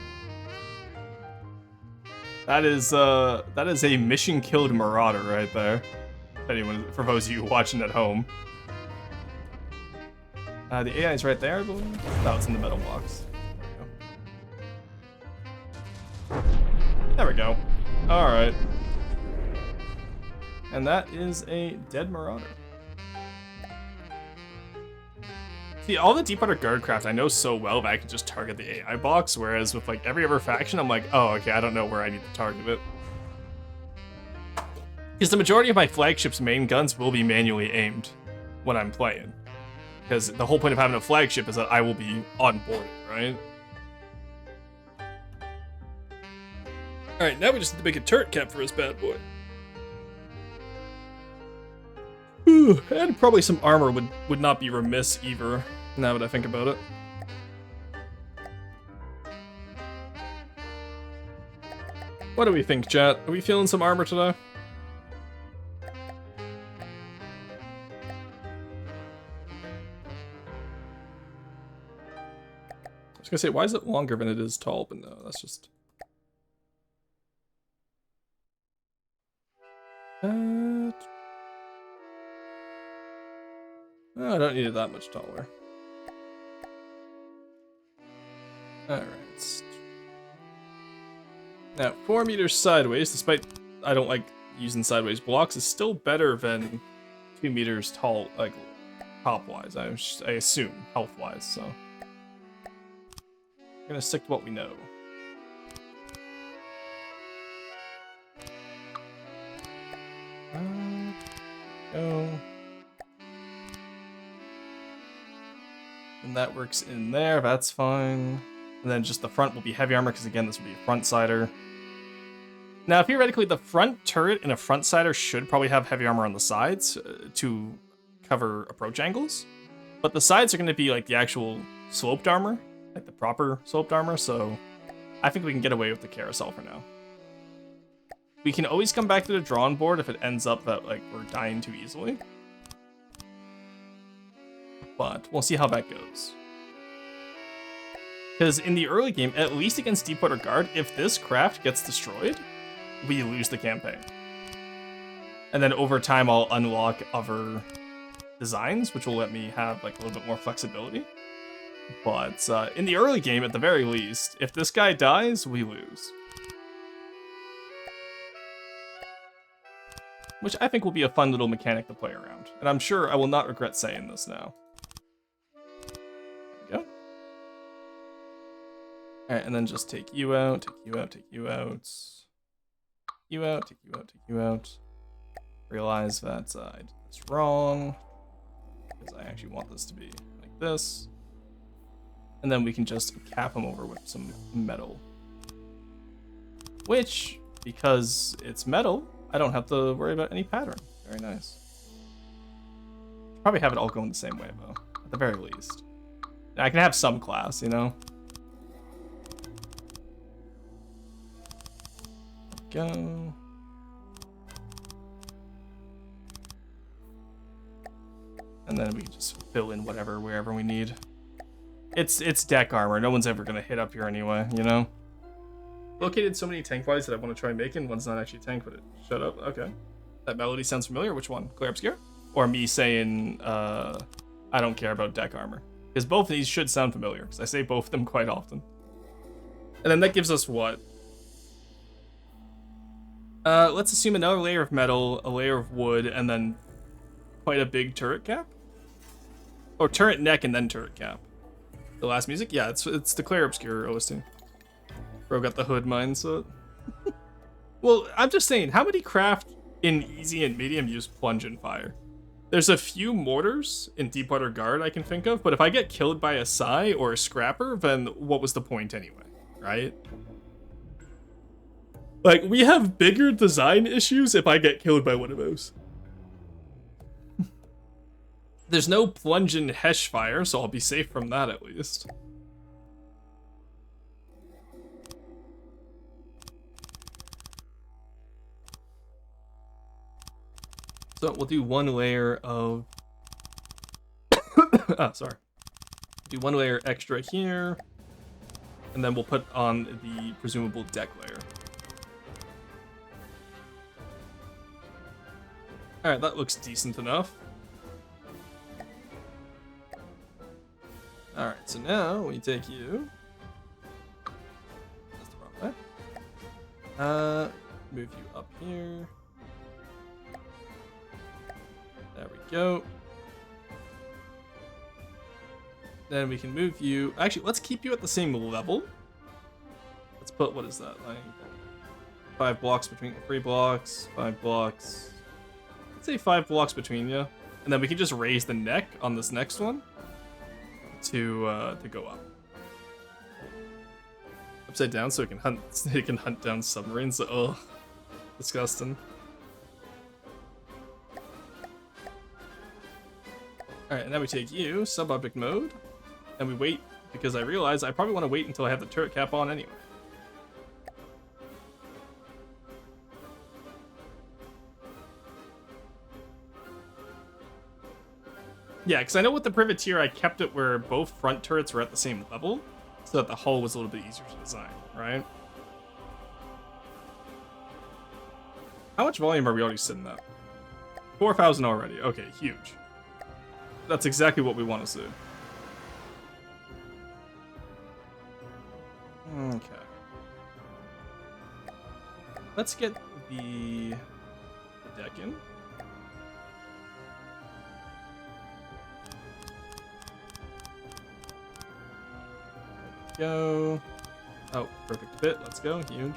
That is a mission-killed Marauder right there. Anyone, for those of you watching at home. The AI is right there, I believe. No, it's in the metal box. There we go. Alright. And that is a dead Marauder. See, all the Deepwater Guardcraft I know so well that I can just target the AI box, whereas with like every other faction, I'm like, oh, okay, I don't know where I need to target it. Because the majority of my flagship's main guns will be manually aimed when I'm playing. Because the whole point of having a flagship is that I will be on board, right? Alright, now we just have to make a turret cap for this bad boy. And probably some armor would not be remiss either, now that I think about it. What do we think, chat? Are we feeling some armor today? I was gonna say, why is it longer than it is tall? But no, that's just... I don't need it that much taller. Alright. Now, 4 meters sideways, despite I don't like using sideways blocks, is still better than 2 meters tall, like, top-wise, I assume, health-wise, so... We're gonna stick to what we know. Go. And that works in there, that's fine. And then just the front will be heavy armor, because again, this will be a front-sider. Now, theoretically, the front turret and a front-sider should probably have heavy armor on the sides to cover approach angles. But the sides are going to be like the actual sloped armor, like the proper sloped armor, so I think we can get away with the carousel for now. We can always come back to the drawing board if it ends up that like we're dying too easily. But we'll see how that goes. Because in the early game, at least against Deepwater Guard, if this craft gets destroyed, we lose the campaign. And then over time, I'll unlock other designs, which will let me have like a little bit more flexibility. But in the early game, at the very least, if this guy dies, we lose. Which I think will be a fun little mechanic to play around. And I'm sure I will not regret saying this now. There we go. Alright, and then just take you out, take you out, take you out. You out, take you out, take you out. Realize that I did this wrong. Because I actually want this to be like this. And then we can just cap him over with some metal. Which, because it's metal, I don't have to worry about any pattern. Very nice. Probably have it all going the same way, though. At the very least. I can have some class, you know? Go. And then we can just fill in whatever, wherever we need. It's deck armor. No one's ever going to hit up here anyway, you know? Located so many tank bodies that I want to try making. One's not actually tank, but it... Shut up. Okay. That melody sounds familiar. Which one? Glare Obscure? Or me saying, I don't care about deck armor. Because both of these should sound familiar, because I say both of them quite often. And then that gives us what? Let's assume another layer of metal, a layer of wood, and then quite a big turret cap? Or turret neck and then turret cap. The last music? Yeah, it's the Glare Obscure OST. Bro got the hood mindset. Well, I'm just saying, how many craft in easy and medium use plunge and fire? There's a few mortars in Deepwater Guard I can think of, but if I get killed by a Psy or a Scrapper, then what was the point anyway, right? Like, we have bigger design issues if I get killed by one of those. There's no plunge and Hesh fire, so I'll be safe from that at least. So we'll do one layer of... sorry. Do one layer extra here. And then we'll put on the presumable deck layer. Alright, that looks decent enough. Alright, so now we take you. That's the wrong way. Move you up here. There we go. Then we can move you. Actually, let's keep you at the same level. Let's put, what is that, like 5 blocks between 3 blocks, 5 blocks. Let's say 5 blocks between you, and then we can just raise the neck on this next one to go up. Upside down so it can hunt down submarines. Ugh, disgusting. Alright, now we take you, sub-object mode, and we wait, because I realize I probably want to wait until I have the turret cap on anyway. Yeah, because I know with the privateer, I kept it where both front turrets were at the same level, so that the hull was a little bit easier to design, right? How much volume are we already sitting at? 4,000 already. Okay, huge. That's exactly what we want to see. Okay. Let's get the deck in. Go. Oh, perfect fit. Let's go. Huge.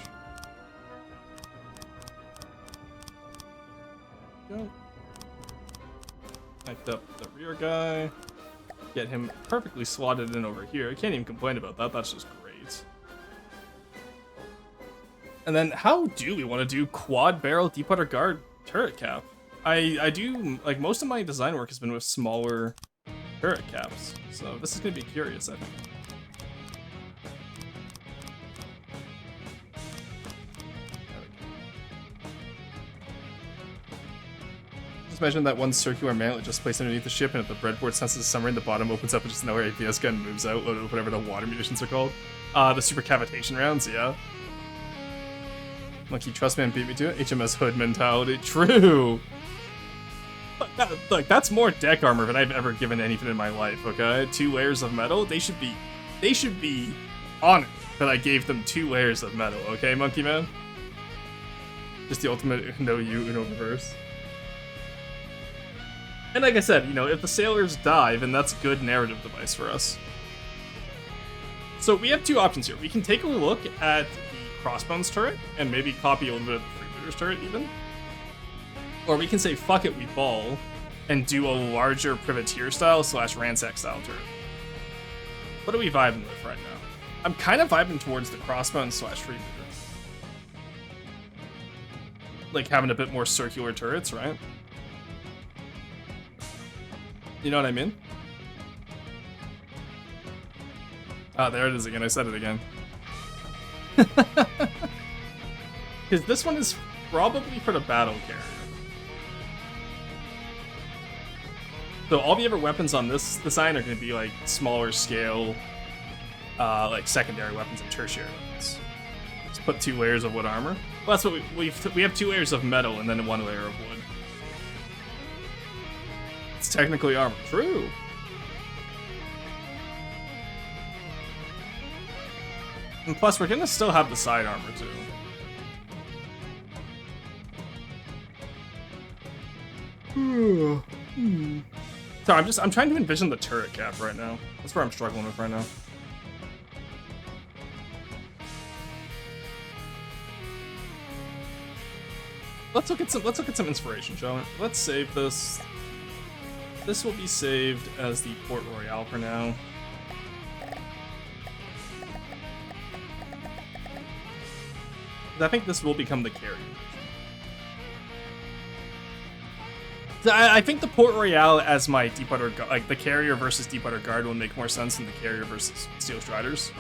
Go. Connect up the rear guy. Get him perfectly slotted in over here. I can't even complain about that. That's just great. And then how do we want to do quad barrel deep water guard turret cap? I do, like, most of my design work has been with smaller turret caps. So this is going to be curious, I think. Just imagine that one circular mantlet just placed underneath the ship, and if the breadboard senses a submarine, the bottom opens up and just nowhere APS gun moves out, whatever the water munitions are called. The super cavitation rounds, yeah. Monkey Trustman beat me to it. HMS Hood mentality. True! Look, that's more deck armor than I've ever given anything in my life, okay? 2 layers of metal? They should be honored that I gave them 2 layers of metal, okay, Monkey Man? Just the ultimate no you Uno reverse. And like I said, you know, if the sailors die, then that's a good narrative device for us. So we have 2 options here. We can take a look at the Crossbones turret, and maybe copy a little bit of the Freebooter's turret even. Or we can say, fuck it, we ball, and do a larger privateer style / ransack style turret. What are we vibing with right now? I'm kind of vibing towards the Crossbones / Freebooter. Like having a bit more circular turrets, right? You know what I mean? Ah, there it is again. I said it again. Because this one is probably for the battle carrier. So all the other weapons on this design are going to be like smaller scale, like secondary weapons and tertiary weapons. Let's put 2 layers of wood armor. Well, that's what we have 2 layers of metal and then 1 layer of wood. It's technically armor. True. And plus, we're gonna still have the side armor too. So I'm trying to envision the turret cap right now. That's where I'm struggling with right now. Let's look at some inspiration, shall we? Let's save this. This will be saved as the Port Royale for now. I think this will become the carrier. I think the Port Royale as my Deepwater, like the carrier versus Deepwater Guard, will make more sense than the carrier versus Steel Striders.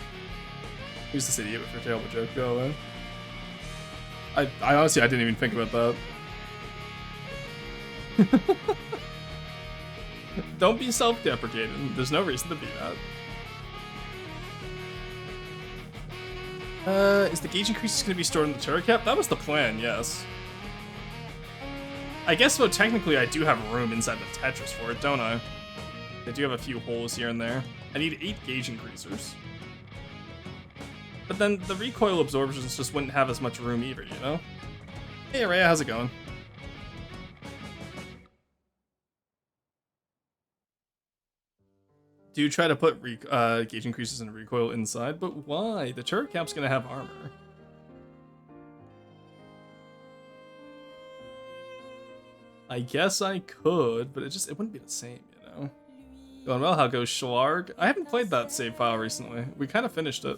Who's this idiot with your terrible joke? Go away. I honestly, I didn't even think about that. Don't be self-deprecating. There's no reason to be that. Is the gauge increase going to be stored in the turret cap? That was the plan, yes. I guess, though, technically I do have room inside the Tetris for it, don't I? I do have a few holes here and there. I need 8 gauge increasers. But then the recoil absorptions just wouldn't have as much room either, you know? Hey, Araya, how's it going? Do try to put gauge increases and recoil inside, but why? The turret cap's gonna have armor. I guess I could, but it wouldn't be the same, you know? Going well, how goes Shalarg? I haven't played that save file recently. We kind of finished it.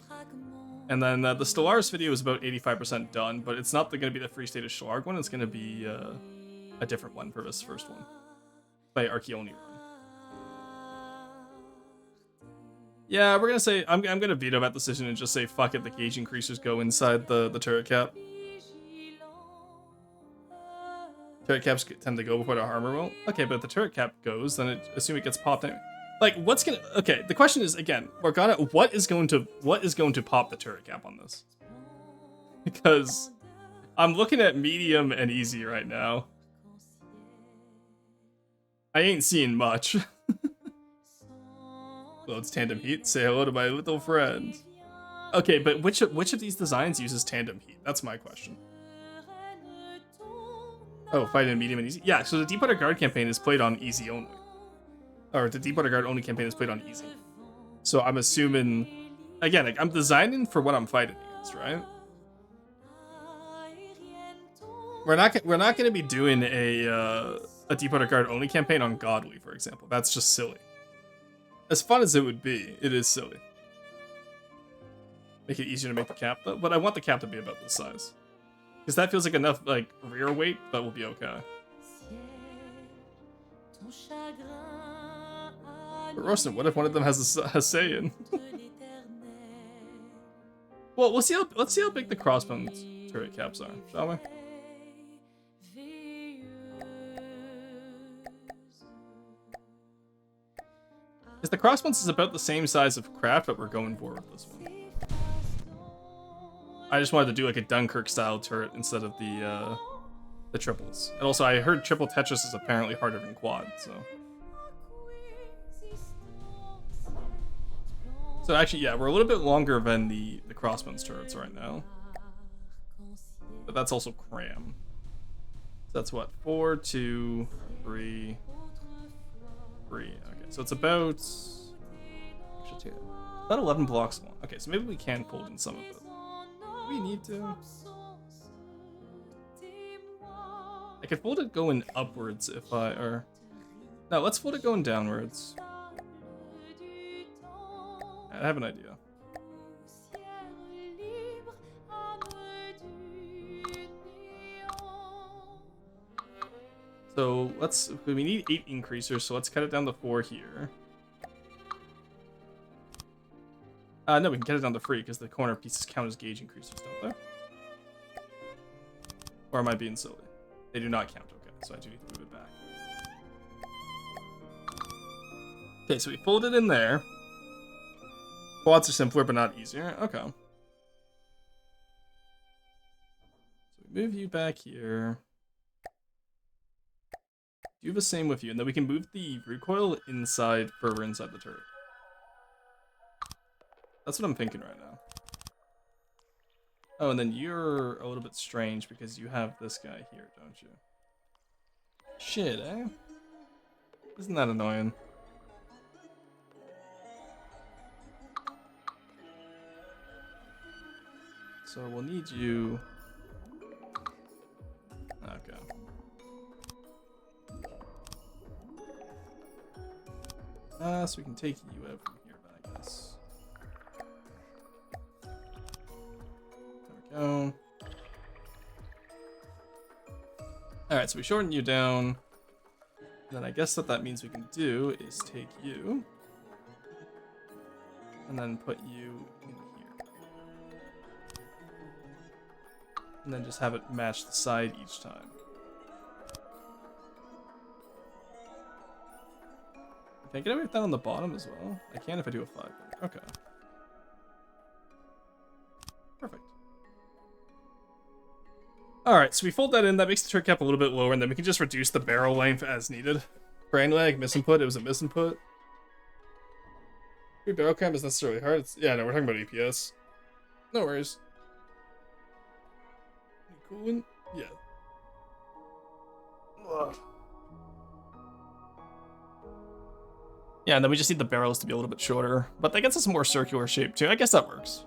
And then the Stellaris video is about 85% done, but it's not going to be the Free State of Shalarg one, it's going to be a different one for this first one. By Archaeologist Vtuber. Yeah, we're gonna say I'm gonna veto that decision and just say fuck it. The gauge increasers go inside the turret cap. Turret caps tend to go before the armor will. Okay, but if the turret cap goes, then assume it gets popped anyway. Like, what's gonna? Okay, the question is again, Morgana, what is going to pop the turret cap on this? Because I'm looking at medium and easy right now. I ain't seeing much. Well, it's tandem heat. Say hello to my little friend. Okay, but which of these designs uses tandem heat? That's my question. Oh, fight in medium and easy. Yeah, so the Deep Water Guard campaign is played on easy only. Or the Deep Water Guard only campaign is played on easy. So I'm assuming, again, like, I'm designing for what I'm fighting against, right? We're not going to be doing a Deep Water Guard only campaign on Godly, for example. That's just silly. As fun as it would be, it is silly. Make it easier to make the cap, though. But I want the cap to be about this size. Because that feels like enough, like, rear weight that will be okay. But Rostin, what if one of them has a say-in? Well, let's see how big the crossbones turret caps are, shall we? Because the crossbones is about the same size of craft, but we're going for with this one. I just wanted to do like a Dunkirk style turret instead of the triples. And also I heard triple Tetris is apparently harder than quad, so. So actually, yeah, we're a little bit longer than the crossbones turrets right now. But that's also cram. So that's what, 4, 2, 3, 3. Okay, so it's about 11 blocks long. Okay, so maybe we can fold in some of it. We need to. I could fold it going upwards if no, let's fold it going downwards. I have an idea. So we need 8 increasers, so let's cut it down to 4 here. No, we can cut it down to 3 because the corner pieces count as gauge increasers, don't they? Or am I being silly? They do not count, okay, so I do need to move it back. Okay, so we fold it in there. Quads are simpler, but not easier. Okay. So we move you back here. Do the same with you, and then we can move the recoil further inside the turret. That's what I'm thinking right now. Oh, and then you're a little bit strange because you have this guy here, don't you? Shit, eh? Isn't that annoying? So we'll need you. Okay. So we can take you out from here, I guess. There we go. Alright, so we shorten you down. Then I guess what that means we can do is take you. And then put you in here. And then just have it match the side each time. Can I get away with that on the bottom as well? I can if I do a 5. Okay. Perfect. Alright, so we fold that in. That makes the turret cap a little bit lower, and then we can just reduce the barrel length as needed. Brain lag, misinput. It was a misinput. Barrel cap is necessarily hard. Yeah, no, we're talking about EPS. No worries. Coolant? Yeah. Ugh. Yeah, and then we just need the barrels to be a little bit shorter. But that gets us a more circular shape, too. I guess that works.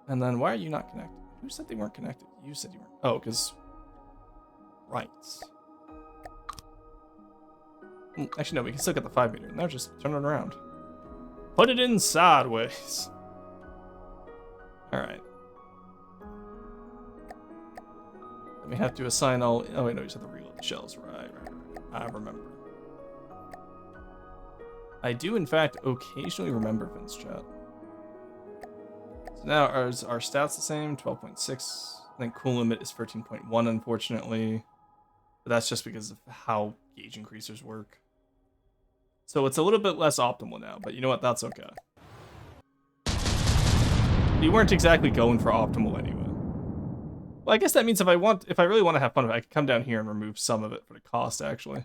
And then, why are you not connected? Who said they weren't connected? You said you weren't. Oh, because... Right. Actually, no, we can still get the 5 meter. Now just turn it around. Put it in sideways. Alright. Then we have to assign all... Oh, wait, no, you just have to reload the shells. Right. I remember. I do, in fact, occasionally remember Vince chat. So now our stats the same, 12.6. I think cool limit is 13.1, unfortunately. But that's just because of how gauge increasers work. So it's a little bit less optimal now, but you know what? That's okay. We weren't exactly going for optimal anyway. Well, I guess that means if I really want to have fun with it, I can come down here and remove some of it for the cost, actually.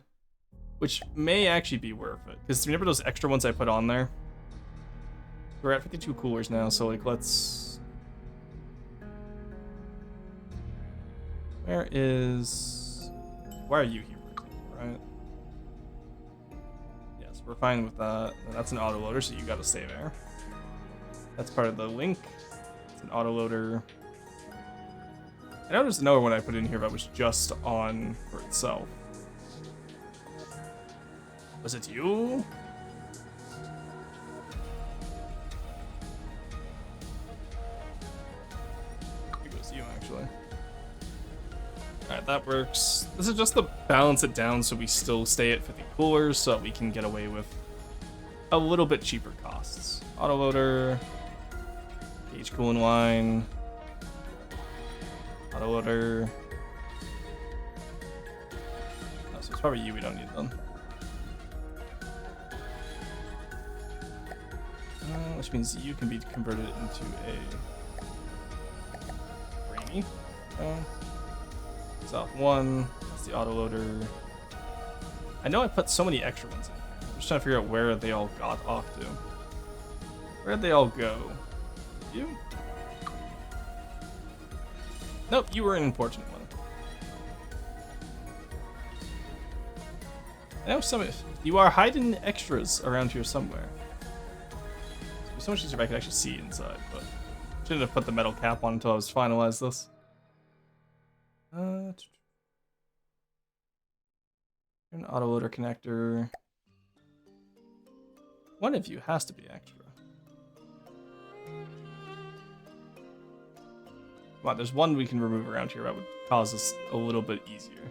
Which may actually be worth it. Because remember those extra ones I put on there? We're at 52 coolers now, so like let's... Why are you here, right? Yes, we're fine with that. That's an autoloader, so you gotta stay there. That's part of the link. It's an autoloader. I know there's another one I put in here that was just on for itself. Was it you? It was you, actually. Alright, that works. This is just to balance it down so we still stay at 50 coolers so that we can get away with a little bit cheaper costs. Autoloader. Gauge cooling line. Autoloader. Oh, so it's probably you we don't need then. Which means you can be converted into a brainy. South 1, that's the autoloader. I know I put so many extra ones in here. I'm just trying to figure out where they all got off to. Where'd they all go? You? Nope, you were an unfortunate one. I know you are hiding extras around here somewhere. It's so much easier if I could actually see inside, but shouldn't have put the metal cap on until I was finalized this. An autoloader connector. One of you has to be extra. Come on, there's one we can remove around here that would cause us a little bit easier.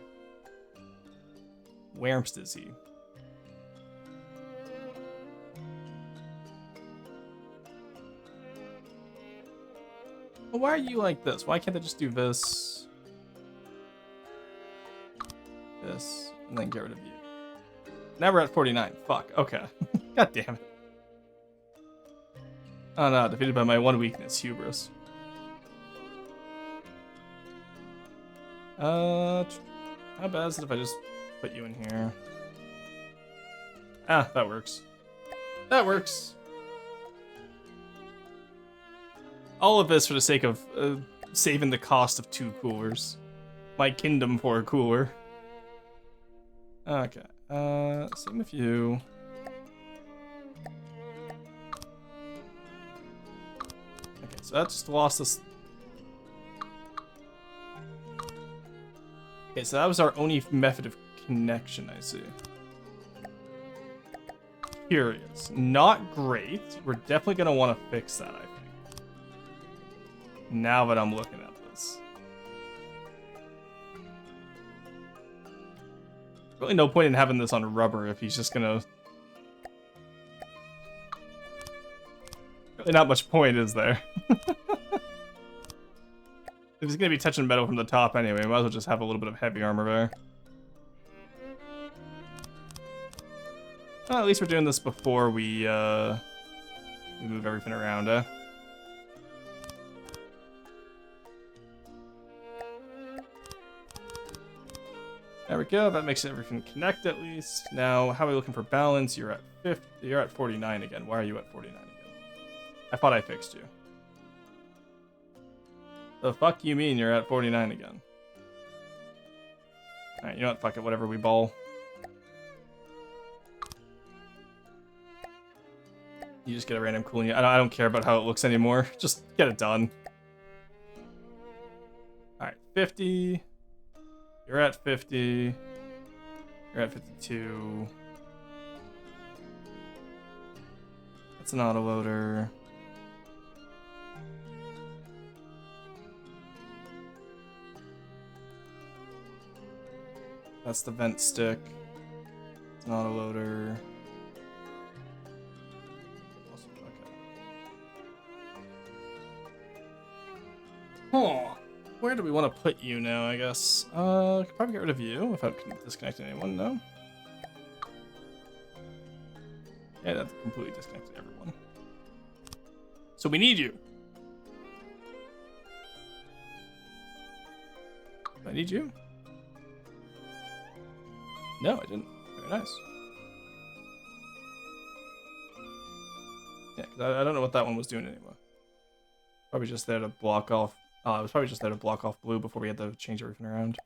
Where's is he? Well, why are you like this? Why can't I just do this, this, and then get rid of you? Now we're at 49. Fuck. Okay. God damn it. Oh no, defeated by my one weakness, hubris. How bad is it if I just put you in here? Ah, that works. That works. All of this for the sake of saving the cost of 2 coolers. My kingdom for a cooler. Okay. Same with you. Okay, so that just lost us. Okay, so that was our only method of connection, I see. Curious. Not great. We're definitely going to want to fix that, I think. Now that I'm looking at this. Really no point in having this on rubber if he's just going to... Really not much point, is there? If he's going to be touching metal from the top anyway, we might as well just have a little bit of heavy armor there. Well, at least we're doing this before we move everything around, eh? There we go, that makes everything connect at least. Now, how are we looking for balance? You're at 50, you're at 49 again. Why are you at 49 again? I thought I fixed you. The fuck you mean you're at 49 again? Alright, you know what? Fuck it, whatever, we ball. You just get a random cooling. I don't care about how it looks anymore. Just get it done. Alright, 50. You're at 50. You're at 52. That's an autoloader. That's the vent stick. It's an autoloader. do we want to put you now, I guess? Could probably get rid of you without disconnecting anyone, no? Yeah, that completely disconnected everyone. So we need you. Do I need you? No, I didn't. Very nice. Yeah, 'cause I don't know what that one was doing anymore. Probably just there to block off. It was probably just there to block off blue before we had to change everything around.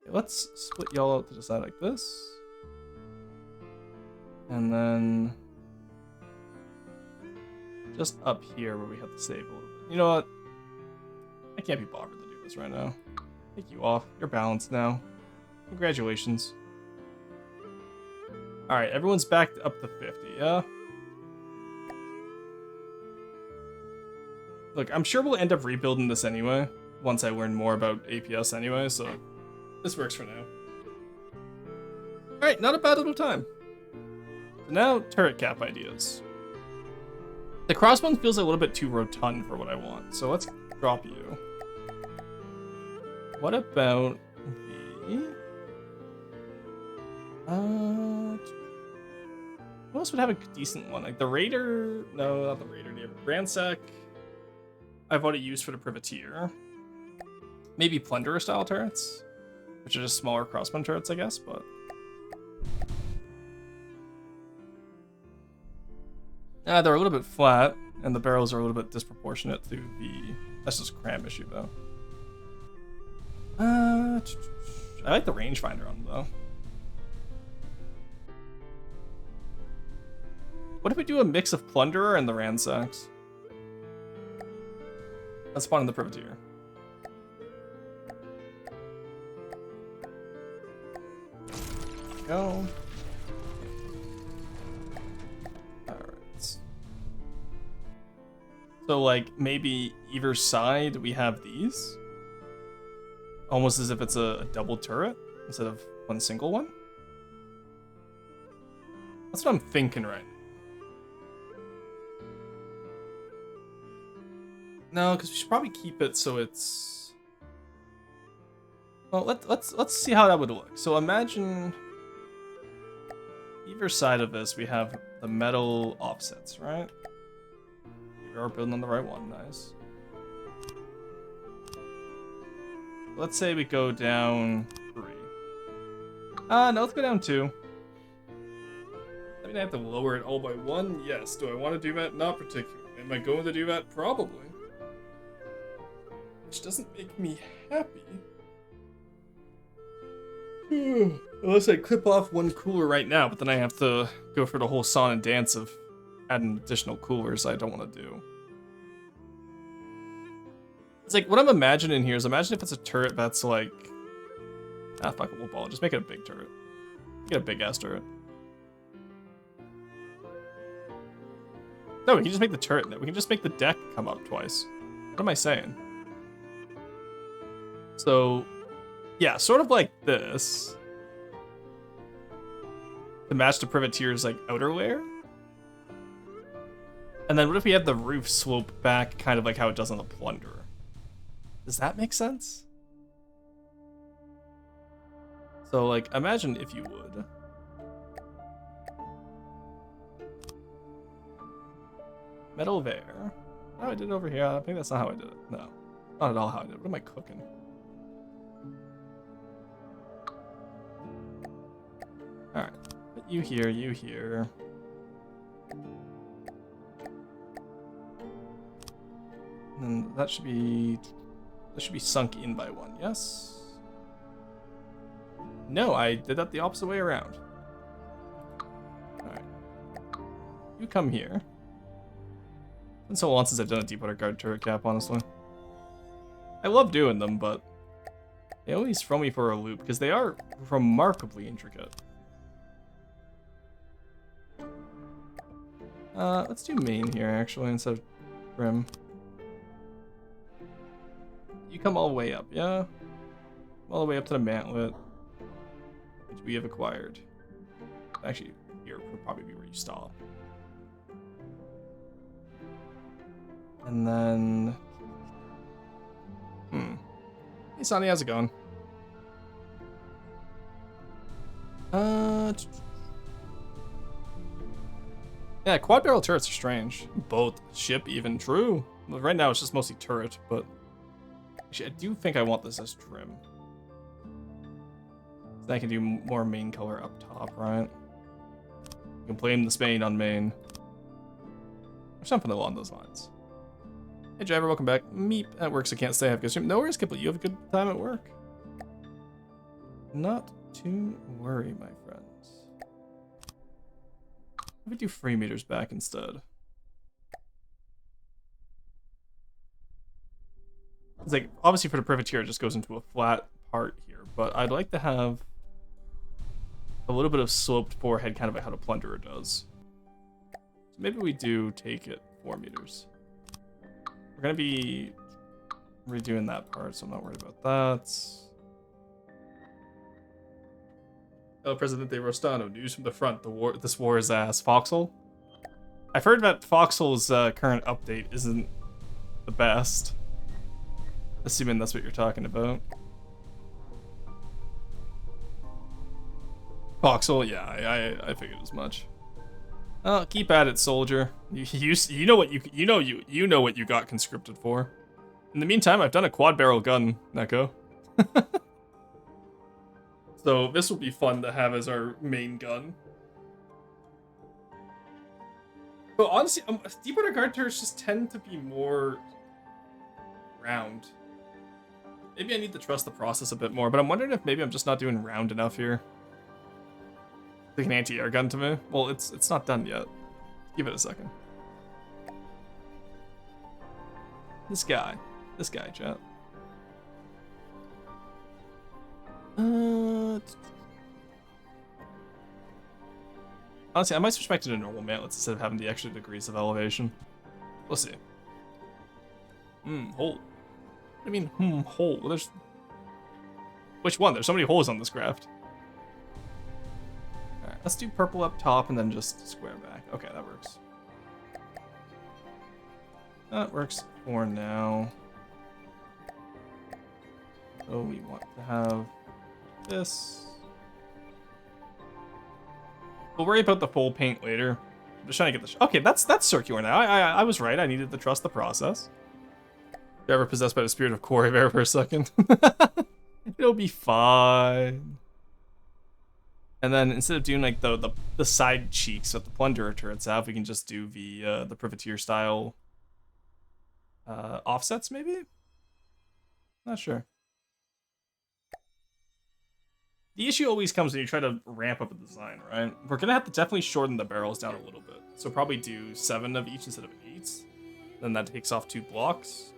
Okay, let's split y'all out to the side like this. And then just up here where we have to save a little bit. You know what? I can't be bothered to do this right now. Take you off. You're balanced now. Congratulations. Alright, everyone's back up to 50, yeah? Look, I'm sure we'll end up rebuilding this anyway, once I learn more about APS anyway, so this works for now. Alright, not a bad little time. So now, turret cap ideas. The crossbones feels a little bit too rotund for what I want, so let's drop you. What about the... Who else would have a decent one? Like the Raider? No, not the Raider. The Ransack. I've already used for the Privateer. Maybe Plunderer style turrets, which are just smaller crossbow turrets, I guess, but... they're a little bit flat, and the barrels are a little bit disproportionate to the... That's just a cram issue, though. I like the rangefinder on them, though. What if we do a mix of Plunderer and the Ransacks? Let's spawn in the Privateer. Go. Alright. So, like, maybe either side we have these? Almost as if it's a double turret instead of one single one? That's what I'm thinking right now. No, because we should probably keep it so it's... Well, let's see how that would look. So imagine either side of this we have the metal offsets, right? We are building on the right one, nice. Let's say we go down 3. No, let's go down 2. I mean, I have to lower it all by 1? Yes. Do I want to do that? Not particularly. Am I going to do that? Probably. Which doesn't make me happy. Unless I clip off one cooler right now, but then I have to go for the whole song and dance of adding additional coolers I don't want to do. It's like, what I'm imagining here is, imagine if it's a turret that's like... fuck it, we'll ball it. Just make it a big turret. Get a big-ass turret. No, we can just make the turret. We can just make the deck come up twice. What am I saying? So, yeah, sort of like this. To match the Privateer's, like, outer layer. And then what if we had the roof slope back kind of like how it does on the Plunderer? Does that make sense? So, like, imagine if you would. Metal there. Oh, I did it over here. I think that's not how I did it. No. Not at all how I did it. What am I cooking? Alright. Put you here, you here. And that should be sunk in by 1, yes? No, I did that the opposite way around. Alright. You come here. It's been so long since I've done a deep water guard turret cap, honestly. I love doing them, but they always throw me for a loop because they are remarkably intricate. Let's do main here, actually, instead of rim. You come all the way up, yeah? All the way up to the mantlet, which we have acquired. Actually, here would probably be where you stop. And then... Hey, Sonny, how's it going? Yeah, quad barrel turrets are strange. Both ship even true. Well, right now it's just mostly turret, but actually I do think I want this as trim. So I can do more main color up top, right? You can blame the Spain on main. Or something along those lines. Hey driver, welcome back. Meep at work, so can't stay. Have a good stream. No worries, Kipple. You have a good time at work. Not to worry, my friends. Let me do free meters back instead. It's like, obviously for the privateer, it just goes into a flat part here, but I'd like to have a little bit of sloped forehead, kind of like how the plunderer does. So maybe we do take it 4 meters. We're gonna be redoing that part, so I'm not worried about that. El Presidente Rostano, news from the front. This war is ass. Foxhole? I've heard that Foxhole's current update isn't the best. Assuming that's what you're talking about. Foxhole, yeah, I figured as much. Keep at it, soldier. You know what you know what you got conscripted for. In the meantime, I've done a quad barrel gun, Neko. So this will be fun to have as our main gun. But honestly, deep water guard turrets just tend to be more round. Maybe I need to trust the process a bit more, but I'm wondering if maybe I'm just not doing round enough here. Like an anti-air gun to me. Well, it's not done yet. Give it a second. This guy, chat. Honestly, I might switch back to the normal mantlets instead of having the extra degrees of elevation. We'll see. Hole. What do you mean, hole? Well, there's... Which one? There's so many holes on this craft. Alright, let's do purple up top and then just square back. Okay, that works. That works for now. So we want to have this. We'll worry about the full paint later. I'm just trying to get the... Okay, that's circular now. I was right. I needed to trust the process. If you're ever possessed by the spirit of Corey there for a second. It'll be fine. And then instead of doing like the side cheeks that the plunderer turrets have, we can just do the privateer style offsets maybe? Not sure. The issue always comes when you try to ramp up a design, right? We're gonna have to definitely shorten the barrels down a little bit. So probably do 7 of each instead of 8. Then that takes off 2 blocks.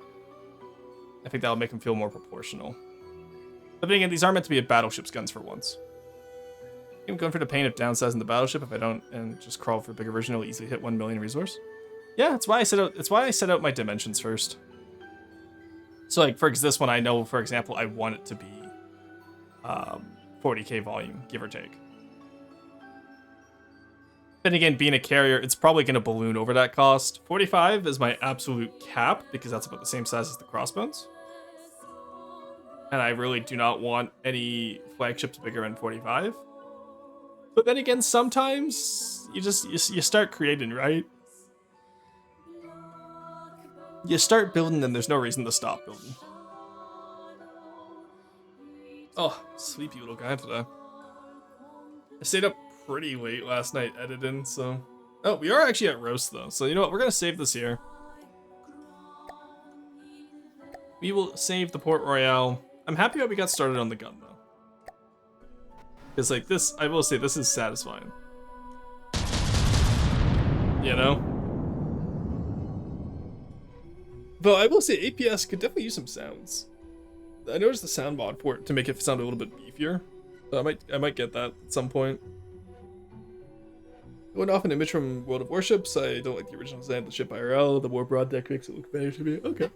I think that'll make them feel more proportional. But then again, these are meant to be a battleship's guns for once. I'm going for the pain of downsizing the battleship. If I don't and just crawl for a bigger version, it'll easily hit 1 million resource. Yeah, that's why I set out my dimensions first. So like for this one, I know, for example, I want it to be 40k volume, give or take. Then again, being a carrier, it's probably going to balloon over that cost. 45 is my absolute cap, because that's about the same size as the crossbones. And I really do not want any flagships bigger than 45. But then again, sometimes you start creating, right? You start building, and there's no reason to stop building. Oh, sleepy little guy today. I stayed up pretty late last night editing, so... Oh, we are actually at roast, though. So, you know what? We're going to save this here. We will save the Port Royale. I'm happy that we got started on the gun, though. Because, like, this... I will say, this is satisfying. You know? Though, I will say, APS could definitely use some sounds. I noticed the sound mod for it to make it sound a little bit beefier. So I might get that at some point. Going off an image from World of Warships. I don't like the original design of the ship IRL. The more broad deck makes it look better to me. Okay.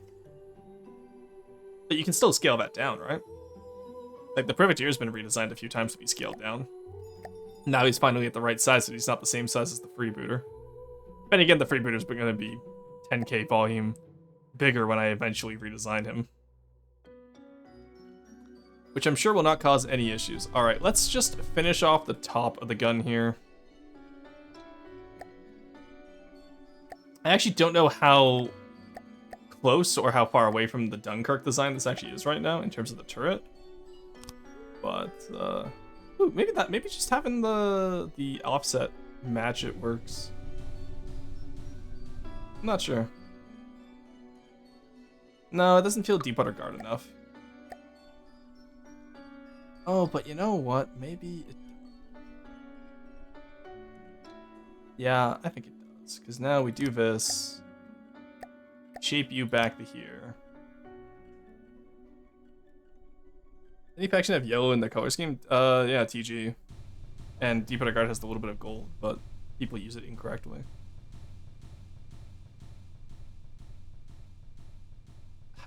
But you can still scale that down, right? Like the Privateer's been redesigned a few times to be scaled down. Now he's finally at the right size, so he's not the same size as the Freebooter. But again, the Freebooter's going to be 10k volume bigger when I eventually redesign him. which I'm sure will not cause any issues. All right, let's just finish off the top of the gun here. I actually don't know how close or how far away from the Dunkirk design this actually is right now in terms of the turret. But ooh, maybe just having the offset match it works. I'm not sure. No, it doesn't feel Deepwater Guard enough. Oh, but you know what? Maybe it... Yeah, I think it does. Because now we do this. Shape you back to here. Any faction have yellow in their color scheme? Yeah, TG. And Deepwater Guard has a little bit of gold, but people use it incorrectly.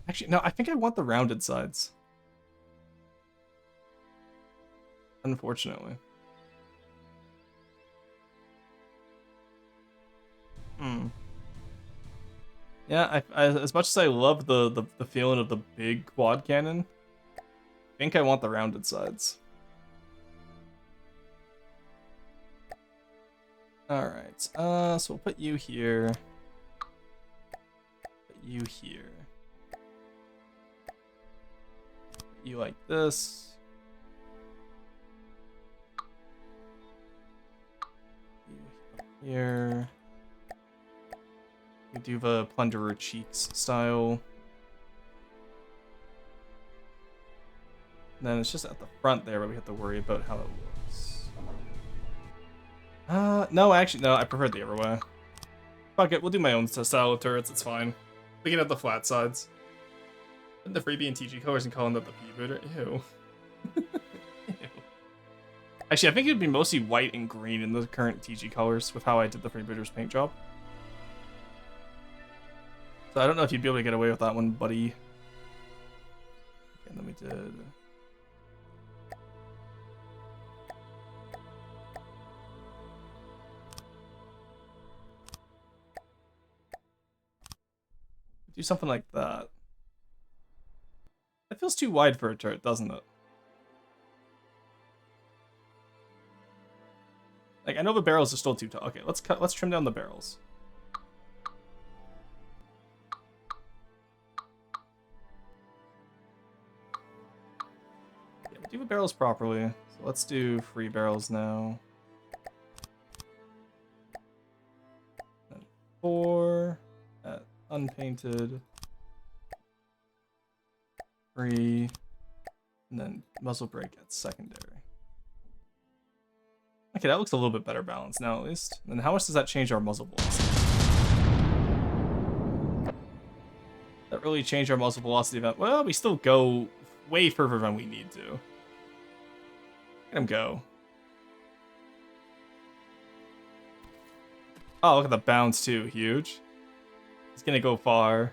Actually, no, I think I want the rounded sides. Unfortunately. Yeah, as much as I love the feeling of the big quad cannon, I think I want the rounded sides. Alright, so we'll put you here. Put you here. Put you like this. You here. We do the Plunderer Cheeks style. And then it's just at the front there where we have to worry about how it looks. No, actually, no, I prefer the other way. Fuck it, we'll do my own style of turrets, it's fine. We can have the flat sides. And the freebie and TG colors and calling that the Freebooter. Ew. Ew. Actually, I think it would be mostly white and green in the current TG colors with how I did the Freebooter's paint job. So I don't know if you'd be able to get away with that one, buddy. And then we did... Do something like that. That feels too wide for a turret, doesn't it? Like, I know the barrels are still too tall. Okay, let's trim down the barrels. Yeah, we'll do the barrels properly. So let's do 3 barrels now. And 4 at unpainted. 3, and then muzzle brake at secondary. Okay, that looks a little bit better balanced now, at least. And how much does that change our muzzle velocity? That really change our muzzle velocity event? Well, we still go way further than we need to. Let him go. Oh, look at the bounce too, huge. He's gonna go far.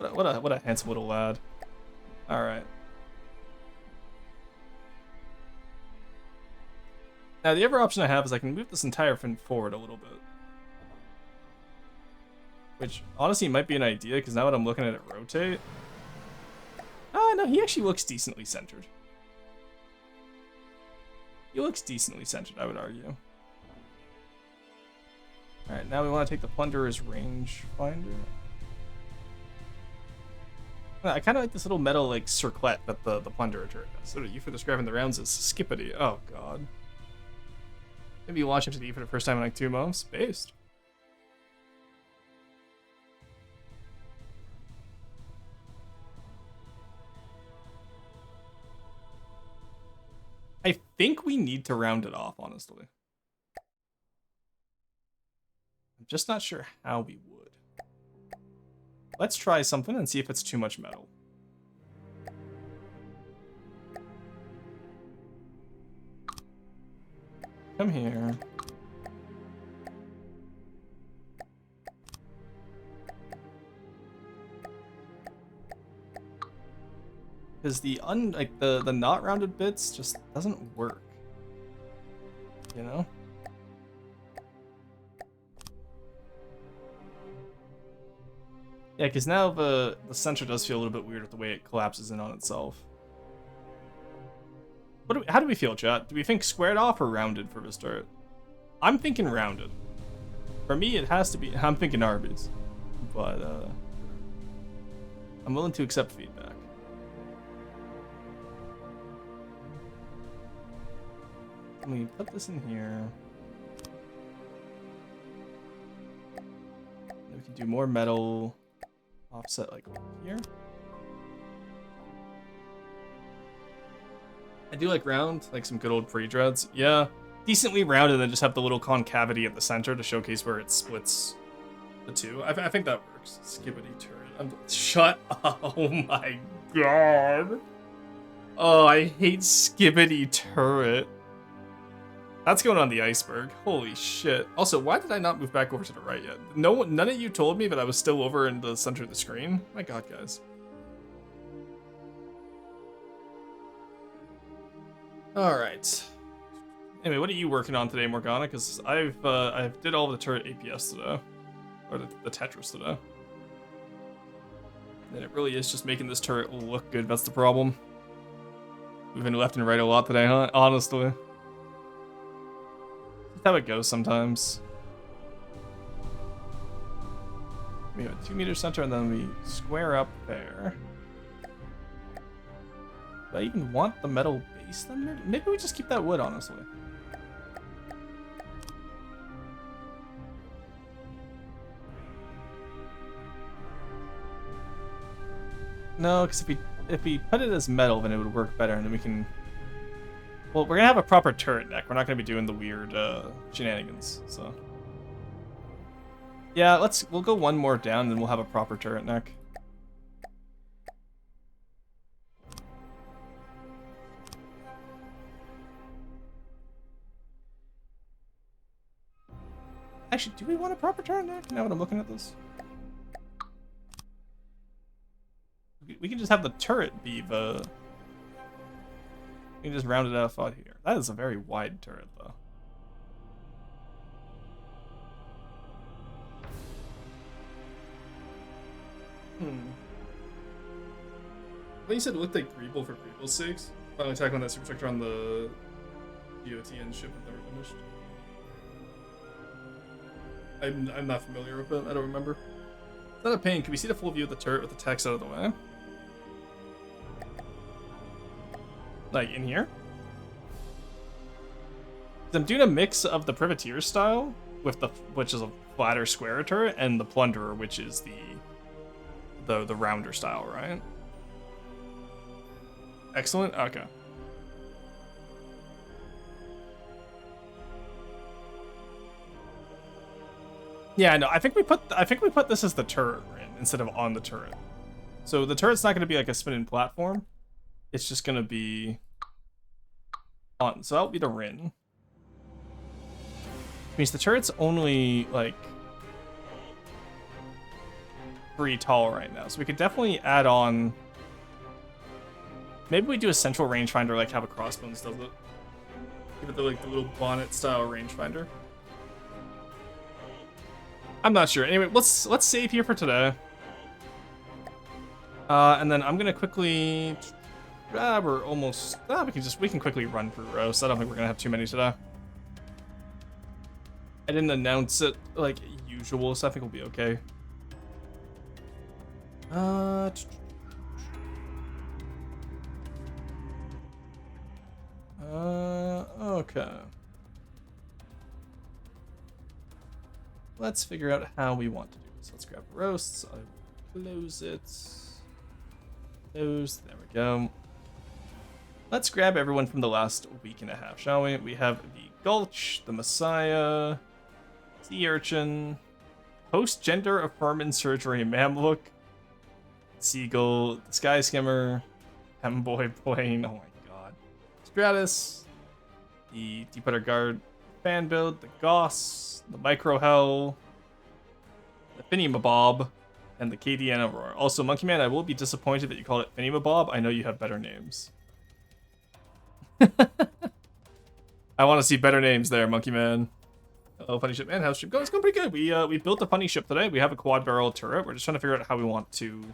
What a handsome little lad. Alright. Now the other option I have is I can move this entire thing forward a little bit. Which honestly might be an idea, because now that I'm looking at it rotate. Ah, no, he actually looks decently centered. He looks decently centered, I would argue. Alright, now we want to take the Plunderer's rangefinder. I kind of like this little metal, like, circlet that the Plunderer turret has. So you for describing the rounds as skippity. Oh, God. Maybe you launch MTD for the first time in like 2 months. Based. I think we need to round it off, honestly. I'm just not sure how we would. Let's try something and see if it's too much metal. Come here. Because the the not rounded bits just doesn't work. You know? Yeah, because now the center does feel a little bit weird with the way it collapses in on itself. How do we feel, chat? Do we think squared off or rounded for this turret? I'm thinking rounded. For me, it has to be. I'm thinking Arby's, but I'm willing to accept feedback. Let me put this in here. We can do more metal offset like here. I do like round, like some good old pre-dreads. Yeah, decently round and then just have the little concavity at the center to showcase where it splits the two. I think that works. Skibbity turret. Shut up. Oh my god. Oh, I hate Skibbity turret. That's going on the iceberg. Holy shit. Also, why did I not move back over to the right yet? None of you told me that I was still over in the center of the screen. My god, guys. Alright. Anyway, what are you working on today, Morgana? Because I've did all of the turret APS today. Or the Tetris today. And it really is just making this turret look good. That's the problem. Moving left and right a lot today, huh? Honestly. That's how it goes sometimes. We have a 2 meter center and then we square up there. Do I even want the metal base then? Maybe we just keep that wood, honestly. No, because if we put it as metal, then it would work better, and then we can. Well, we're gonna have a proper turret neck. We're not gonna be doing the weird shenanigans. So. Yeah, we'll go one more down, and then we'll have a proper turret neck. Actually, do we want a proper turret neck? Now that I'm looking at this. We can just have the turret be the... We can just round it out out here. That is a very wide turret, though. Well, you said it looked like Greeble for Greeble's sakes. Finally tackling that super sector on the DOTN ship that never finished. I'm not familiar with it. I don't remember. It's not a pain. Can we see the full view of the turret with the text out of the way? Like in here? I'm doing a mix of the Privateer style with which is a flatter square turret, and the Plunderer, which is the rounder style, right? Excellent. Okay. Yeah, no, I think we put this as the turret ring instead of on the turret. So the turret's not going to be like a spinning platform. It's just going to be on. So that'll be the ring. Which means the turret's only like 3 tall right now. So we could definitely add on. Maybe we do a central rangefinder like how a Crossbones does it. Give it the little bonnet style rangefinder. I'm not sure. Anyway, let's save here for today. And then I'm gonna quickly. We're almost. We can quickly run through roast. I don't think we're gonna have too many today. I didn't announce it like usual, so I think we'll be okay. Okay. Let's figure out how we want to do this. Let's grab roasts. I'll close it. Close. There we go. Let's grab everyone from the last week and a half, shall we? We have the Gulch, the Messiah, Sea Urchin, Post-Gender Affirming Surgery Mamluk, Seagull, the Sky Skimmer, Hemboy Plane, oh my god, Stratus, the Deepwater Guard Fan Build, the Goss, the Micro Hell, the Finny-Mabob, and the KDN Aurora. Also, Monkey Man, I will be disappointed that you called it Finny-Mabob. I know you have better names. I want to see better names there, Monkey Man. Oh, funny ship and house ship. It's going pretty good. We built a funny ship today. We have a quad barrel turret. We're just trying to figure out how we want to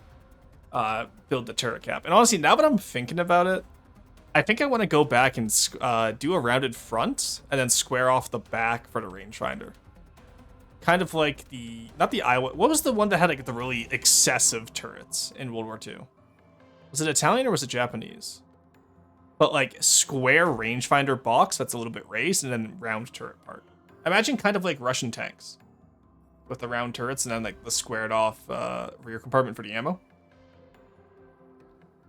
build the turret cap. And honestly, now that I'm thinking about it, I think I want to go back and do a rounded front and then square off the back for the rangefinder. Kind of like not the Iowa. What was the one that had like the really excessive turrets in World War II? Was it Italian or was it Japanese? But like square rangefinder box that's a little bit raised and then round turret part. Imagine kind of like Russian tanks with the round turrets and then like the squared off rear compartment for the ammo.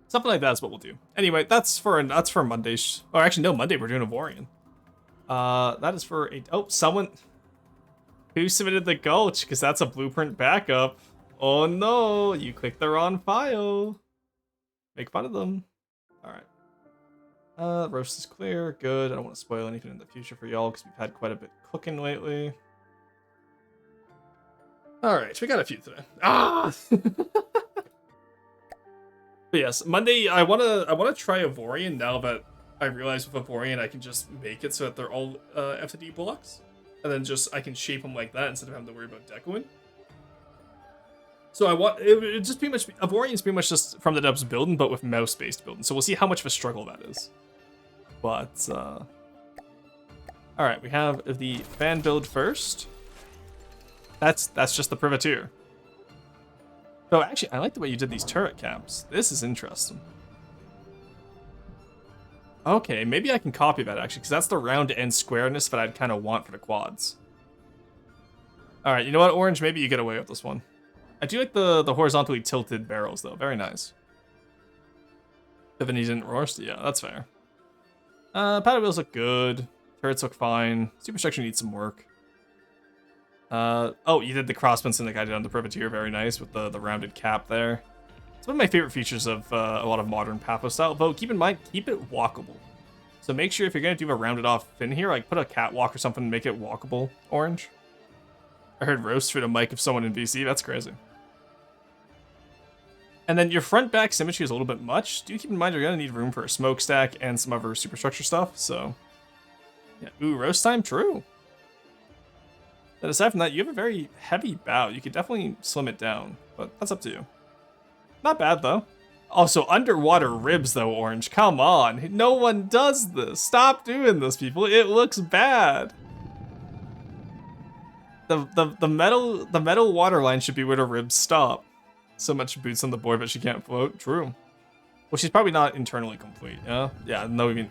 Something like that's what we'll do. Anyway, that's for Monday. Or actually, no, Monday we're doing a Vorian. That is for someone who submitted the Gulch because that's a blueprint backup. Oh no, you clicked the wrong file. Make fun of them. All right. Roast is clear. Good. I don't want to spoil anything in the future for y'all because we've had quite a bit cooking lately. All right, we got a few today. But yes, Monday I wanna try a Vorian now that I realize with a Vorian I can just make it so that they're all FTD blocks, and then I can shape them like that instead of having to worry about decoing. So I want it just pretty much a Vorian is pretty much just from the dubs building, but with mouse based building. So we'll see how much of a struggle that is. But all right, we have the fan build first. That's just the privateer. So actually, I like the way you did these turret caps. This is interesting. Okay, maybe I can copy that actually, because that's the round end squareness that I'd kind of want for the quads. All right, you know what, Orange? Maybe you get away with this one. I do like the horizontally tilted barrels though. Very nice. But then he didn't roast. Yeah, that's fair. Paddle wheels look good. Turrets look fine. Superstructure needs some work. Oh, you did the crossbenson like I did on the privateer. Very nice with the rounded cap there. It's one of my favorite features of a lot of modern Pathos style. Though keep in mind, keep it walkable. So make sure if you're gonna do a rounded off fin here, like put a catwalk or something to make it walkable. Orange. I heard roast through the mic of someone in VC. That's crazy. And then your front back symmetry is a little bit much. Do keep in mind you're gonna need room for a smokestack and some other superstructure stuff. So yeah, ooh, roast time, true. But aside from that, you have a very heavy bow. You could definitely slim it down, but that's up to you. Not bad, though. Also, underwater ribs, though, Orange. Come on. No one does this. Stop doing this, people. It looks bad. The metal waterline should be where the ribs stop. So much boots on the board, but she can't float. True. Well, she's probably not internally complete, yeah? Yeah, no, I mean...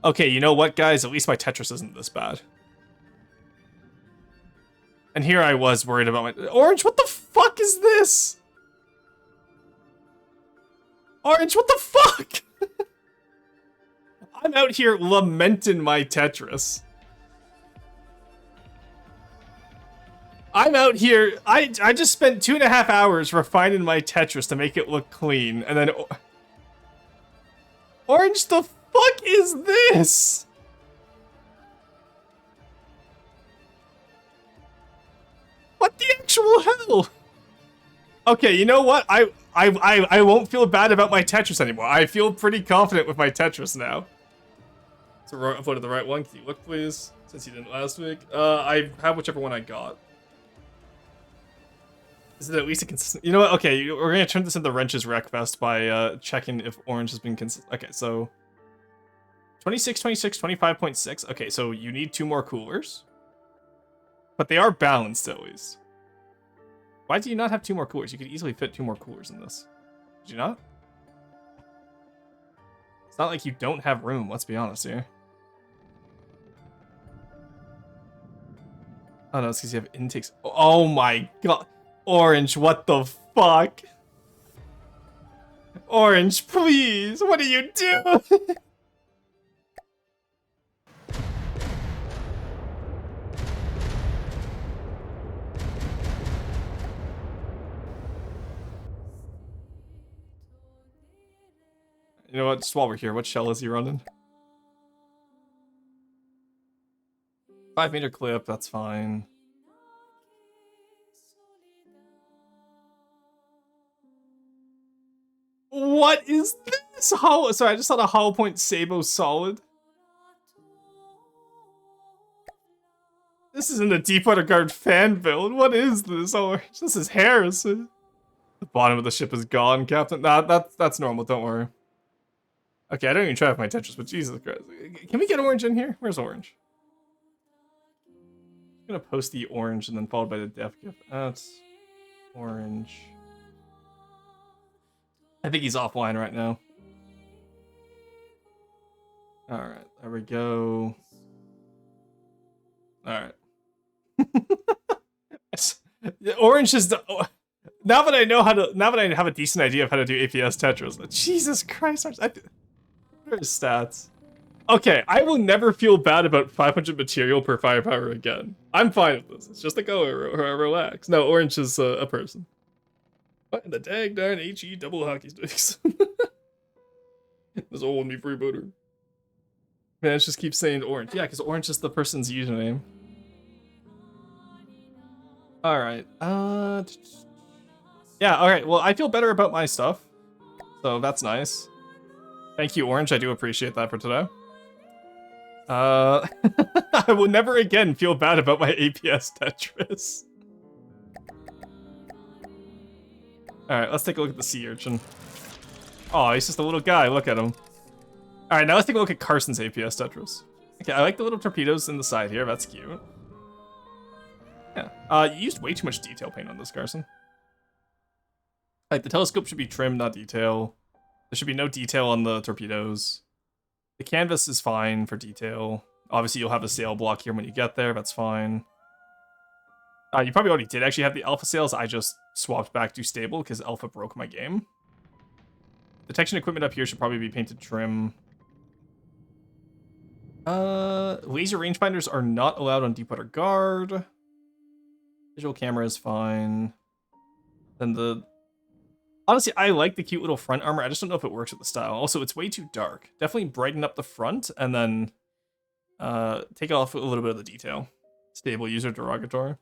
Okay, you know what, guys? At least my Tetris isn't this bad. And here I was worried about my... Orange, what the fuck is this? Orange, what the fuck? I'm out here lamenting my Tetris. I'm out here... I just spent 2.5 hours refining my Tetris to make it look clean, and then... Orange, the fuck is this? What the actual hell? Okay, you know what? I won't feel bad about my Tetris anymore. I feel pretty confident with my Tetris now. So I uploaded the right one. Can you look, please? Since you didn't last week. I have whichever one I got. Is it at least a consistent? You know what? Okay, we're gonna turn this into Wrench's Wreckfest by checking if Orange has been consistent. Okay, so 26, 26, 25.6. Okay, so you need 2 more coolers. But they are balanced at least. Why do you not have 2 more coolers? You could easily fit 2 more coolers in this. Did you not? It's not like you don't have room, let's be honest here. Oh no, it's because you have intakes. Oh my god. Orange, what the fuck? Orange, please, what are you doing? You know what, just while we're here, what shell is he running? 5-meter clip, that's fine. What is this? Sorry, I just saw the hollow point Sabo solid. This isn't a Deepwater Guard fan build. What is this? Oh, this is Harrison. The bottom of the ship is gone, Captain. Nah, that's normal. Don't worry. Okay, I don't even try with my Tetris, but Jesus Christ. Can we get orange in here? Where's orange? I'm gonna post the orange and then followed by the def gift. That's orange. I think he's offline right now. Alright, there we go. Alright. Orange is the... Now that I know how to... Now that I have a decent idea of how to do APS Tetris. Jesus Christ. What are his stats? Okay, I will never feel bad about 500 material per firepower again. I'm fine with this. It's just a go, relax. No, orange is a person. What in the dag darn HE double hockey sticks? This old me freebooter. Man, it just keeps saying orange. Yeah, because orange is the person's username. Alright, yeah, alright, well, I feel better about my stuff. So that's nice. Thank you, Orange, I do appreciate that for today. I will never again feel bad about my APS Tetris. Alright, let's take a look at the sea urchin. Oh, he's just a little guy, look at him. Alright, now let's take a look at Carson's APS Tetris. Okay, I like the little torpedoes in the side here, that's cute. Yeah, you used way too much detail paint on this, Carson. Like, the telescope should be trim, not detail. There should be no detail on the torpedoes. The canvas is fine for detail. Obviously, you'll have a sail block here when you get there, that's fine. You probably already did actually have the alpha sails. I just swapped back to stable because alpha broke my game. Detection equipment up here should probably be painted trim. Laser rangefinders are not allowed on Deepwater Guard. Visual camera is fine. Then honestly, I like the cute little front armor. I just don't know if it works with the style. Also, it's way too dark. Definitely brighten up the front and then take off a little bit of the detail. Stable user derogatory.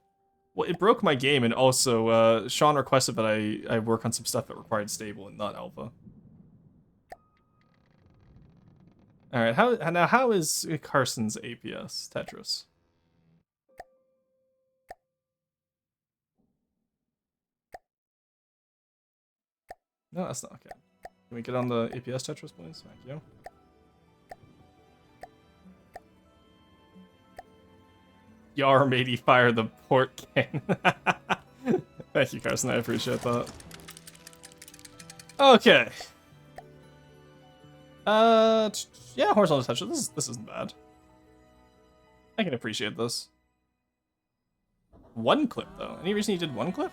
Well, it broke my game, and also Sean requested that I work on some stuff that required stable and not alpha. All right, how is Carson's APS Tetris? No, that's not okay. Can we get on the APS Tetris, please? Thank you. Yar matey fire the port cannon. Thank you, Carson. I appreciate that. Okay. Yeah, horizontal touch. This isn't bad. I can appreciate this. One clip though. Any reason you did one clip?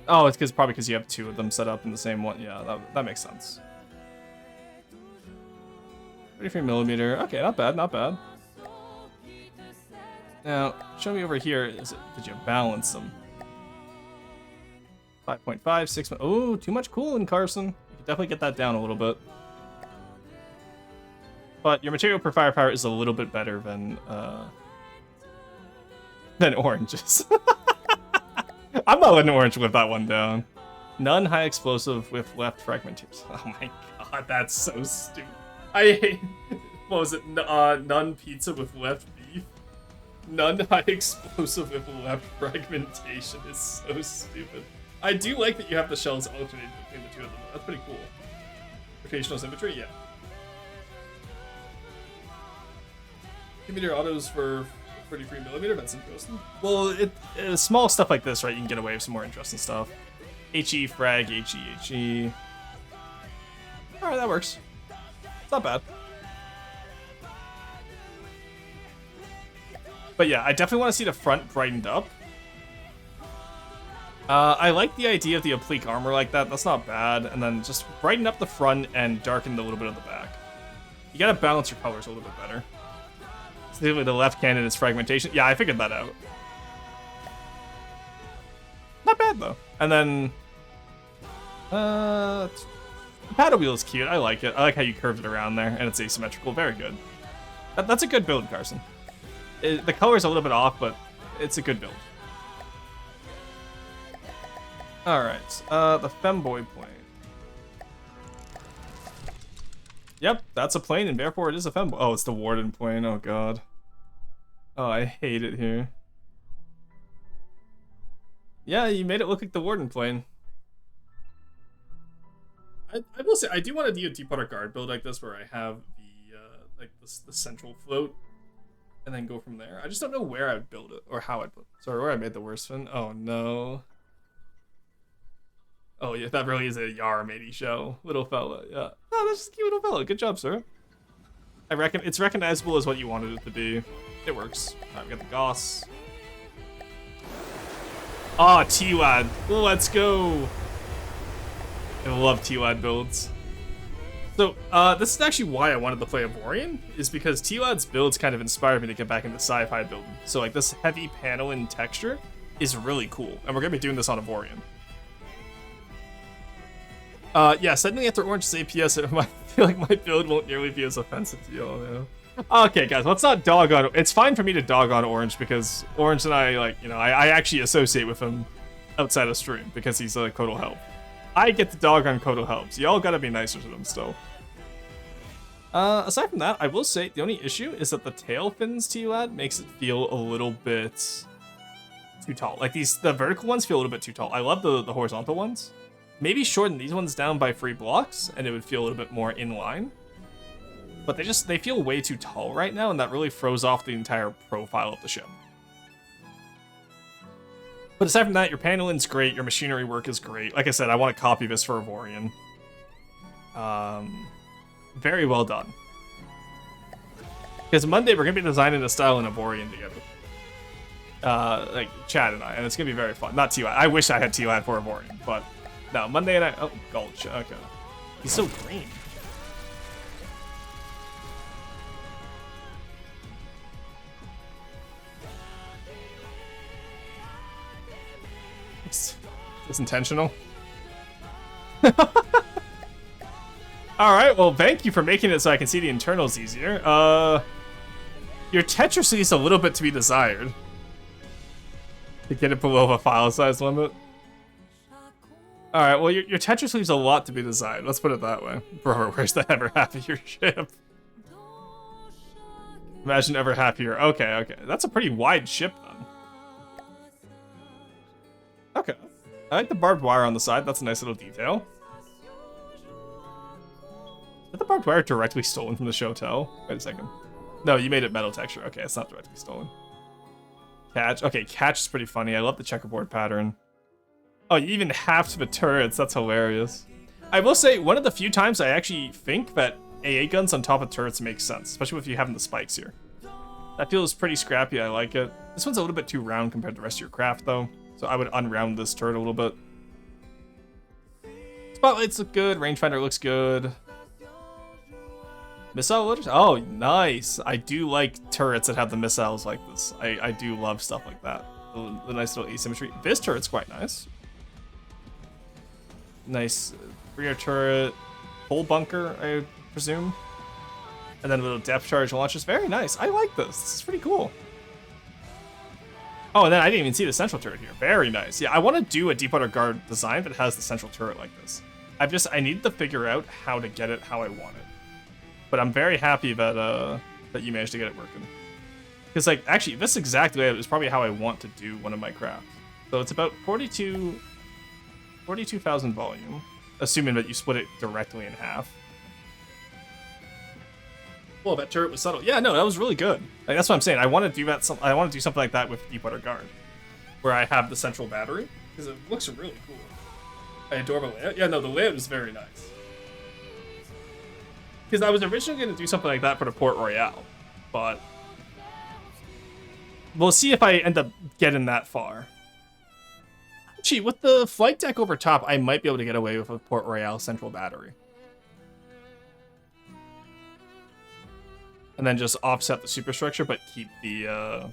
Oh, it's probably because you have two of them set up in the same one. Yeah, that makes sense. 33mm. Okay, not bad, not bad. Now, show me over here. Did you balance them? 5.5, 6. Oh, too much cooling, Carson. You can definitely get that down a little bit. But your material per firepower is a little bit better than oranges. I'm not letting orange live that one down. None high explosive with left fragmentation. Oh my god, that's so stupid. I hate. What was it? None pizza with left beef. None high explosive with left fragmentation is so stupid. I do like that you have the shells alternated between the two of them. That's pretty cool. Rotational symmetry, yeah. Computer autos for 33mm, that's interesting. Well, small stuff like this, right, you can get away with some more interesting stuff. HE, frag, HE. Alright, that works. It's not bad. But yeah, I definitely want to see the front brightened up. I like the idea of the oblique armor like that. That's not bad. And then just brighten up the front and darken a little bit of the back. You gotta balance your colors a little bit better. Specifically, the left cannon is fragmentation. Yeah, I figured that out. Not bad, though. And then... the paddle wheel is cute. I like it. I like how you curved it around there, and it's asymmetrical. Very good. That's a good build, Carson. The color's a little bit off, but it's a good build. Alright, the femboy plane. Yep, that's a plane, and therefore it is a femboy. Oh, it's the Warden plane. Oh, God. Oh, I hate it here. Yeah, you made it look like the Warden plane. I will say, I do want to do a Deep Water Guard build like this where I have the, like, the central float and then go from there. I just don't know where I'd build it or how I'd build it. Sorry, where I made the worst one. Oh, no. Oh, yeah, that really is a Yar matey show. Little fella, yeah. Oh, that's just a cute little fella. Good job, sir. I reckon it's recognizable as what you wanted it to be. It works. Alright, we got the Goss. Ah, T-Lad. Let's go. I love T-Lad builds. So, this is actually why I wanted to play Avorion, is because T-Lad's builds kind of inspired me to get back into sci-fi building. So, like, this heavy panel and texture is really cool, and we're gonna be doing this on Avorion. Yeah, suddenly after Orange is APS, I feel like my build won't nearly be as offensive to y'all now. Okay, guys, let's not dog on. It's fine for me to dog on Orange because Orange and I, like, you know, I actually associate with him outside of stream because he's a Kotal help. I get the dog on Kotal helps. Y'all gotta be nicer to them still. Aside from that, I will say the only issue is that the tail fins T-Lad makes it feel a little bit too tall. Like the vertical ones feel a little bit too tall. I love the horizontal ones. Maybe shorten these ones down by 3 blocks and it would feel a little bit more in line. But they feel way too tall right now, and that really throws off the entire profile of the ship. But aside from that, your paneling's great, your machinery work is great. Like I said, I want to copy this for Avorion. Very well done. Because Monday we're going to be designing a style in Avorion together. Like Chad and I, and it's going to be very fun. Not T-Lad. I wish I had T-Lad for Avorion, but no, Monday and I... Oh, Gulch. Okay. He's so green. It's intentional. Alright, well, thank you for making it so I can see the internals easier. Your Tetris leaves a little bit to be desired. To get it below a file size limit. Alright, well, your Tetris leaves a lot to be desired. Let's put it that way. Bro, where's the ever happier ship? Imagine ever happier. Okay, okay. That's a pretty wide ship, then. Okay. I like the barbed wire on the side. That's a nice little detail. Is the barbed wire directly stolen from the Shotel? Wait a second. No, you made it metal texture. Okay, it's not directly stolen. Catch. Okay, catch is pretty funny. I love the checkerboard pattern. Oh, you even halved the turrets. That's hilarious. I will say, one of the few times I actually think that AA guns on top of turrets makes sense, especially if you have the spikes here. That feels pretty scrappy. I like it. This one's a little bit too round compared to the rest of your craft, though. So I would unround this turret a little bit. Spotlights look good. Rangefinder looks good. Missile loaders? Oh, nice. I do like turrets that have the missiles like this. I do love stuff like that. The nice little asymmetry. This turret's quite nice. Nice rear turret. Hull bunker, I presume. And then a little depth charge launchers. Very nice. I like this. This is pretty cool. Oh, and then I didn't even see the central turret here. Very nice. Yeah, I want to do a Deepwater Guard design that has the central turret like this. I need to figure out how to get it how I want it. But I'm very happy that that you managed to get it working. Because, like, actually, this exact layout is probably how I want to do one of my crafts. So it's about 42,000 volume, assuming that you split it directly in half. Well, that turret was subtle. Yeah, no, that was really good. Like, that's what I'm saying. I want to do that. I want to do something like that with Deepwater Guard, where I have the central battery because it looks really cool. I adore the layout. Yeah, no, the layout is very nice. Because I was originally going to do something like that for the Port Royale, but we'll see if I end up getting that far. Actually, with the flight deck over top, I might be able to get away with a Port Royale central battery. And then just offset the superstructure, but keep the,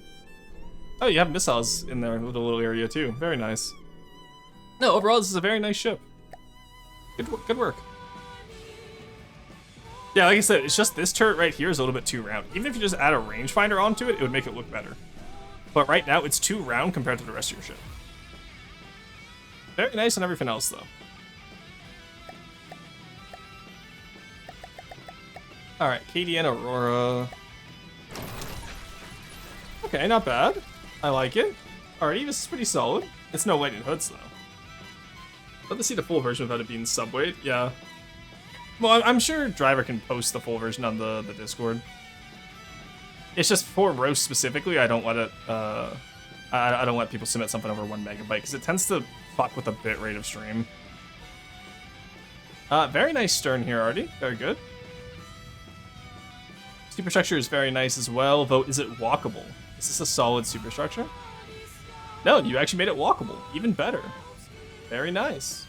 Oh, you have missiles in there with a little area, too. Very nice. No, overall, this is a very nice ship. Good work. Yeah, like I said, it's just this turret right here is a little bit too round. Even if you just add a rangefinder onto it, it would make it look better. But right now, it's too round compared to the rest of your ship. Very nice and everything else, though. Alright, Katie and Aurora. Okay, not bad. I like it. Alrighty, this is pretty solid. It's no lightning hoods, though. Love to see the full version without it being subweight, yeah. Well, I'm sure Driver can post the full version on the Discord. It's just for roast specifically, I don't let it, I don't let people submit something over 1 megabyte, because it tends to fuck with the bitrate of stream. Very nice stern here, Artie. Very good. Superstructure is very nice as well. Vote, is it walkable? Is this a solid superstructure? No, you actually made it walkable. Even better. Very nice.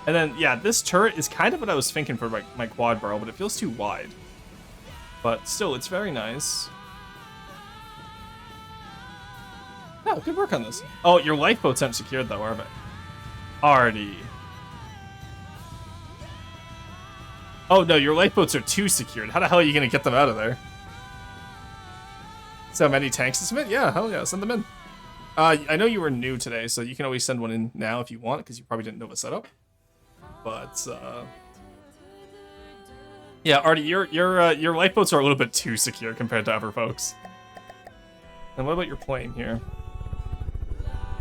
And then, yeah, this turret is kind of what I was thinking for my quad barrel, but it feels too wide. But still, it's very nice. Oh, good work on this. Oh, your lifeboats aren't secured, though, are they? Artie. Oh, no, your lifeboats are too secured. How the hell are you going to get them out of there? So many tanks to submit? Yeah, hell yeah, send them in. I know you were new today, so you can always send one in now if you want, because you probably didn't know the setup. But, yeah, Artie, your lifeboats are a little bit too secure compared to other folks. And what about your plane here?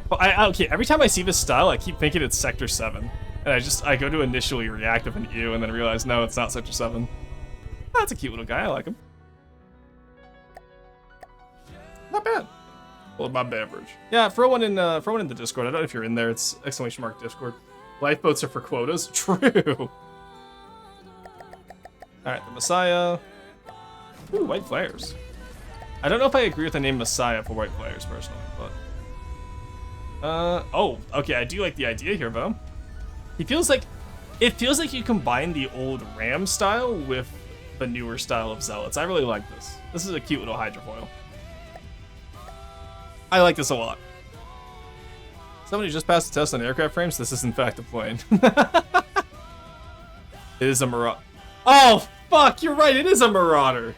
Well, okay, every time I see this style, I keep thinking it's Sector 7. And I go to initially reactive and you, and then realize, no, it's not Sector 7. Oh, that's a cute little guy, I like him. Not bad. Hold my beverage. Yeah, throw one in the Discord. I don't know if you're in there. It's ! Discord. Lifeboats are for quotas. True. All right, the Messiah. Ooh, white flares. I don't know if I agree with the name Messiah for white flares personally, but oh, okay. I do like the idea here though. It feels like you combine the old Ram style with the newer style of Zealots. I really like this. This is a cute little hydrofoil. I like this a lot. Somebody just passed a test on aircraft frames. This is in fact a plane. It is a Marauder. Oh, fuck, you're right. It is a Marauder.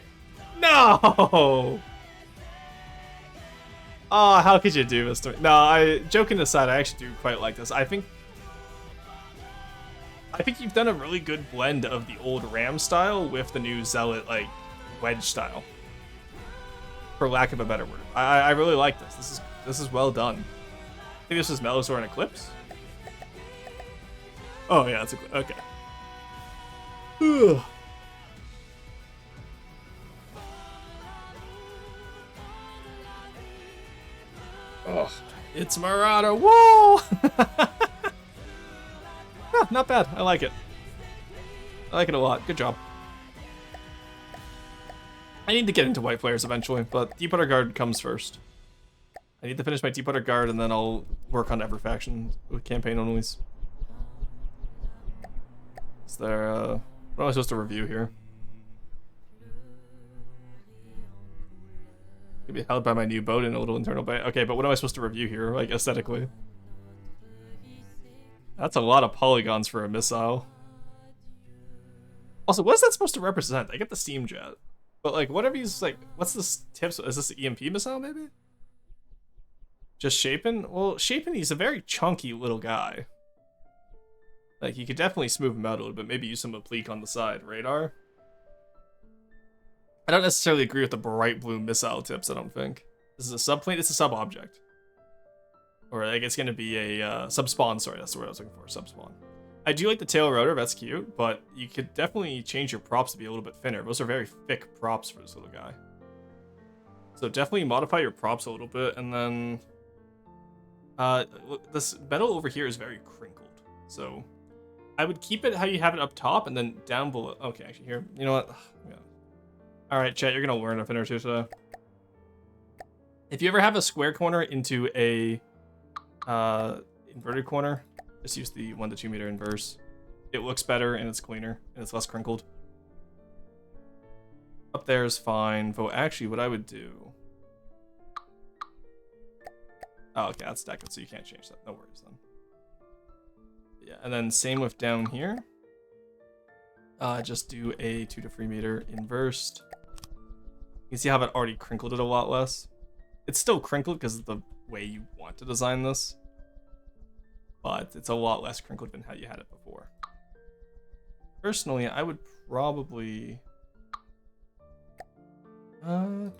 No. Oh, how could you do this to me? No, joking aside, I actually do quite like this. I think you've done a really good blend of the old Ram style with the new Zealot, like, wedge style. For lack of a better word. I really like this. This is well done. I think this is Melosaur and Eclipse. Oh yeah, it's okay. Oh, it's Marauder. Whoa! Yeah, not bad. I like it. I like it a lot. Good job. I need to get into white flares eventually, but Deep Water Guard comes first. I need to finish my Deep Water Guard, and then I'll work on every faction with campaign onlys. Is there, what am I supposed to review here? Gonna be held by my new boat in a little internal bay. Okay, but what am I supposed to review here, like, aesthetically? That's a lot of polygons for a missile. Also, what is that supposed to represent? I get the steam jet. But, like, what are these, like, what's this tips? Is this the EMP missile, maybe? Just Shapen? Well, Shapen, he's a very chunky little guy. Like, you could definitely smooth him out a little bit. Maybe use some oblique on the side. Radar? I don't necessarily agree with the bright blue missile tips, I don't think. This is a subplane? It's a sub-object. Or, like, it's gonna be a sub-spawn, sorry, that's the word I was looking for, sub-spawn. I do like the tail rotor, that's cute, but you could definitely change your props to be a little bit thinner. Those are very thick props for this little guy. So definitely modify your props a little bit, and then... this metal over here is very crinkled, so I would keep it how you have it up top, and then down below... Okay, actually, here, you know what? Yeah. Alright, chat, you're gonna learn a thing or two today. If you ever have a square corner into a inverted corner, just use the 1 to 2 meter inverse. It looks better, and it's cleaner, and it's less crinkled. Up there is fine, but actually what I would do... Oh, okay, that's decked, so you can't change that. No worries, then. Yeah, and then same with down here. Just do a 2 to 3 meter inversed. You can see how I've already crinkled it a lot less. It's still crinkled because of the way you want to design this. But it's a lot less crinkled than how you had it before. Personally, I would probably... I'm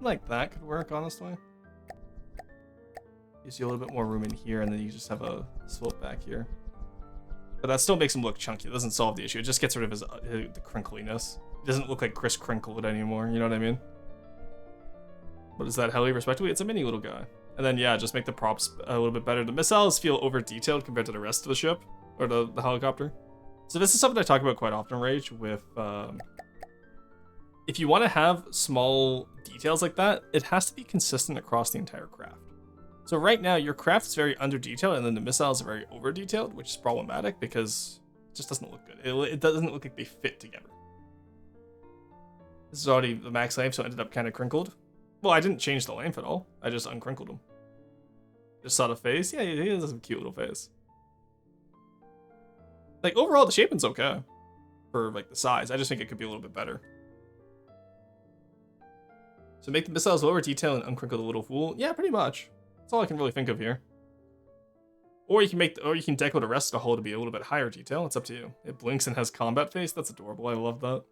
like that could work, honestly. Gives you a little bit more room in here, and then you just have a slope back here. But that still makes him look chunky. It doesn't solve the issue. It just gets rid of his the crinkliness. It doesn't look like Chris Crinkled anymore, you know what I mean? But is that highly respectable? It's a mini little guy. And then, yeah, just make the props a little bit better. The missiles feel over-detailed compared to the rest of the ship, or the helicopter. So this is something I talk about quite often, Rage, with... if you want to have small details like that, it has to be consistent across the entire craft. So right now, your craft is very under-detailed, and then the missiles are very over-detailed, which is problematic because it just doesn't look good. It doesn't look like they fit together. This is already the max length, so it ended up kind of crinkled. Well, I didn't change the length at all. I just uncrinkled him. Just saw the face. Yeah, he has a cute little face. Like, overall, the shaping's okay for, like, the size. I just think it could be a little bit better. So make the missiles lower detail and uncrinkle the little fool. Yeah, pretty much. That's all I can really think of here. Or you can deco the rest of the hull to be a little bit higher detail. It's up to you. It blinks and has combat face. That's adorable. I love that.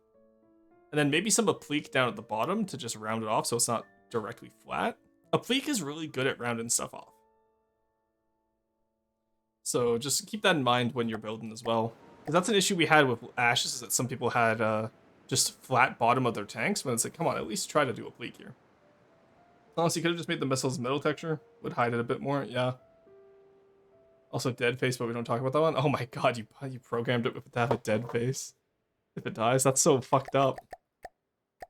And then maybe some applique down at the bottom to just round it off so it's not directly flat. Applique is really good at rounding stuff off. So just keep that in mind when you're building as well. Because that's an issue we had with Ashes, is that some people had just flat bottom of their tanks, when it's like, come on, at least try to do applique here. Honestly, you could have just made the missiles metal texture. Would hide it a bit more, yeah. Also dead face, but we don't talk about that one. Oh my god, you programmed it to have a dead face. If it dies, that's so fucked up.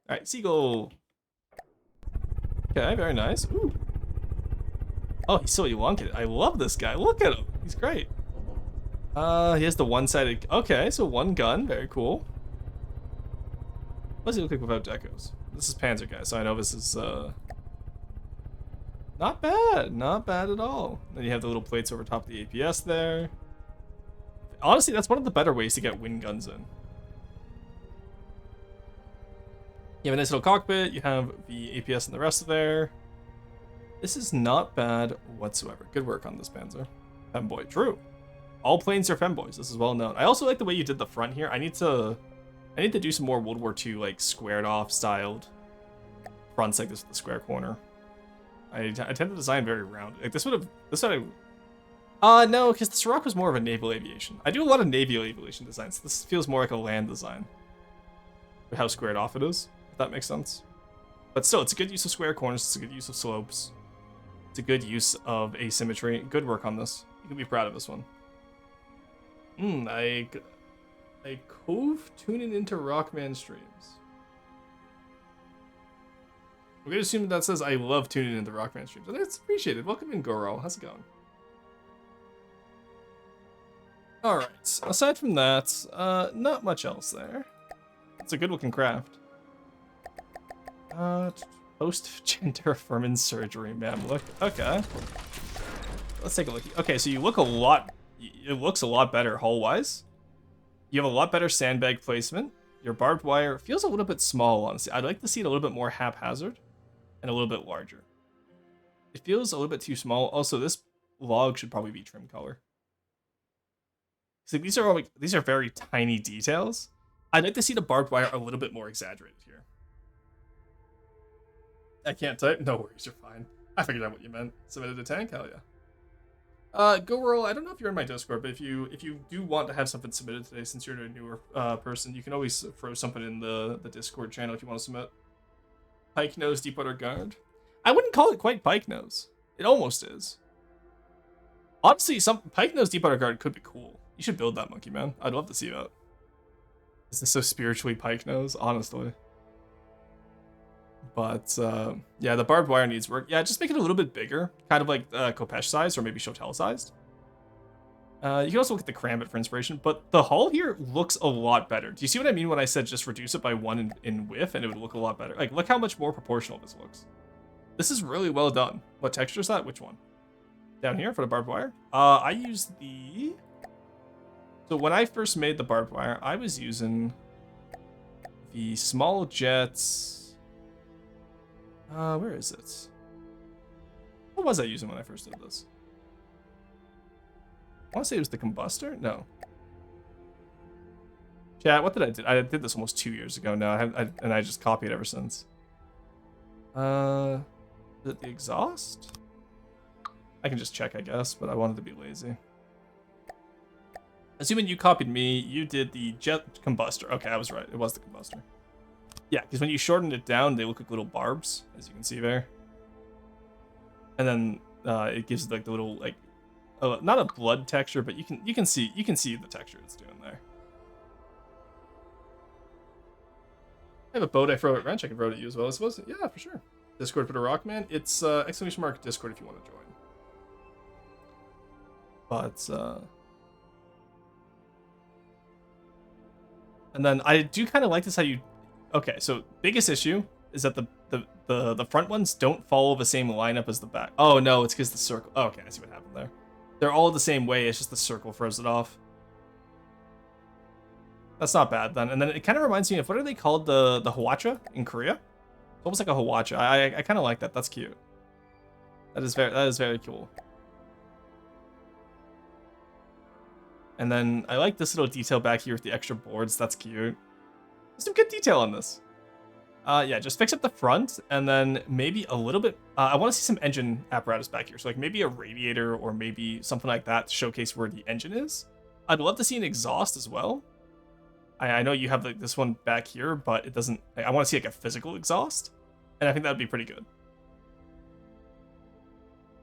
Alright, seagull. Okay, very nice. Ooh. Oh, he's so elongated. I love this guy. Look at him. He's great. He has the one-sided... Okay, so one gun. Very cool. What does he look like without decos? This is Panzer, guys, so I know this is, not bad. Not bad at all. Then you have the little plates over top of the APS there. Honestly, that's one of the better ways to get wind guns in. You have a nice little cockpit. You have the APS and the rest of there. This is not bad whatsoever. Good work on this Panzer. Femboy. True. All planes are femboys. This is well known. I also like the way you did the front here. I need to do some more World War II, like, squared off styled fronts like this with the square corner. I tend to design very round. Like, this would have... no, because the Sirach was more of a naval aviation. I do a lot of naval aviation designs. This feels more like a land design. With how squared off it is, if that makes sense. But still, it's a good use of square corners. It's a good use of slopes. It's a good use of asymmetry. Good work on this. You can be proud of this one. A cove tuning into Rockman streams. We're gonna assume that says I love tuning into Rockman streams. And it's appreciated. Welcome in, Goro. How's it going? Alright, aside from that, not much else there. It's a good looking craft. Post-gender Furman surgery, man. Look, okay. Let's take a look. Okay, so you look a lot, it looks a lot better hull-wise. You have a lot better sandbag placement. Your barbed wire feels a little bit small, honestly. I'd like to see it a little bit more haphazard and a little bit larger. It feels a little bit too small. Also, this log should probably be trim color. So these are very tiny details. I'd like to see the barbed wire a little bit more exaggerated here. I can't type. No worries, you're fine. I figured out what you meant. Submitted a tank? Hell yeah. Go I don't know if you're in my Discord, but if you do want to have something submitted today, since you're a newer person, you can always throw something in the Discord channel if you want to submit. Pike nose, Deepwater Guard. I wouldn't call it quite pike nose. It almost is. Honestly, some pike nose Deepwater Guard could be cool. You should build that monkey, man. I'd love to see that. Is this so spiritually pike nose? Honestly. But, yeah, the barbed wire needs work. Yeah, just make it a little bit bigger. Kind of like Kopesh size, or maybe Chotel sized. You can also look at the Karambit for inspiration, but the hull here looks a lot better. Do you see what I mean when I said just reduce it by 1 in width and it would look a lot better? Like, look how much more proportional this looks. This is really well done. What texture is that? Which one? Down here for the barbed wire? I used the... So when I first made the barbed wire, I was using the small jets. Where is it? What was I using when I first did this? I want to say it was the combustor? No. Chat, what did I do? I did this almost 2 years ago now, and I just copied ever since. Is it the exhaust? I can just check, I guess, but I wanted to be lazy. Assuming you copied me, you did the jet combustor. Okay, I was right. It was the combustor. Yeah, because when you shorten it down, they look like little barbs, as you can see there. And then it gives like the little like, not a blood texture, but you can see the texture it's doing there. I have a boat I throw at wrench. I can throw it at you as well, I suppose. Yeah, for sure. Discord for the Rockman. It's ! Discord if you want to join. But and then I do kind of like this how you. Okay, so biggest issue is that the front ones don't follow the same lineup as the back. Oh no, it's because the circle. Oh, okay, I see what happened there. They're all the same way. It's just the circle throws it off. That's not bad then. And then it kind of reminds me of, what are they called? The Hwacha in Korea? It's almost like a Hwacha. I kind of like that. That's cute. That is very cool. And then I like this little detail back here with the extra boards. That's cute. There's some good detail on this. Yeah, just fix up the front, and then maybe a little bit. I want to see some engine apparatus back here. So like maybe a radiator or maybe something like that to showcase where the engine is. I'd love to see an exhaust as well. I know you have like this one back here, but it doesn't. I want to see like a physical exhaust, and I think that would be pretty good.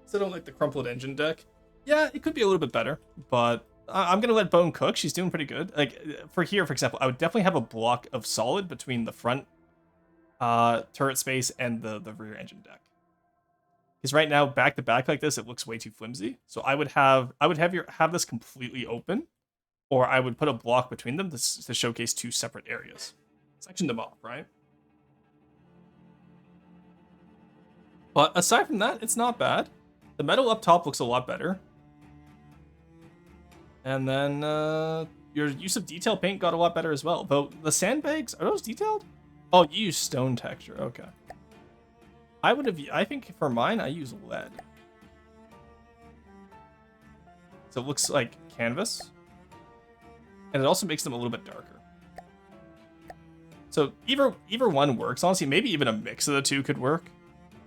So I don't like the crumpled engine deck. Yeah, it could be a little bit better, but I'm gonna let Bone cook. She's doing pretty good. Like for here, for example, I would definitely have a block of solid between the front turret space and the rear engine deck. Because right now, back to back like this, it looks way too flimsy. So I would have this completely open, or I would put a block between them to showcase two separate areas. Section them off, right? But aside from that, it's not bad. The metal up top looks a lot better. And then your use of detail paint got a lot better as well. Though the sandbags, are those detailed? Oh, you use stone texture. Okay. I think for mine, I use lead. So it looks like canvas. And it also makes them a little bit darker. So either one works. Honestly, maybe even a mix of the two could work.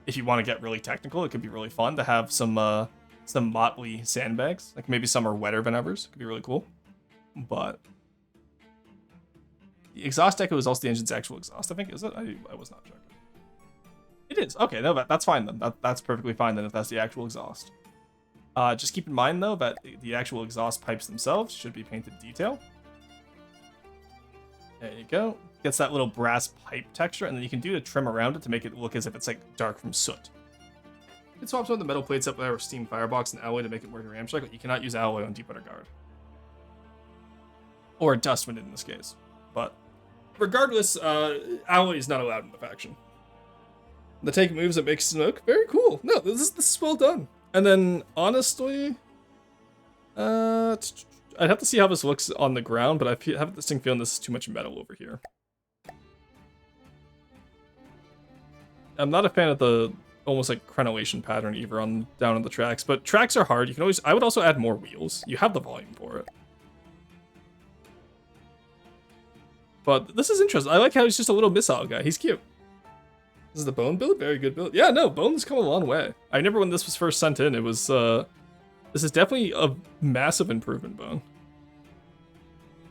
If you want to get really technical, it could be really fun to have some motley sandbags. Like maybe some are wetter than others. Could be really cool. But the exhaust deck was also the engine's actual exhaust, I think. Is it? I was not checking. It is. Okay, no, that's fine then. That's perfectly fine then if that's the actual exhaust. Just keep in mind though that the actual exhaust pipes themselves should be painted detail. There you go. Gets that little brass pipe texture, and then you can do the trim around it to make it look as if it's like dark from soot. You can swap some of the metal plates up there with steam firebox and alloy to make it more ramshackle, but you cannot use alloy on Deepwater Guard. Or Dustwind in this case. But regardless, alloy is not allowed in the faction. The tank moves, it makes smoke. Very cool. No, this is well done. And then honestly, I'd have to see how this looks on the ground, but I have this feeling this is too much metal over here. I'm not a fan of the almost like crenellation pattern either down on the tracks, but tracks are hard. You can always. I would also add more wheels. You have the volume for it. But this is interesting. I like how he's just a little missile guy. He's cute. This is the Bone build? Very good build. Yeah, no, Bone's come a long way. I remember when this was first sent in, it was, this is definitely a massive improvement, Bone.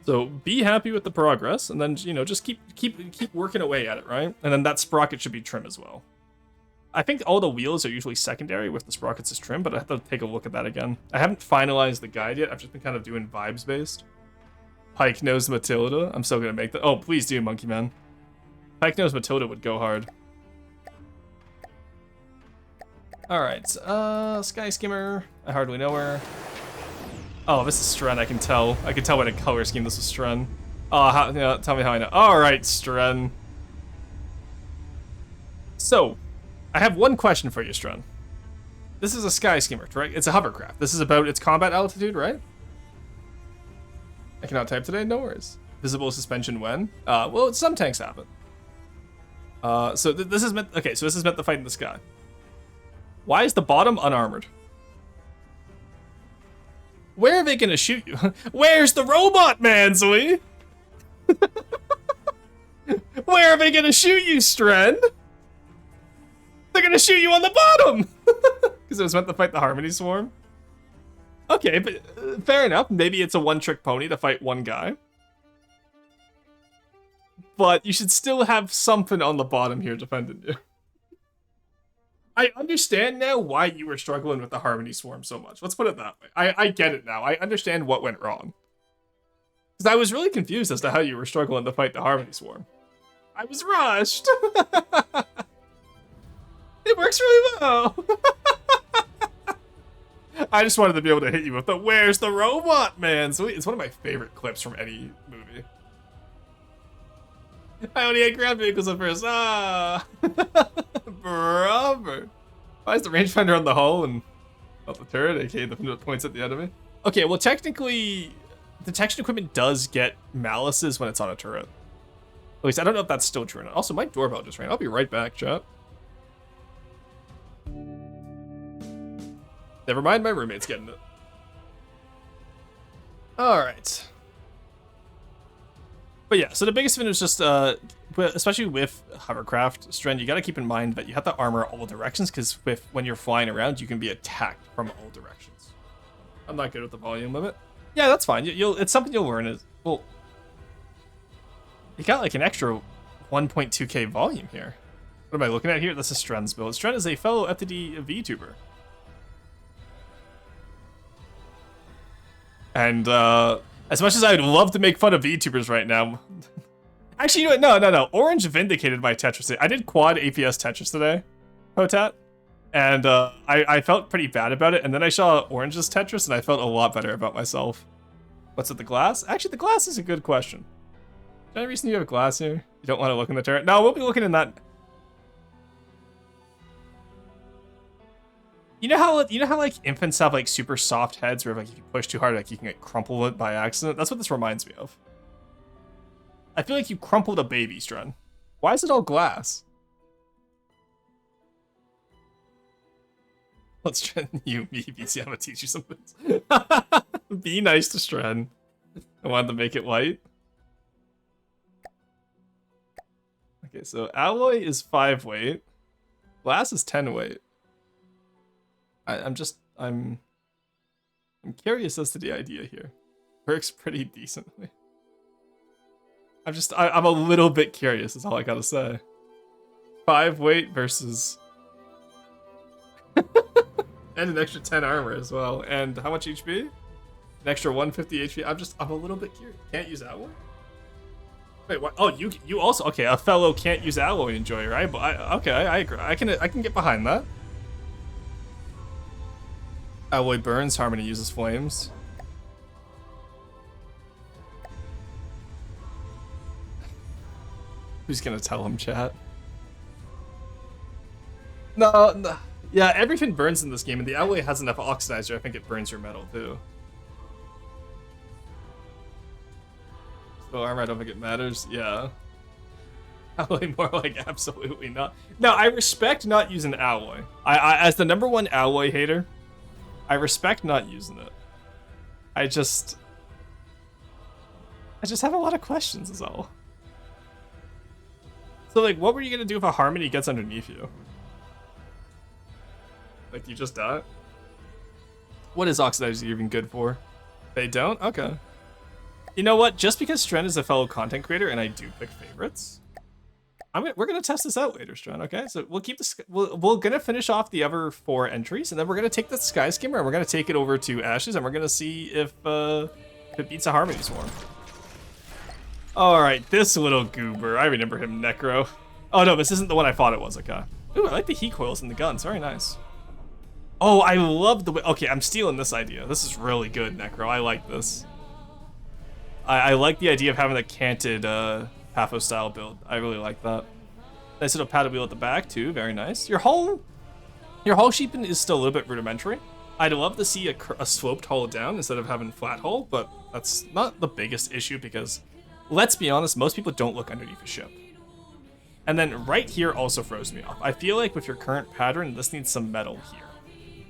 So be happy with the progress, and then, you know, just keep working away at it, right? And then that sprocket should be trim as well. I think all the wheels are usually secondary with the sprockets as trim, but I have to take a look at that again. I haven't finalized the guide yet. I've just been kind of doing vibes based. Pike Nose Matilda. I'm still gonna make that. Oh, please do, Monkey Man. Pike Nose Matilda would go hard. Alright, Sky Skimmer. I hardly know her. Oh, this is Stren, I can tell. I can tell by the color scheme this is Stren. Oh, tell me how I know. Alright, Stren. So, I have one question for you, Stren. This is a Sky Skimmer, right? It's a hovercraft. This is about its combat altitude, right? I cannot type today, no worries. Visible suspension when? Well, some tanks have it. So this is meant, okay, so this is meant to fight in the sky. Why is the bottom unarmored? Where are they gonna shoot you? Where's the robot man, Zoe? Where are they gonna shoot you, Stren? they're gonna shoot you on the bottom! Because it was meant to fight the Harmony Swarm. Okay, but fair enough. Maybe it's a one-trick pony to fight one guy. But you should still have something on the bottom here defending you. I understand now why you were struggling with the Harmony Swarm so much. Let's put it that way. I get it now. I understand what went wrong. Because I was really confused as to how you were struggling to fight the Harmony Swarm. I was rushed. It works really well. I just wanted to be able to hit you with the "Where's the robot, man?" So it's one of my favorite clips from any movie. I only had ground vehicles at first. Ah, brother. Why is the rangefinder on the hull and not the turret, aka the points at the enemy? Okay, well technically, detection equipment does get malices when it's on a turret. At least I don't know if that's still true or not. Also, my doorbell just rang. I'll be right back, chat. Never mind, my roommate's getting it. Alright. But yeah, so the biggest thing is just, especially with hovercraft, Stren, you gotta keep in mind that you have to armor all directions, because when you're flying around, you can be attacked from all directions. I'm not good with the volume limit. Yeah, that's fine. It's something you'll learn. Well, you got like an extra 1.2k volume here. What am I looking at here? This is Stren's build. Stren is a fellow FTD Vtuber. And as much as I'd love to make fun of VTubers right now, actually, you know what? No. Orange vindicated my Tetris. I did quad APS Tetris today, Hotat, and I felt pretty bad about it. And then I saw Orange's Tetris, and I felt a lot better about myself. What's with the glass? Actually, the glass is a good question. Is there any reason you have glass here? You don't want to look in the turret? No, we'll be looking in that. You know how like infants have like super soft heads where like if you push too hard, like you can like crumple it by accident? That's what this reminds me of. I feel like you crumpled a baby, Stren. Why is it all glass? Let's Stren you, me, BC, I'm gonna teach you something. Be nice to Stren. I wanted to make it white. Okay, so alloy is 5 weight. Glass is 10 weight. I'm curious as to the idea here. Works pretty decently. I'm a little bit curious is all I gotta say. 5 weight versus and an extra 10 armor as well. And how much HP? An extra 150 HP. I'm a little bit curious. Can't use alloy? Wait, what? Oh, you also, okay, a fellow can't use alloy enjoyer, right? But I agree. I can get behind that. Alloy burns, Harmony uses flames. Who's gonna tell him, chat? No. Yeah, everything burns in this game, and the alloy has enough oxidizer. I think it burns your metal too. So armor, I don't think it matters. Yeah. Alloy more like absolutely not. No, I respect not using alloy. I as the #1 alloy hater, I respect not using it. I just have a lot of questions is all. So like, what were you gonna do if a Harmony gets underneath you? Like, you just die? What is oxidizer even good for? They don't? Okay. You know what? Just because Stren is a fellow content creator and I do pick favorites, we're gonna test this out later, Stren. Okay, so we'll keep this. We're gonna finish off the other 4 entries, and then we're gonna take the Sky Skimmer and we're gonna take it over to Ashes, and we're gonna see if it beats a Harmony Swarm. All right, this little goober. I remember him, Necro. Oh no, this isn't the one I thought it was. Okay. Ooh, I like the heat coils in the guns. Very nice. Oh, I love the way. Okay, I'm stealing this idea. This is really good, Necro. I like this. I like the idea of having a canted Paphos style build. I really like that. Nice little paddle wheel at the back too. Very nice. Your hull sheeping is still a little bit rudimentary. I'd love to see a sloped hull down instead of having flat hull, but that's not the biggest issue because, let's be honest, most people don't look underneath a ship. And then right here also throws me off. I feel like with your current pattern, this needs some metal here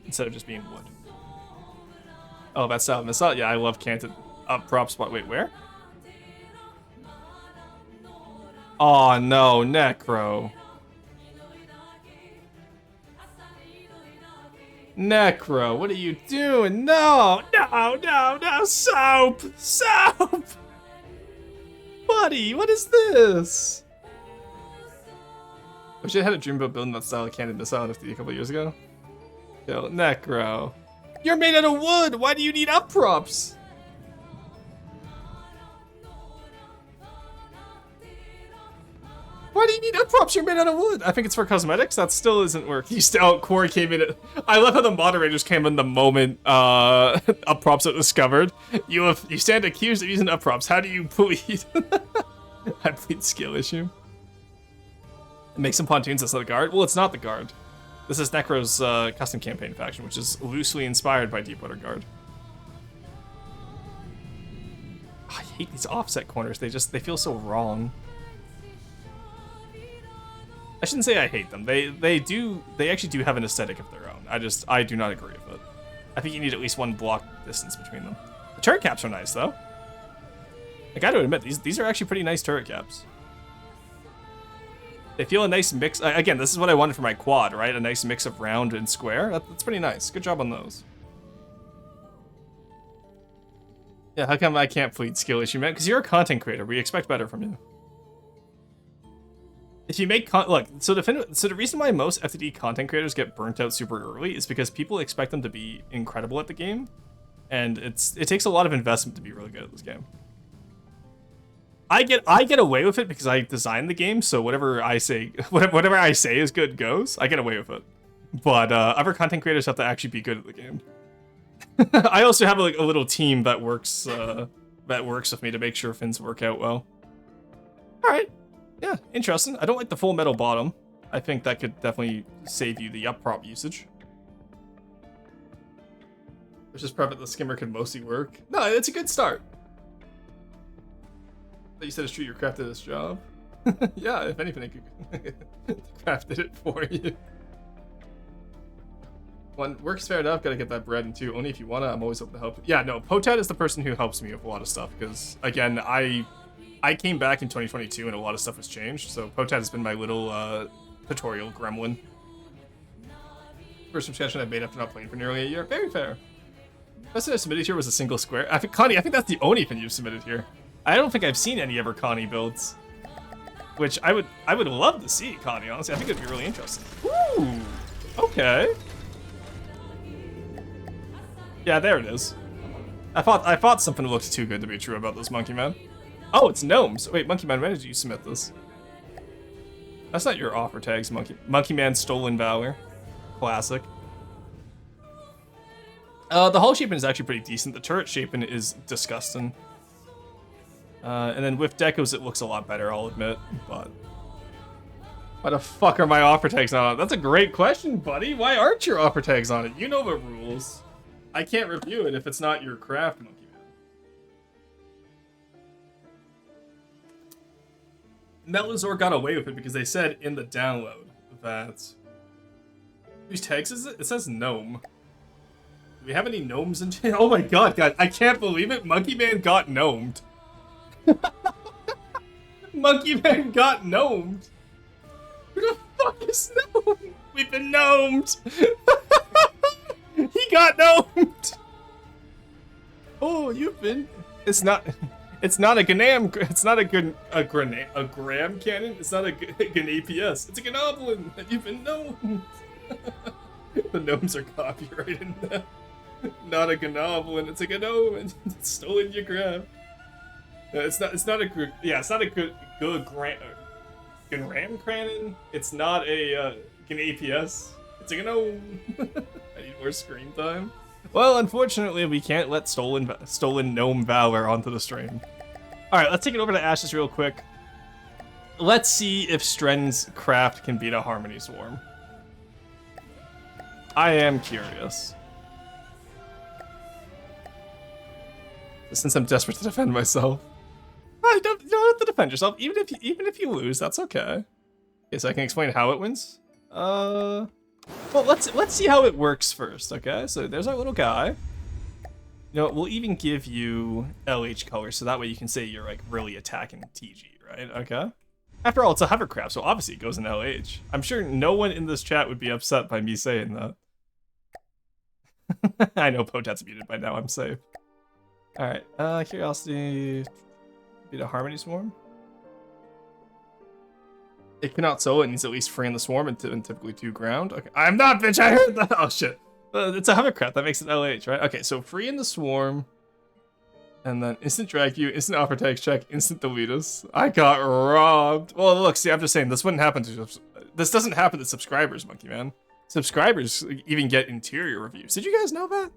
instead of just being wood. Oh, that's not missile. Yeah, I love canted up prop spot. Wait, where? Oh no, Necro. Necro, what are you doing? No, no, no, no, soap! Soap! Buddy, what is this? I wish I had a dream about building that style of cannon missile NFT a couple years ago. Yo, Necro. You're made out of wood! Why do you need up props? Why do you need up props? You're made out of wood. I think it's for cosmetics. That still isn't working. Corey came in. I love how the moderators came in the moment up props are discovered. You stand accused of using up props. How do you plead? I plead skill issue. Make some pontoons. That's not the guard. Well, it's not the guard. This is Necro's custom campaign faction, which is loosely inspired by Deepwater Guard. Oh, I hate these offset corners. They feel so wrong. I shouldn't say I hate them. They actually do have an aesthetic of their own. I do not agree with it. I think you need at least one block distance between them. The turret caps are nice though. I gotta admit, these are actually pretty nice turret caps. They feel a nice mix. Again, this is what I wanted for my quad, right? A nice mix of round and square. That's pretty nice. Good job on those. Yeah, how come I can't plead skill issue, man? Because you're a content creator. We expect better from you. If you make look, so the reason why most FTD content creators get burnt out super early is because people expect them to be incredible at the game, and it takes a lot of investment to be really good at this game. I get away with it because I designed the game, so whatever I say is good goes. I get away with it, but other content creators have to actually be good at the game. I also have like a little team that works with me to make sure fins work out well. All right. Yeah, interesting. I don't like the full metal bottom. I think that could definitely save you the up prop usage. There's just prep at the skimmer could mostly work. No, it's a good start. But you said it's true you crafted this job. Yeah, if anything, I could crafted it for you. One works fair enough. Gotta get that bread, and two, only if you wanna. I'm always open to help. Yeah, no, Potat is the person who helps me with a lot of stuff because again, I came back in 2022 and a lot of stuff has changed, so Potat has been my little tutorial gremlin. First discussion I've made after not playing for nearly a year. Very fair. Best thing I submitted here was a single square. I think Connie, I think that's the only thing you've submitted here. I don't think I've seen any ever Connie builds, which I would love to see, Connie. Honestly, I think it'd be really interesting. Ooh, okay. Yeah, there it is. I thought something looked too good to be true about this Monkey Man. Oh, it's gnomes. Wait, Monkey Man, when did you submit this? That's not your offer tags, Monkey Man Stolen Valor. Classic. The hull shaping is actually pretty decent. The turret shaping is disgusting. And then with decos, it looks a lot better, I'll admit. But why the fuck are my offer tags not on it? That's a great question, buddy. Why aren't your offer tags on it? You know the rules. I can't review it if it's not your craft, Monkey Man. Melazor got away with it because they said in the download that... Whose tags is it? It says gnome. Do we have any gnomes in... Oh my god, guys. I can't believe it. Monkey Man got gnomed. Monkey Man got gnomed. Who the fuck is gnome? We've been gnomed. He got gnomed. Oh, you've been... It's not a Gnam. It's not a Gram cannon. It's not a Gnapius. It's a Gnoblin. You've been gnomed. The gnomes are copyrighted now. Not a Gnoblin. It's a Gnome. And it's stolen your grab. It's not a good. Yeah, it's not a good Gram cannon. It's not a Gnapius. It's a Gnome. I need more screen time. Well, unfortunately, we can't let stolen gnome valor onto the stream. All right, let's take it over to Ashes real quick. Let's see if Stren's craft can beat a Harmony Swarm. I am curious. Since I'm desperate to defend myself. You don't have to defend yourself. Even if you lose, that's okay. Okay, so I can explain how it wins. Well, let's see how it works first, okay? So there's our little guy. You know, we'll even give you LH colors, so that way you can say you're like really attacking TG, right? Okay. After all, it's a hovercraft, so obviously it goes in LH. I'm sure no one in this chat would be upset by me saying that. I know Potat's muted by now, I'm safe. Alright, Curiosity... Beat a Harmony Swarm? It cannot solo, it needs at least free in the swarm and typically 2 ground. Okay, I'm not, bitch, I heard that! Oh, shit. It's a hovercraft, that makes it LH, right? Okay, so free in the swarm... And then instant drag you, instant offer tags check, instant delete us. I got robbed. Well, look, see, I'm just saying, this wouldn't happen to... This doesn't happen to subscribers, Monkey Man. Subscribers even get interior reviews. Did you guys know that?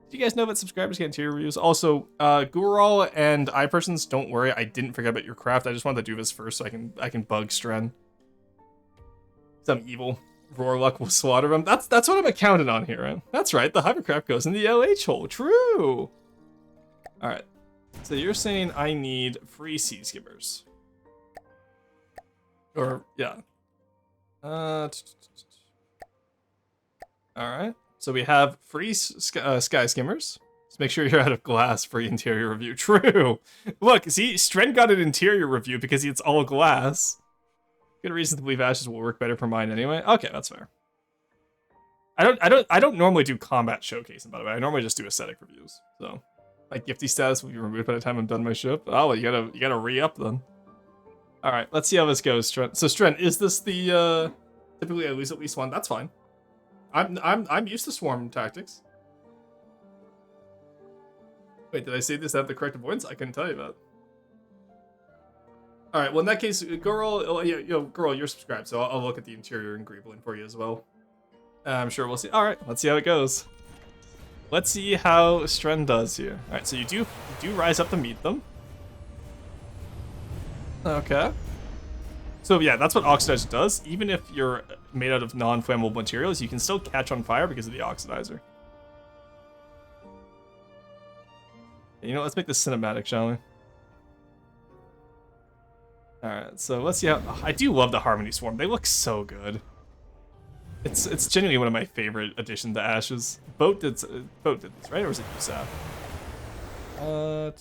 Did you guys know that subscribers get interior reviews? Also, Gural and iPersons, don't worry, I didn't forget about your craft. I just wanted to do this first so I can bug Stren. Some evil Roarluck will slaughter him. That's what I'm accounting on here, right? That's right, the hovercraft goes in the LH hole. True! Alright, so you're saying I need free sea skimmers. Or, yeah. Alright, so we have free sky skimmers. Just make sure you're out of glass for interior review. True! Look, see, Stren got an interior review because it's all glass. Good reason to believe ashes will work better for mine anyway. Okay, that's fair. I don't normally do combat showcasing, by the way. I normally just do aesthetic reviews, so... My gifty status will be removed by the time I'm done my ship. Oh, well, you gotta re-up then. All right, let's see how this goes, Stren. So, Stren, is this the typically I lose at least one? That's fine. I'm used to swarm tactics. Wait, did I say this at the correct avoidance? I couldn't tell you that. All right, well in that case, girl, girl, you're subscribed, so I'll look at the interior and Greeblin for you as well. I'm sure we'll see. All right, let's see how it goes. Let's see how Stren does here. All right, so you do rise up to meet them. Okay. So yeah, that's what Oxidizer does. Even if you're made out of non-flammable materials, you can still catch on fire because of the Oxidizer. You know, let's make this cinematic, shall we? All right, so let's see how... Oh, I do love the Harmony Swarm. They look so good. It's genuinely one of my favorite additions to Ashes. Boat did this, right? Or was it USAF? Oh,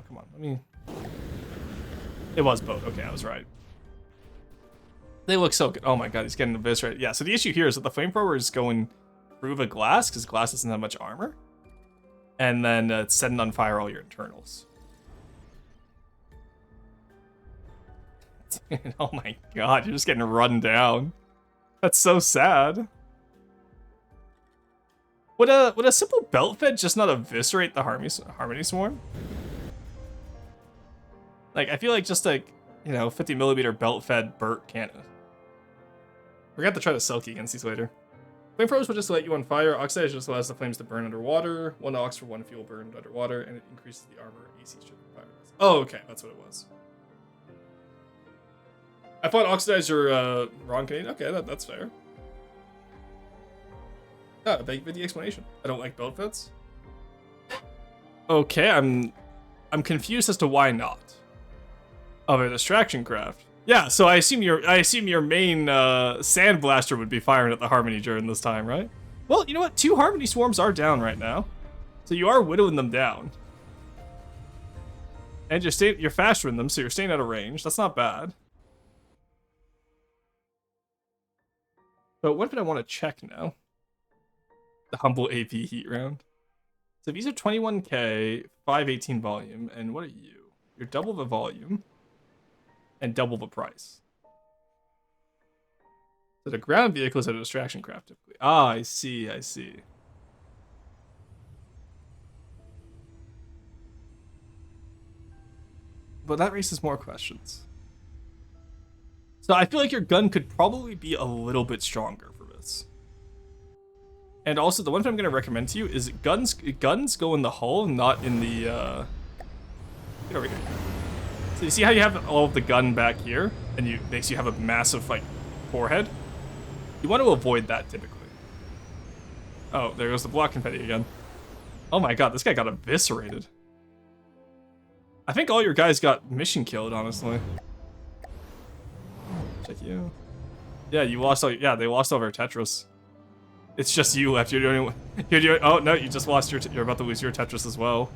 come on. Let me... It was Boat. Okay, I was right. They look so good. Oh my god, he's getting eviscerated. Yeah, so the issue here is that the Flamethrower is going through the glass, because glass doesn't have much armor. And then it's setting on fire all your internals. Oh my god, you're just getting run down. That's so sad. Would a simple belt fed just not eviscerate the Harmony Swarm? Like, I feel like just like, 50mm belt fed Burt can't. We're gonna have to try to Selkie against these later. Flamethrowers will just light you on fire. Oxidizer just allows the flames to burn underwater. 1 ox for 1 fuel burned underwater, and it increases the armor AC strip fire. Oh, okay, that's what it was. I thought Oxidizer wrong Canadian. Okay, that's fair. Ah, thank you for the explanation. I don't like belt feds. Okay, I'm confused as to why not. Of a distraction craft. Yeah, so I assume your main sand blaster would be firing at the Harmony during this time, right? Well, you know what? 2 Harmony Swarms are down right now, so you are whittling them down. And you're faster than them, so you're staying out of range. That's not bad. But what did I want to check now? The humble AP heat round. So these are 21k, 518 volume, and what are you? You're double the volume and double the price. So the ground vehicle is a distraction craft typically. Ah, I see. But that raises more questions. So I feel like your gun could probably be a little bit stronger for this. And also, the one thing I'm going to recommend to you is guns go in the hull, not in the... Get over here. So you see how you have all of the gun back here, and makes you have a massive, like, forehead? You want to avoid that, typically. Oh, there goes the block confetti again. Oh my god, this guy got eviscerated. I think all your guys got mission killed, honestly. Check you. Yeah, you lost all. Yeah, they lost all their Tetris. It's just you left. You're doing. Oh no, you just lost your. You're about to lose your Tetris as well.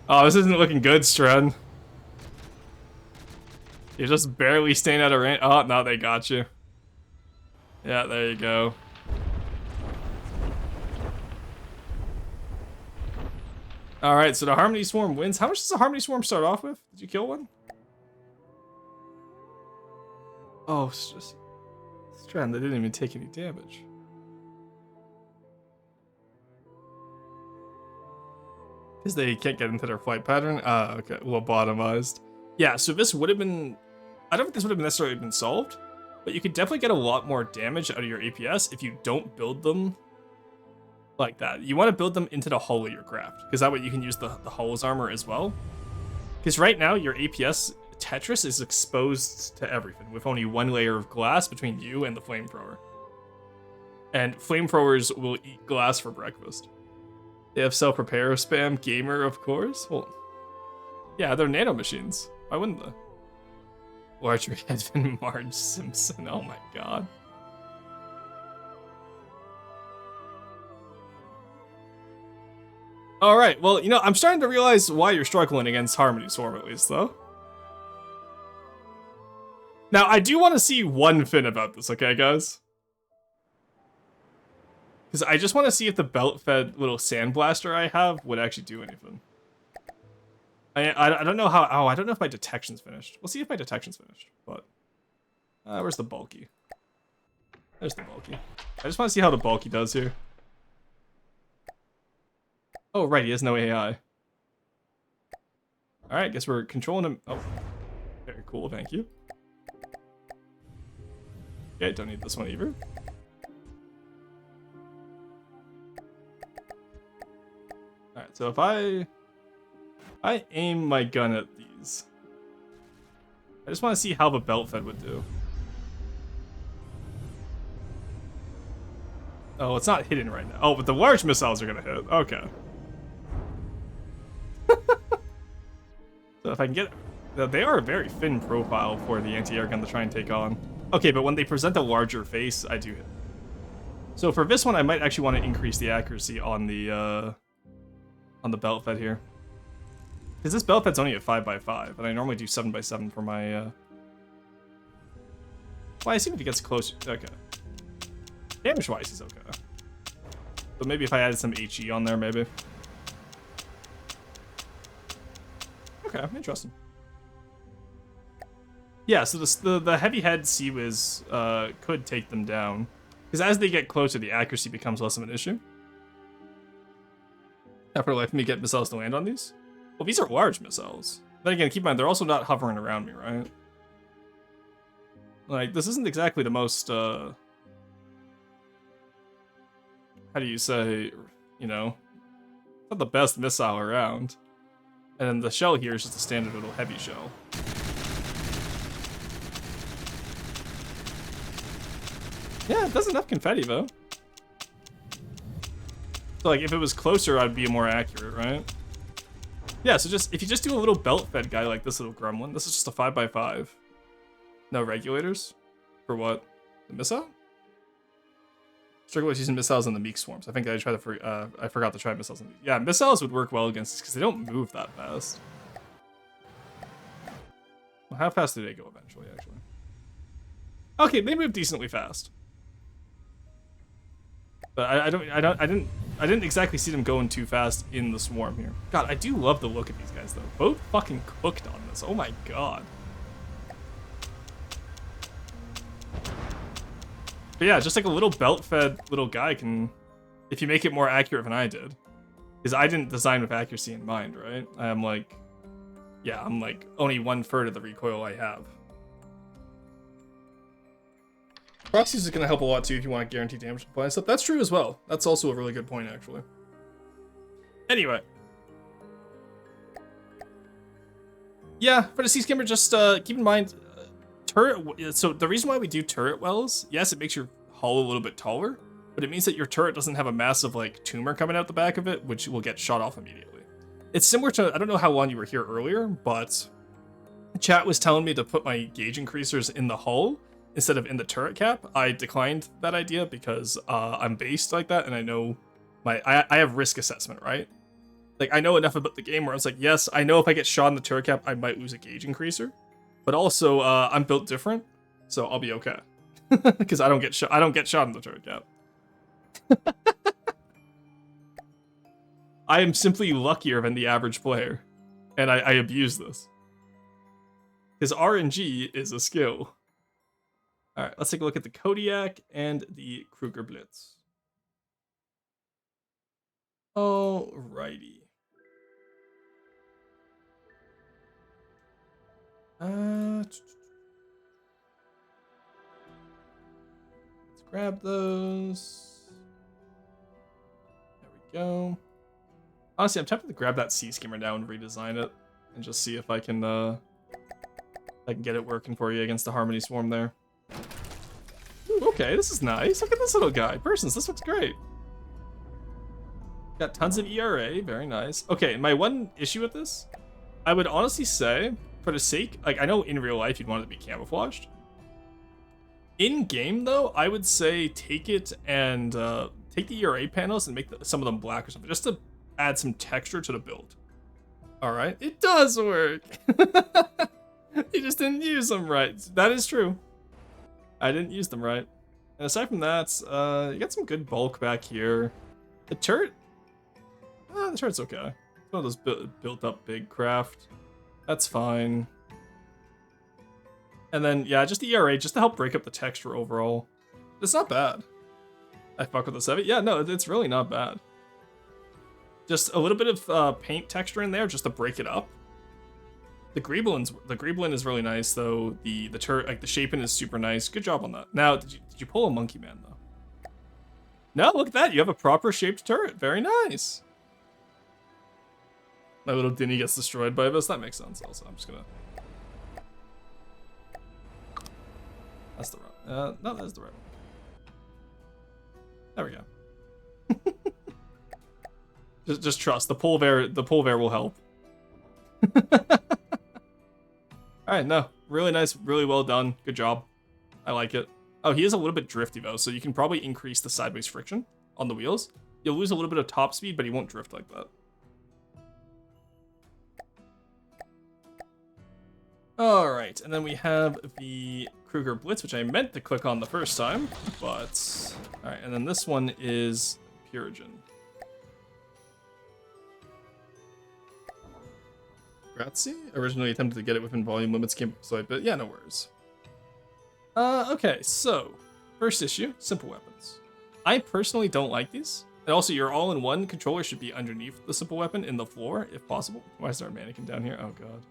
Oh, this isn't looking good, Stren. You're just barely staying out of range. Oh no, they got you. Yeah, there you go. All right, so the Harmony Swarm wins. How much does the Harmony Swarm start off with? Did you kill one? Oh, it's just Strand. They didn't even take any damage. Because they can't get into their flight pattern. Okay, lobotomized. Yeah, so this would have been. I don't think this would have necessarily been solved, but you could definitely get a lot more damage out of your APS if you don't build them like that. You want to build them into the hull of your craft, because that way you can use the hull's armor as well. Because right now your APS Tetris is exposed to everything with only one layer of glass between you and the flamethrower. And flamethrowers will eat glass for breakfast. They have self-repair spam, gamer, of course. Well, yeah, they're nano machines. Why wouldn't they? Larger head than Marge Simpson. Oh my god. Alright, well, you know, I'm starting to realize why you're struggling against Harmony Swarm, at least, though. Now, I do want to see one fin about this, okay, guys? Because I just want to see if the belt-fed little sandblaster I have would actually do anything. I don't know how... Oh, I don't know if my detection's finished. We'll see if my detection's finished, but... where's the bulky? There's the bulky. I just want to see how the bulky does here. Oh, right, he has no AI. Alright, guess we're controlling him. Oh, very cool, thank you. Okay, don't need this one either. Alright, so if I aim my gun at these, I just want to see how the belt fed would do. Oh, it's not hidden right now. Oh, but the large missiles are gonna hit. Okay. So if I can get... They are a very thin profile for the anti-air gun to try and take on. Okay, but when they present a larger face, I do hit. So for this one, I might actually want to increase the accuracy on the belt fed here. Because this belt fed's only at 5x5, and I normally do 7x7 for my... Well, I assume if he gets close... Okay. Damage-wise, he's okay. But maybe if I added some HE on there, maybe. Okay, interesting. Yeah, so the heavy head Sea-Wiz could take them down. Because as they get closer, the accuracy becomes less of an issue. After life, me get missiles to land on these? Well, these are large missiles. Then again, keep in mind, they're also not hovering around me, right? Like, this isn't exactly the most, how do you say, you know, not the best missile around. And then the shell here is just a standard little heavy shell. Yeah, it does enough confetti, though. So, like, if it was closer, I'd be more accurate, right? Yeah, so just if you just do a little belt-fed guy like this little gremlin, this is just a 5x5. No regulators? For what? The missile? Struggle with using missiles on the meek swarms. I think I tried to I forgot to try missiles on these. Yeah, missiles would work well against this because they don't move that fast. Well, how fast do they go eventually, actually? Okay, they move decently fast. But I didn't exactly see them going too fast in the swarm here. God, I do love the look of these guys though. Both fucking cooked on this. Oh my god. But yeah, just like a little belt-fed little guy can, if you make it more accurate than I did. Because I didn't design with accuracy in mind, right? I'm like, yeah, I'm like only 1/3 of the recoil I have. Proxies is going to help a lot too if you want to guarantee damage to and stuff. That's true as well. That's also a really good point, actually. Anyway. Yeah, for the Sea Skimmer, just keep in mind, turret. So the reason why we do turret wells, yes, it makes your hull a little bit taller, but it means that your turret doesn't have a massive like tumor coming out the back of it, which will get shot off immediately. It's similar to, I don't know how long you were here earlier, but chat was telling me to put my gauge increasers in the hull instead of in the turret cap. I declined that idea because I'm based like that, and I know I have risk assessment, right? Like, I know enough about the game where I was like, yes, I know if I get shot in the turret cap, I might lose a gauge increaser, but also I'm built different, so I'll be okay because I don't get shot in the turret cap. I am simply luckier than the average player. And I abuse this. Because RNG is a skill. Alright, let's take a look at the Kodiak and the Kruger Blitz. Alrighty. Let's grab those. There we go. Honestly, I'm tempted to grab that sea skimmer now and redesign it, and just see if I can get it working for you against the Harmony Swarm there. Ooh, okay, this is nice. Look at this little guy. Persons, this looks great. Got tons of ERA, very nice. Okay, my one issue with this, I would honestly say, for the sake, like, I know in real life you'd want it to be camouflaged. In game though, I would say take it and take the ERA panels and make some of them black or something, just to add some texture to the build. All right, it does work. You just didn't use them right. That is true. I didn't use them right. And aside from that, you got some good bulk back here. The turret, the turret's okay. It's one of those built up big craft. That's fine. And then, yeah, just the ERA, just to help break up the texture overall. It's not bad. I fuck with the 7. Yeah, no, it's really not bad. Just a little bit of paint texture in there, just to break it up. The Greeblin is really nice, though. The turret, like the shaping is super nice. Good job on that. Now, did you pull a Monkey Man though? No, look at that. You have a proper shaped turret. Very nice. My little Dinny gets destroyed by this. That makes sense. Also, I'm just gonna. That's the right. No, that's the right one. There we go. just trust the pole bear. The pole bear will help. All right, no, really nice, really well done. Good job. I like it. Oh, he is a little bit drifty though, so you can probably increase the sideways friction on the wheels. You'll lose a little bit of top speed, but he won't drift like that. All right, and then we have the Kruger Blitz, which I meant to click on the first time, but all right, and then this one is Purigen. Grazie. Originally attempted to get it within volume limits, but yeah, no worries. Okay, so first issue, simple weapons. I personally don't like these. And also, your all-in-one controller should be underneath the simple weapon in the floor, if possible. Why is there a mannequin down here? Oh god.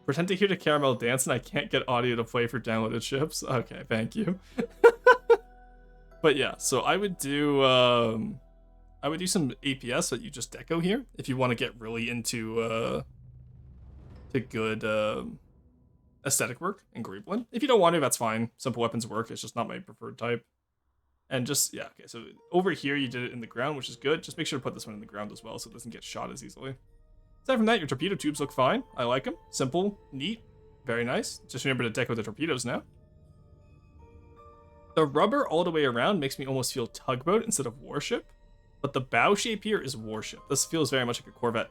Pretend to hear the caramel dance, and I can't get audio to play for downloaded ships. Okay, thank you. But yeah, so I would do some APS that you just deco here if you want to get really into to good aesthetic work in Greeblin. If you don't want to, that's fine. Simple weapons work. It's just not my preferred type. And just, yeah, okay. So over here, you did it in the ground, which is good. Just make sure to put this one in the ground as well so it doesn't get shot as easily. Aside from that, your torpedo tubes look fine. I like them. Simple, neat, very nice. Just remember to deco the torpedoes now. The rubber all the way around makes me almost feel tugboat instead of warship. But the bow shape here is warship. This feels very much like a Corvette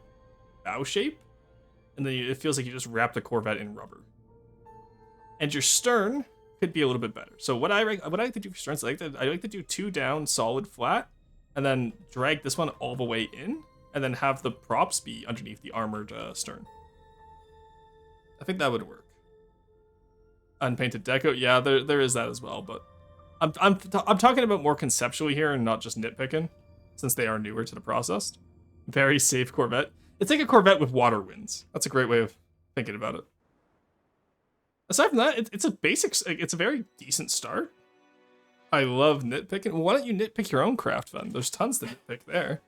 bow shape. And then it feels like you just wrapped a Corvette in rubber. And your stern could be a little bit better. So what I like to do for sterns, I like to do 2 down, solid, flat, and then drag this one all the way in, and then have the props be underneath the armored stern. I think that would work. Unpainted deco, yeah, there is that as well, but I'm talking about more conceptually here and not just nitpicking, since they are newer to the process. Very safe Corvette. It's like a Corvette with water winds. That's a great way of thinking about it. Aside from that, it's a basic, it's a very decent start. I love nitpicking. Well, why don't you nitpick your own craft then? There's tons to nitpick there.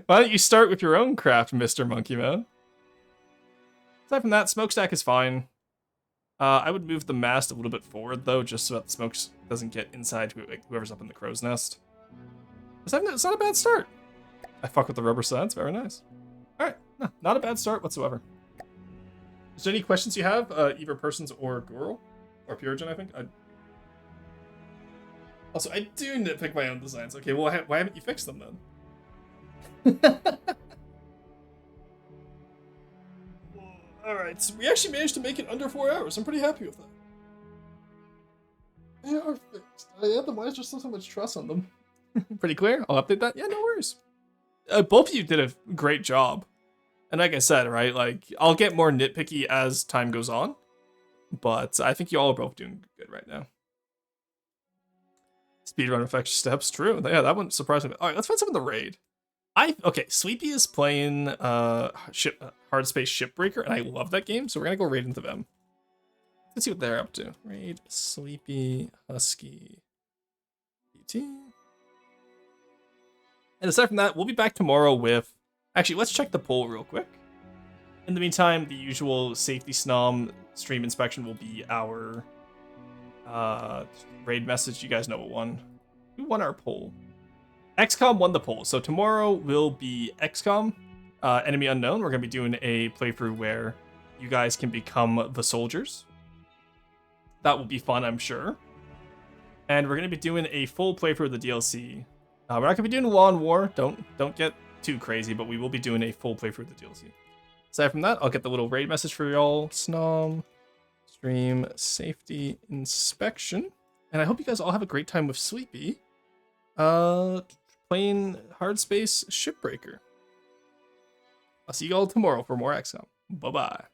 Why don't you start with your own craft, Mr. Monkey Man? Aside from that, smokestack is fine. I would move the mast a little bit forward though, just so that the smoke doesn't get inside whoever's up in the crow's nest. Aside from that, it's not a bad start. I fuck with the rubber sides, very nice. All right, no, not a bad start whatsoever. Is there any questions you have, either Persons or Guru? Or Purigen, I think? Also, I do nitpick my own designs. Okay, well, why haven't you fixed them then? Alright, so we actually managed to make it under 4 hours. I'm pretty happy with that. They are fixed. I had them, why is there still so much trust on them? Pretty clear. I'll update that. Yeah, no worries. Both of you did a great job. And like I said, right, like, I'll get more nitpicky as time goes on. But I think you all are both doing good right now. Speedrun affects steps, true. Yeah, that wouldn't surprise me. All right, let's find some in the raid. Okay, Sleepy is playing Hard Space Shipbreaker, and I love that game, so we're gonna go raid into them. Let's see what they're up to. Raid Sleepy Husky PT. And aside from that, we'll be back tomorrow with... Actually, let's check the poll real quick. In the meantime, the usual Safety Snom stream inspection will be our raid message. You guys know what won. Who won our poll? XCOM won the poll. So tomorrow will be XCOM, Enemy Unknown. We're going to be doing a playthrough where you guys can become the soldiers. That will be fun, I'm sure. And we're going to be doing a full playthrough of the DLC. We're not going to be doing Law and War. Don't get too crazy, but we will be doing a full playthrough of the DLC. Aside from that, I'll get the little raid message for y'all. Snom, stream, safety, inspection. And I hope you guys all have a great time with Sleepy. Playing Hard Space Shipbreaker. I'll see you all tomorrow for more XCOM. Bye-bye.